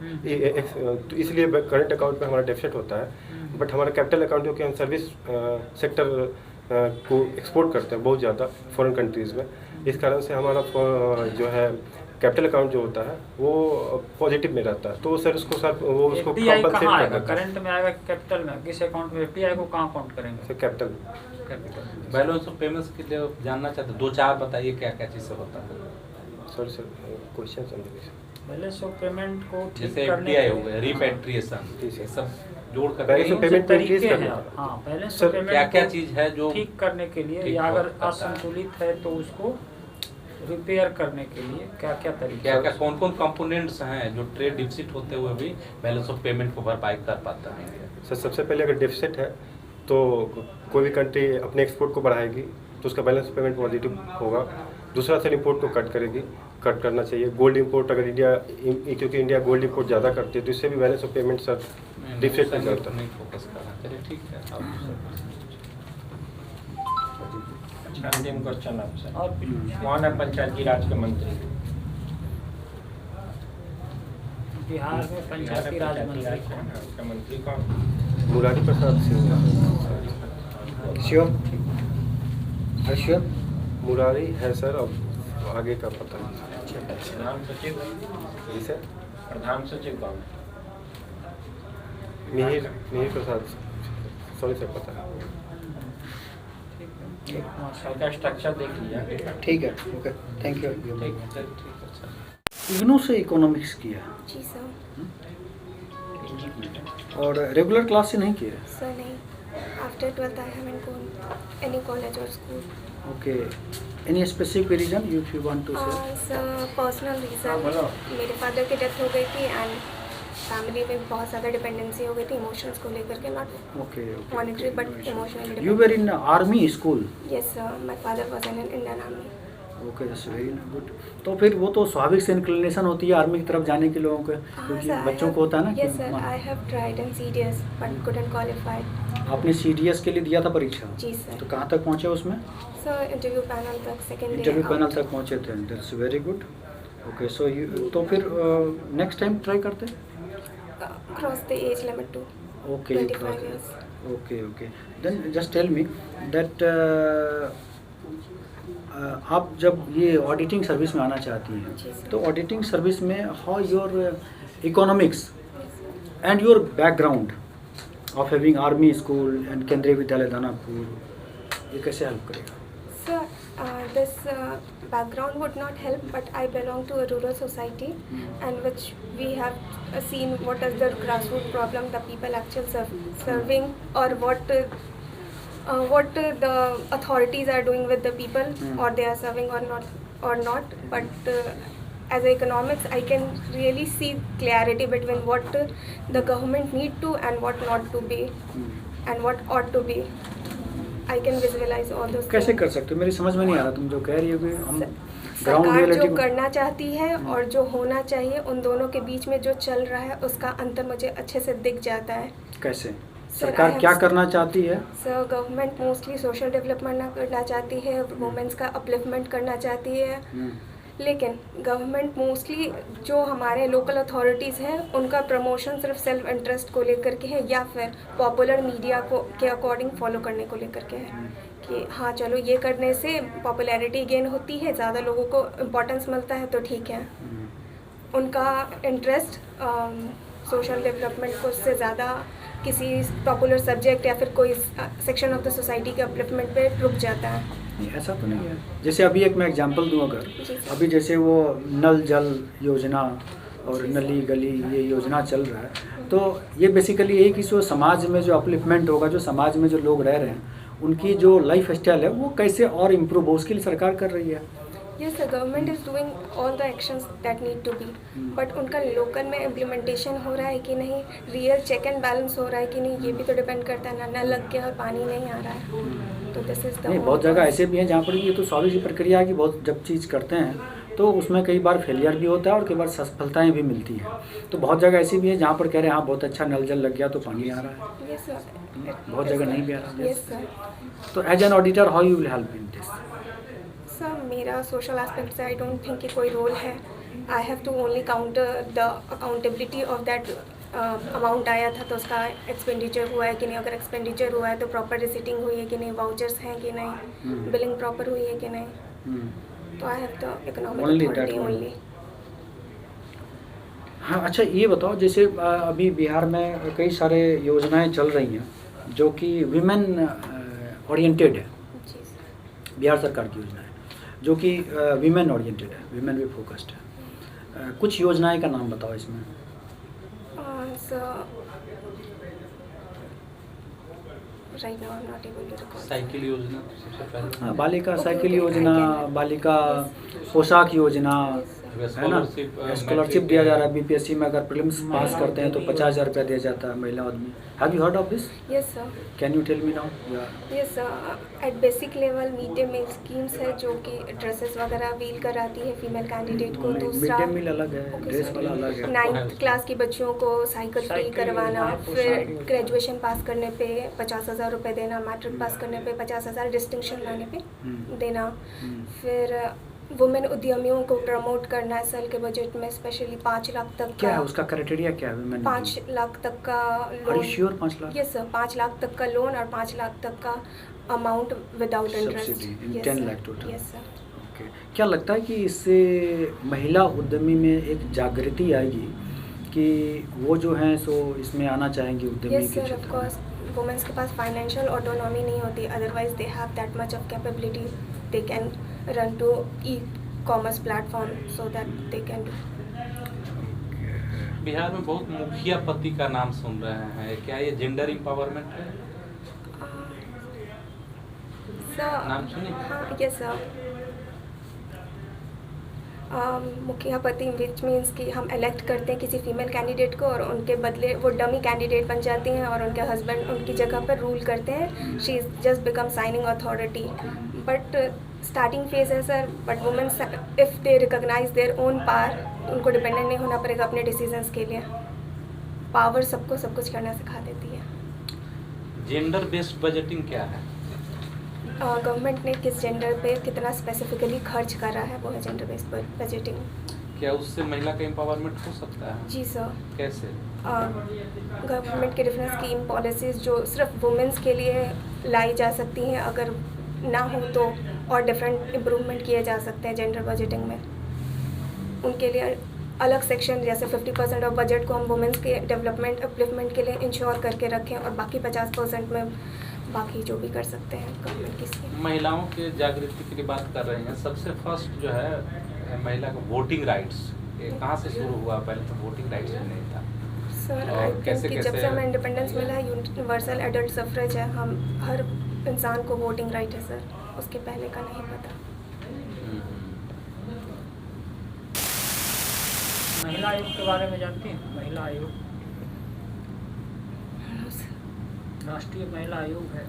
तो इसलिए करंट अकाउंट में हमारा डेफिसिट होता है। बट हमारा कैपिटल अकाउंट क्योंकि हम सर्विस सेक्टर को एक्सपोर्ट करते हैं बहुत ज़्यादा फॉरेन कंट्रीज़ में, इस कारण से हमारा जो है कैपिटल अकाउंट जो होता है वो पॉजिटिव में रहता है, तो सर उसको सर वो उसको एफडीआई compensate कहाँ कर आएगा? देता है। करंट में आएगा कैपिटल में? किस अकाउंट में? एफडीआई को कहाँ काउंट करेंगे? Sir capital. Capital. Balance of payments के लिए जानना चाहते हैं, 2-4 बताइए क्या क्या चीज़ से होता है। सॉरी सर, क्वेश्चन समझिए। बैलेंस ऑफ पेमेंट को ठीक जैसे करने एफडीआई हो गया, रिपेट्रिएशन, जी सर। ये सब जोड़ कर बैलेंस ऑफ पेमेंट को इंक्रीज तरीके करना हैं। होगा। हाँ, बैलेंस सर, ऑफ पेमेंट क्या क्या को चीज़ है जो ठीक करने के लिए ठीक या अगर करता है? असंतुलित है तो उसको रिपेयर करने के लिए क्या क्या तरीके? क्या क्या कौन कौन कंपोनेंट्स हैं जो ट्रेड डिफिसिट होते हुए भी बैलेंस ऑफ पेमेंट को भरपाई कर पाता है? सर सबसे पहले अगर डेफिसिट है तो कोई भी कंट्री अपने एक्सपोर्ट को बढ़ाएगी तो उसका बैलेंस पेमेंट पॉजिटिव होगा। दूसरा सर इंपोर्ट को कट करेगी, कट करना चाहिए। गोल्ड इंपोर्ट अगर इंडिया, क्योंकि इंडिया गोल्ड इंपोर्ट ज़्यादा करती है तो इससे भी balance of payment sir deficit में करता है। नहीं फोकस करना, चलिए ठीक है। आप दूसरा question। अच्छा, अंतिम क्वेश्चन आपसे। और कौन है पंचायती राज के मंत्री? बिहार में पंचायती राज मंत्री कौन है? उसका मंत्री कौन? मुरारी प्रसाद सिंह। श्योर? श्योर? मुरारी है सर, अब आगे का पता नहीं। प्रधान सचिव? जी सर। प्रधान सचिव कौन है? मिहिर प्रसाद, सॉरी सर पता है। सबका स्ट्रक्चर देख लिया। ठीक है, ओके, थैंक यू। ठीक है, चलिए ठीक है, अच्छा। इग्नू से इकोनॉमिक्स किया जी सर। और रेगुलर क्लास से नहीं किया? सर नहीं, after 12th I haven't gone any college or school. Okay, any specific reason if you want to say? Sir personal reason, मेरे फादर की डेथ हो गई थी एंड फैमिली में बहुत ज़्यादा डिपेंडेंसी हो गई थी इमोशंस को लेकर के, not okay, monetary but emotionally. You were in army school? Yes sir, my father was in Indian army. Okay, that's very good. तो फिर वो तो स्वाभाविक से इंक्लिनेशन होती है आर्मी की तरफ जाने के लोगों के, क्योंकि बच्चों को होता है ना कि yes sir, I have tried in CDS but couldn't qualify. आपने CDS के लिए दिया था परीक्षा? जी सर। तो कहाँ तक पहुँचे उसमें? सर इंटरव्यू पैनल तक, सेकंड डे इंटरव्यू पैनल तक पहुँचे थे, that's very good. Okay, so you तो फिर नेक्स्ट टाइम ट्राई करते? Cross the age limit to okay, 25 years. Okay okay, then just tell me that आप जब ये ऑडिटिंग सर्विस में आना चाहती जी हैं सर। तो ऑडिटिंग सर्विस में how your economics and your background of having army school and केंद्रीय विद्यालय दानापुर, ये कैसे हेल्प करेगा? Sir, this background would not help, but I belong to a rural society, and which we have seen what is the grassroots problem the people actually serving, or what the authorities are doing with the people, or they are serving or not. But as economics, I can really see clarity between what the government need to and what not to be, and what ought to be. I can visualize all those कैसे things. कर सकते हो? मेरी समझ में नहीं आ रहा तुम जो कह रही हो कि हम ग्राउंड सरकार रियलिटी जो करना चाहती है और जो होना चाहिए, उन दोनों के बीच में जो चल रहा है उसका अंतर मुझे अच्छे से दिख जाता है। कैसे? I सरकार have क्या करना चाहती है? Sir government mostly social development करना चाहती है, वुमेन्स का अपलिफ्टमेंट करना चाहती है, लेकिन गवर्नमेंट मोस्टली जो हमारे लोकल अथॉरिटीज़ हैं उनका प्रमोशन सिर्फ सेल्फ इंटरेस्ट को लेकर के है, या फिर पॉपुलर मीडिया को के अकॉर्डिंग फॉलो करने को लेकर के है कि हाँ चलो ये करने से पॉपुलैरिटी गेन होती है, ज़्यादा लोगों को इम्पोर्टेंस मिलता है तो ठीक है। उनका इंटरेस्ट सोशल डेवलपमेंट को उससे ज़्यादा किसी पॉपुलर सब्जेक्ट या फिर कोई सेक्शन ऑफ द सोसाइटी के अपलिफ्टमेंट पे रुक जाता है। नहीं, ऐसा तो नहीं है। जैसे अभी एक मैं एग्जांपल दूं, अगर जी सर। अभी जैसे वो नल जल योजना और नली गली ये योजना चल रहा है, तो ये बेसिकली यही कि जो समाज में जो अपलिफ्टमेंट होगा, जो समाज में जो लोग रह रहे हैं उनकी जो लाइफ स्टाइल है वो कैसे और इम्प्रूव हो, उसके लिए सरकार कर रही है। Yes sir, government is doing all the actions that need to be, but उनका लोकल में इम्प्लीमेंटेशन हो रहा है कि नहीं, रियल चेक एंड बैलेंस हो रहा है कि नहीं, ये भी तो डिपेंड करता है ना। नल लग गया और पानी नहीं आ रहा है, तो दिस इज़ द नहीं, बहुत जगह ऐसे भी हैं जहाँ पर ये तो स्वाभाविक सी प्रक्रिया है कि बहुत जब चीज़ करते हैं तो उसमें कई बार फेलियर भी होता है और कई बार सफलताएँ भी मिलती हैं। तो बहुत जगह ऐसी भी है जहाँ पर कह रहे हैं हाँ बहुत अच्छा नल जल लग गया तो पानी आ रहा है, यस सर। बहुत जगह नहीं भी आ रहा। Yes sir. तो as an auditor how you will help in this? Sir मेरा सोशल एस्पेक्ट से आई डोंट थिंक कि कोई रोल है। I have to only counter the accountability of that amount आया था तो उसका एक्सपेंडिचर हुआ है कि नहीं, अगर एक्सपेंडिचर हुआ है तो प्रॉपर रिसीटिंग हुई है कि नहीं, वाउचर्स हैं कि नहीं, बिलिंग प्रॉपर हुई है कि नहीं, तो I have the economic authority only. हाँ, अच्छा ये बताओ, जैसे अभी बिहार में कई सारे योजनाएं चल रही हैं जो कि विमेन ओरिएंटेड है, जी सर। बिहार सरकार की योजना है जो कि विमेन ओरिएंटेड है, विमेन पे फोकस्ड है। कुछ योजनाएं का नाम बताओ इसमें। Right now I am not able to recall. Cycle योजना सबसे पहले, हाँ, बालिका Okay, साइकिल okay, योजना, I can- बालिका पोशाक योजना है ना, स्कॉलरशिप स्कॉलरशिप दिया जा रहा है। बीपीएससी में अगर प्रीलिम्स पास करते हैं तो 50,000 रुपया दिया जाता है महिला आदमी। Have you heard of this? Yes sir. Can you tell me now? Yes sir, at basic level mid day meal schemes है जो कि ड्रेसेस वगैरह व्हील कराती है फीमेल कैंडिडेट को। मिड दूसरा डे मील अलग है, Okay, ड्रेस sorry। वाला अलग है। 9th क्लास की बच्चियों को साइकिल फ्री करवाना, फिर ग्रेजुएशन पास करने पे 50,000 रुपये देना, मैट्रिक पास करने पे 50,000 डिस्टिंक्शन लाने पे देना। फिर वुमेन उद्यमियों को प्रमोट करना है साल के बजट में, स्पेशली 5 लाख तक क्या है का, उसका क्राइटेरिया क्या है? मैंने 5 लाख तक का Are you loan. sure 5 lakh? Yes sir, 5 lakh तक का लोन और 5 लाख तक का amount without interest. Subsidy in 10 lakh total। Yes sir. Okay, क्या लगता है कि इससे महिला उद्यमी में एक जागृति आएगी कि वो जो हैं सो इसमें आना चाहेंगी उद्यमी यस के सर, ऑफ क्षेत्र कोर्स वुमेन्स के पास फाइनेंशियल ऑटोनॉमी नहीं होती, otherwise they have that much of capability, they can run to e commerce platform so that they can do. Bihar में बहुत मुखिया पति का नाम सुन रहे हैं, क्या ये जेंडर एम्पावरमेंट है? सर नाम सुनिए। हाँ, यस सर। मुखिया पति विच मीन्स कि हम इलेक्ट करते हैं किसी फीमेल कैंडिडेट को और उनके बदले वो डमी कैंडिडेट बन जाती हैं और उनके हस्बैंड उनकी जगह पर रूल करते हैं। She is just become signing authority, but starting phase है sir. But women if they recognise their own power, उनको डिपेंडेंट नहीं होना पड़ेगा अपने डिसीजंस के लिए। पावर सबको सब कुछ करना सिखा देती है। जेंडर बेस्ड बजटिंग क्या है? गवर्नमेंट ने किस जेंडर पे कितना स्पेसिफिकली खर्च करा है वो है जेंडर बेस्ड बजटिंग। क्या उससे महिला का एम्पावरमेंट हो सकता है? जी सर। कैसे? गवर्नमेंट के डिफरेंट स्कीम पॉलिसीज़ जो सिर्फ वुमेंस के लिए लाई जा सकती हैं, अगर ना हो तो और डिफरेंट इम्प्रूवमेंट किए जा सकते हैं जेंडर बजटिंग में। उनके लिए अलग सेक्शन, जैसे 50% ऑफ बजट को हम वुमेंस के डेवलपमेंट अपलिफ्टमेंट के लिए इंश्योर करके रखें और बाकी 50% में बाकी जो भी कर सकते हैं गवर्नमेंट की स्कीम। महिलाओं के जागृति की बात कर रहे हैं, सबसे फर्स्ट जो है महिला का वोटिंग राइट्स, ये कहाँ से शुरू हुआ? पहले तो वोटिंग राइट्स भी नहीं था सर। और आई कैसे- थिंक कि जब कैसे- से हमें इंडिपेंडेंस मिला है यूनिवर्सल एडल्ट सफरेज है, हम हर इंसान को वोटिंग राइट है सर, उसके पहले का नहीं पता। महिला आयोग के बारे में जानती हैं? महिला आयोग, राष्ट्रीय महिला आयोग है?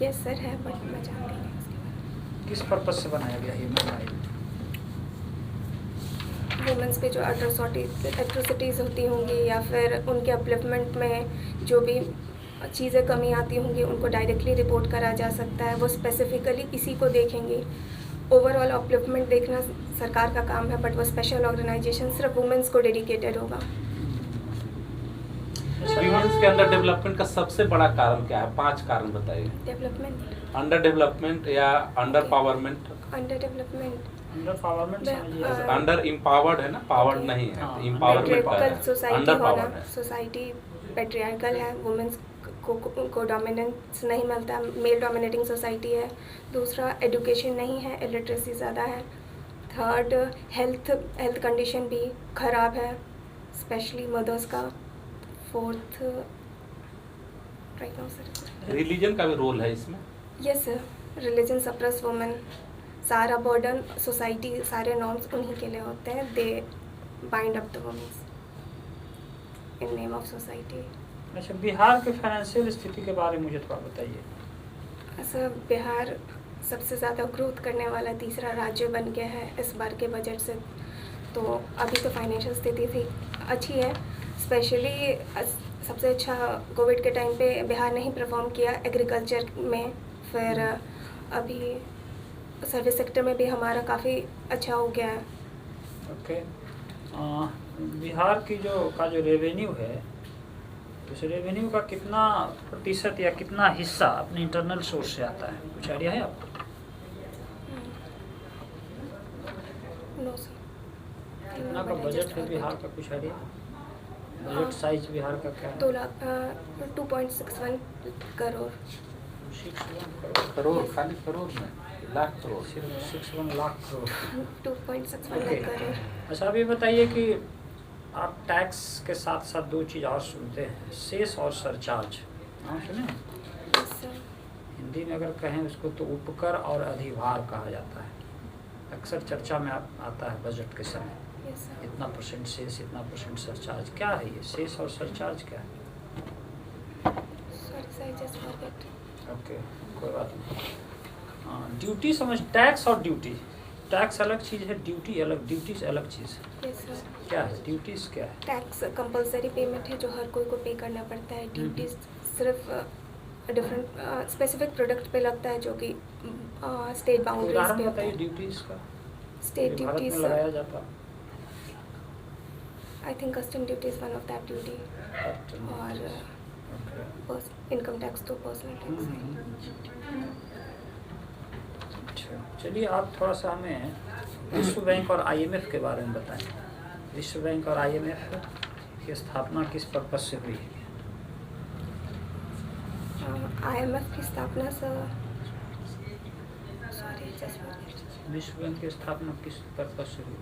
यस सर है, बट मैं जानती नहीं उसके बारे किस पर्पज से बनाया गया ये महिला आयोग? में। वुमेंस पे जो एट्रोसिटीज़ होती होंगी या फिर उनके अपलिफ्टमेंट में जो भी चीज़ें कमी आती होंगी उनको डायरेक्टली रिपोर्ट करा जा सकता है। वो स्पेसिफिकली इसी को देखेंगी। ओवरऑल अपलिफ्टमेंट देखना सरकार का काम है, बट वो स्पेशल ऑर्गेनाइजेशन सिर्फ वुमेंस को डेडिकेटेड होगा। वुमेन्स के अंडर डेवलपमेंट का सबसे बड़ा कारण क्या है? 5 कारण बताइए। डेवलपमेंट, अंडर डेवलपमेंट या under empowerment? Under development, under empowerment समझिए। अंडर इम्पावर्ड है ना, पावर्ड नहीं है। हाँ, इम्पावरमेंट पेट्रियार्कल सोसाइटी अंडर होना, पावर्ड है। सोसाइटी पेट्रियार्कल है, वुमेंस को डोमिनेंस नहीं मिलता, मेल डोमिनेटिंग सोसाइटी है। दूसरा एजुकेशन नहीं है, इलिटरेसी ज़्यादा है। थर्ड हेल्थ कंडीशन भी ख़राब है, स्पेशली मदर्स का। Fourth right now sir, religion का भी रोल है इसमें? Yes sir, religion suppress women, सारा बर्डन सोसाइटी, सारे नॉर्म्स उन्हीं के लिए होते हैं। They bind up the women's in name of society. अच्छा, बिहार के फाइनेंशियल स्थिति के बारे में मुझे थोड़ा बताइए। सर बिहार सबसे ज़्यादा ग्रोथ करने वाला तीसरा राज्य बन गया है इस बार के बजट से। तो अभी तो फाइनेंशियल स्थिति थी अच्छी है, स्पेशली सबसे अच्छा कोविड के टाइम पे बिहार ने ही परफॉर्म किया एग्रीकल्चर में। फिर अभी सर्विस सेक्टर में भी हमारा काफ़ी अच्छा हो गया है। ओके, बिहार की जो रेवेन्यू है, उस रेवेन्यू का कितना प्रतिशत या कितना हिस्सा अपने इंटरनल सोर्स से आता है? कुछ आइडिया है आपको? No sir. कितना का बजट है बिहार का, कुछ आइडिया? बजट साइज बिहार का क्या है? 2.61 करोड़। 61 करोड़, खाली करोड़ में लाख करोड़, 61 लाख करोड़। 2.61 ओके। करोड़। अच्छा, अब ये बताइए कि आप टैक्स के साथ साथ दो चीज़ और सुनते हैं, सेस और सरचार्ज। नाम सुने? Yes, sir. हिंदी में अगर कहें उसको तो उपकर और अधिभार कहा जाता है। अक्सर चर्चा में आता है बजट के समय, Yes, sir. इतना परसेंट सेस, इतना परसेंट सरचार्ज। क्या है ये सेस और सरचार्ज, क्या है? Sorry, sir, I just forgot. Okay, कोई बात नहीं। ड्यूटी समझ, टैक्स और ड्यूटी, टैक्स अलग चीज़ है, ड्यूटी अलग, ड्यूटीज अलग चीज़ है। Yes, sir. क्या है ड्यूटीज, क्या है? टैक्स कंपलसरी पेमेंट है जो हर कोई को पे करना पड़ता है। ड्यूटीज सिर्फ डिफरेंट स्पेसिफिक प्रोडक्ट पे लगता है जो कि स्टेट बाउंड्रीज उदाहरण पे होता बताइए है। ड्यूटीज का, स्टेट जो भारत में ड्यूटीज, लगाया जाता। I think custom duty is one of that duty, और इनकम टैक्स तो पर्सनल टैक्स। अच्छा, चलिए आप थोड़ा सा हमें विश्व बैंक और आईएमएफ के बारे में बताएं। विश्व बैंक और आईएमएफ की स्थापना किस पर्पज से हुई है? IMF की स्थापना सॉरी जस्ट फॉरगेट। विश्व बैंक की स्थापना किस पर्पज से हुई?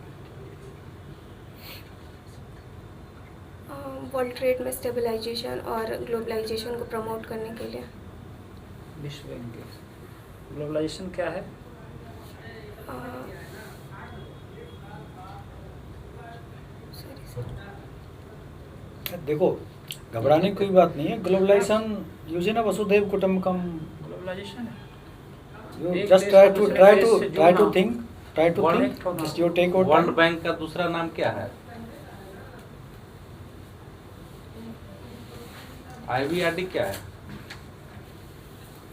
वर्ल्ड ट्रेड में स्टेबलाइजेशन और ग्लोबलाइजेशन को प्रमोट करने के लिए। विश्व बैंक की ग्लोबलाइजेशन क्या है? Sorry sir. देखो, घबराने की कोई बात नहीं है। ग्लोबलाइजेशन यूज़ ना वसुधैव कुटुंबकम। ग्लोबलाइजेशन है, You एक just देश try को to दूसरे try देश to से try to जुड़ना। think try to World think Bank just you take out world time. Bank का दूसरा नाम क्या है? IBRD क्या है?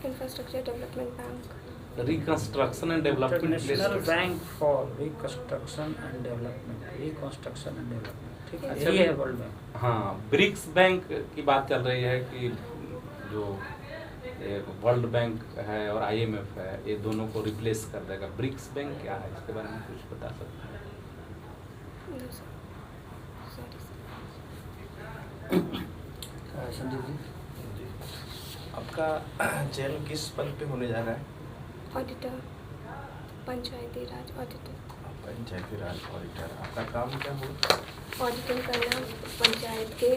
Infrastructure development bank. Reconstruction and development international bank for reconstruction and development, reconstruction and development, ठीक है, अच्छा, यही है वर्ल्ड बैंक। हाँ, ब्रिक्स बैंक की बात चल रही है कि जो वर्ल्ड बैंक है और IMF है, ये दोनों को रिप्लेस कर देगा। ब्रिक्स बैंक क्या है, इसके बारे में कुछ बता सकते हैं? No, sir. Sorry, sir. Sanjeev ji, आपका चयन किस पद पे होने जा रहा है? ऑडिटर, पंचायती राज ऑडिटर। पंचायती राज ऑडिटर। आपका काम क्या होगा? ऑडिटिंग करना पंचायत के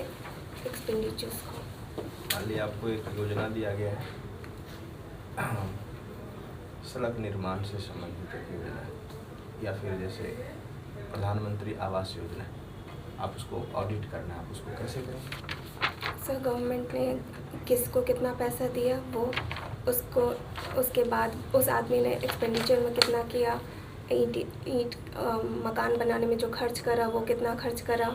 एक्सपेंडिचर्स को। मान लीजिए आपको एक योजना दिया गया है, सड़क निर्माण से संबंधित एक योजना है, या फिर जैसे प्रधानमंत्री आवास योजना, आप उसको ऑडिट करना है, आप उसको कैसे करेंगे? सर, गवर्नमेंट ने किसको कितना पैसा दिया वो उसको, उसके बाद उस आदमी ने एक्सपेंडिचर में कितना किया, ईंट मकान बनाने में जो खर्च करा वो कितना खर्च करा,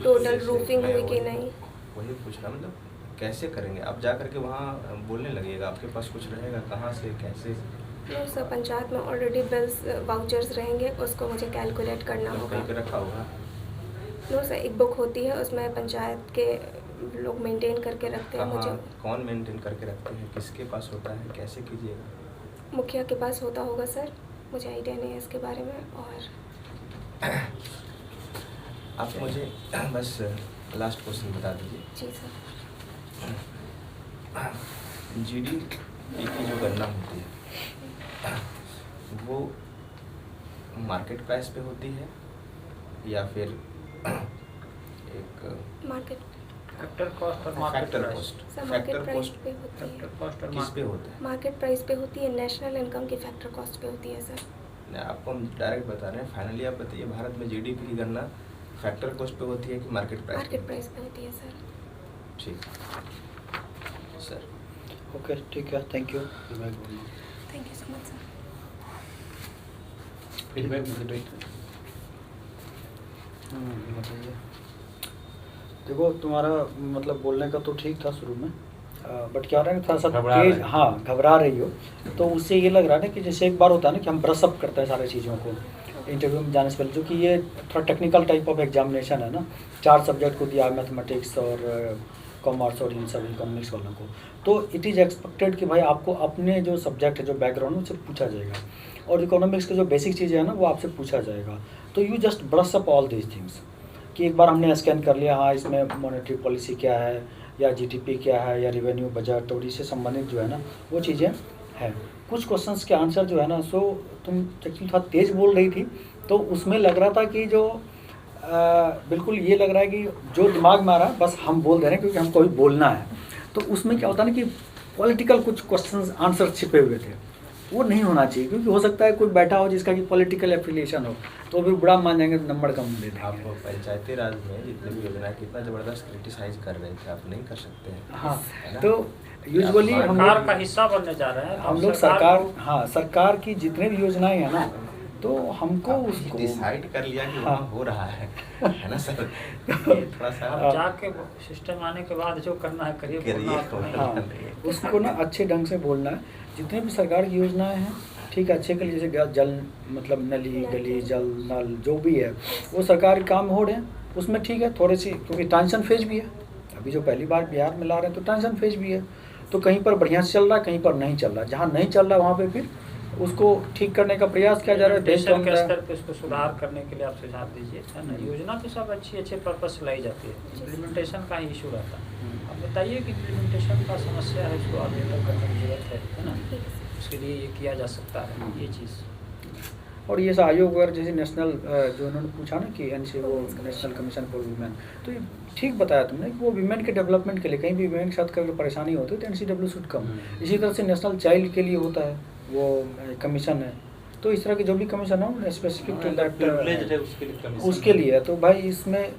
टोटल जैसे रूफिंग मैं हुई कि नहीं। वही पूछ रहा, मतलब कैसे करेंगे? आप जा करके वहाँ बोलने लगेगा, आपके पास कुछ रहेगा, कहाँ से कैसे? नो सर, पंचायत में ऑलरेडी बिल्स वाउचर्स रहेंगे, उसको मुझे कैलकुलेट करना होगा। कहीं पे रखा होगा? नो सर, एक बुक होती है, उसमें पंचायत के लोग मेंटेन करके रखते हैं। मुझे कौन मेंटेन करके रखते हैं, किसके पास होता है, कैसे कीजिएगा? मुखिया के पास होता होगा सर, मुझे आइडिया नहीं है इसके बारे में। और आप मुझे बस लास्ट क्वेश्चन बता दीजिए। जी सर। GDP की जो गणना होती है वो मार्केट प्राइस पे होती है या फिर एक मार्केट फैक्टर कॉस्ट और market factor price? Cost? Sir, market factor price cost पे होती फैक्टर है। कॉस्ट और किस पे होता है? मार्केट प्राइस पे होती है, नेशनल इनकम की फैक्टर कॉस्ट पे होती है सर। नहीं, आपको हम डायरेक्ट बता रहे हैं। फाइनली आप बताइए, भारत में GDP की गणना फैक्टर कॉस्ट पे होती है कि मार्केट प्राइस? मार्केट प्राइस पे होती है सर। ठीक सर। ओके, ठीक है, thank you. Thank you so much sir. Feedback बताइए। बताइए। देखो, तुम्हारा मतलब बोलने का तो ठीक था शुरू में, बट क्या हो रहा है थोड़ा सा घबरा तेज, रहे हैं। हाँ घबरा रही हो, तो उससे ये लग रहा है ना कि जैसे एक बार होता है ना कि हम ब्रशअप करते हैं सारी चीज़ों को इंटरव्यू में जाने से पहले, जो कि ये थोड़ा टेक्निकल टाइप ऑफ एग्जामिनेशन है ना। 4 सब्जेक्ट को दिया, मैथमेटिक्स और कॉमर्स और इन सब इकोनॉमिक्स वालों को, तो इट इज़ एक्सपेक्टेड कि भाई आपको अपने जो सब्जेक्ट है, जो बैकग्राउंड है, उससे पूछा जाएगा, और इकोनॉमिक्स के जो बेसिक चीज़ें हैं ना वो आपसे पूछा जाएगा। तो you just brush up all these things कि एक बार हमने स्कैन कर लिया, हाँ इसमें मॉनेटरी पॉलिसी क्या है या जीडीपी क्या है या रेवेन्यू बजट और इससे संबंधित जो है ना वो चीज़ें हैं। कुछ क्वेश्चंस के आंसर जो है ना सो तुम एक्चुअली थोड़ा तेज़ बोल रही थी तो उसमें लग रहा था कि जो बिल्कुल ये लग रहा है कि जो दिमाग में आ रहा है बस हम बोल दे रहे हैं क्योंकि हमको भी बोलना है। तो उसमें क्या होता है ना कि पॉलिटिकल कुछ क्वेश्चंस आंसर छिपे हुए थे, वो नहीं होना चाहिए क्योंकि हो सकता है कोई बैठा हो जिसका कि पॉलिटिकल एफिलिएशन हो तो फिर बुरा मान जाएंगे, नंबर कम दे देंगे। आप पंचायती राज में जितने भी योजना कितना ज़बरदस्त क्रिटिसाइज कर रहे थे, आप नहीं कर सकते हैं। हाँ, है ना? तो यूजुअली हम सरकार का हिस्सा बनने जा रहे हैं। हम लोग सरकार, हाँ सरकार की जितने भी योजनाएं हैं ना तो हमको उसको डिसाइड कर लिया कि हाँ। हो रहा है ना सर? थोड़ा सा अब जाके सिस्टम आने के बाद जो करना है करिए, करिए। हाँ उसको ना अच्छे ढंग से बोलना है। जितने भी सरकार की योजनाएं हैं ठीक है, अच्छे के लिए जैसे जल मतलब नली गली जल नल जो भी है वो सरकारी काम हो रहे हैं उसमें ठीक है। थोड़ी सी क्योंकि ट्रांजिशन फेज भी है, अभी जो पहली बार बिहार में ला रहे हैं तो ट्रांजिशन फेज भी है, तो कहीं पर बढ़िया से चल रहा है कहीं पर नहीं चल रहा। जहाँ नहीं चल रहा वहाँ पे फिर उसको ठीक करने का प्रयास किया जा रहा है। देश के स्तर पे उसको सुधार करने के लिए आप सुझाव दीजिए, है ना। योजना तो सब अच्छे पर्पज से लाई जाती है, इम्प्लीमेंटेशन का ही इशू रहता है। अब बताइए कि इम्प्लीमेंटेशन का समस्या है, उसको आगे तक करने की जरूरत है ना। उसके लिए ये किया जा सकता है ये चीज़। और ये आयोग वगैरह जैसे नेशनल जो उन्होंने पूछा ना कि एनसी वो नेशनल कमीशन फॉर वुमेन, तो ये ठीक बताया तुमने कि वो वुमेन के डेवलपमेंट के लिए कहीं भी वुमेन के साथ कभी परेशानी होती है तो NCW शुड कम। इसी तरह से नेशनल चाइल्ड के लिए होता है वो कमीशन है, तो इस तरह के जो भी कमीशन हो स्पेसिफिक टू दैट है उसके लिए उसके लिए है। तो भाई इसमें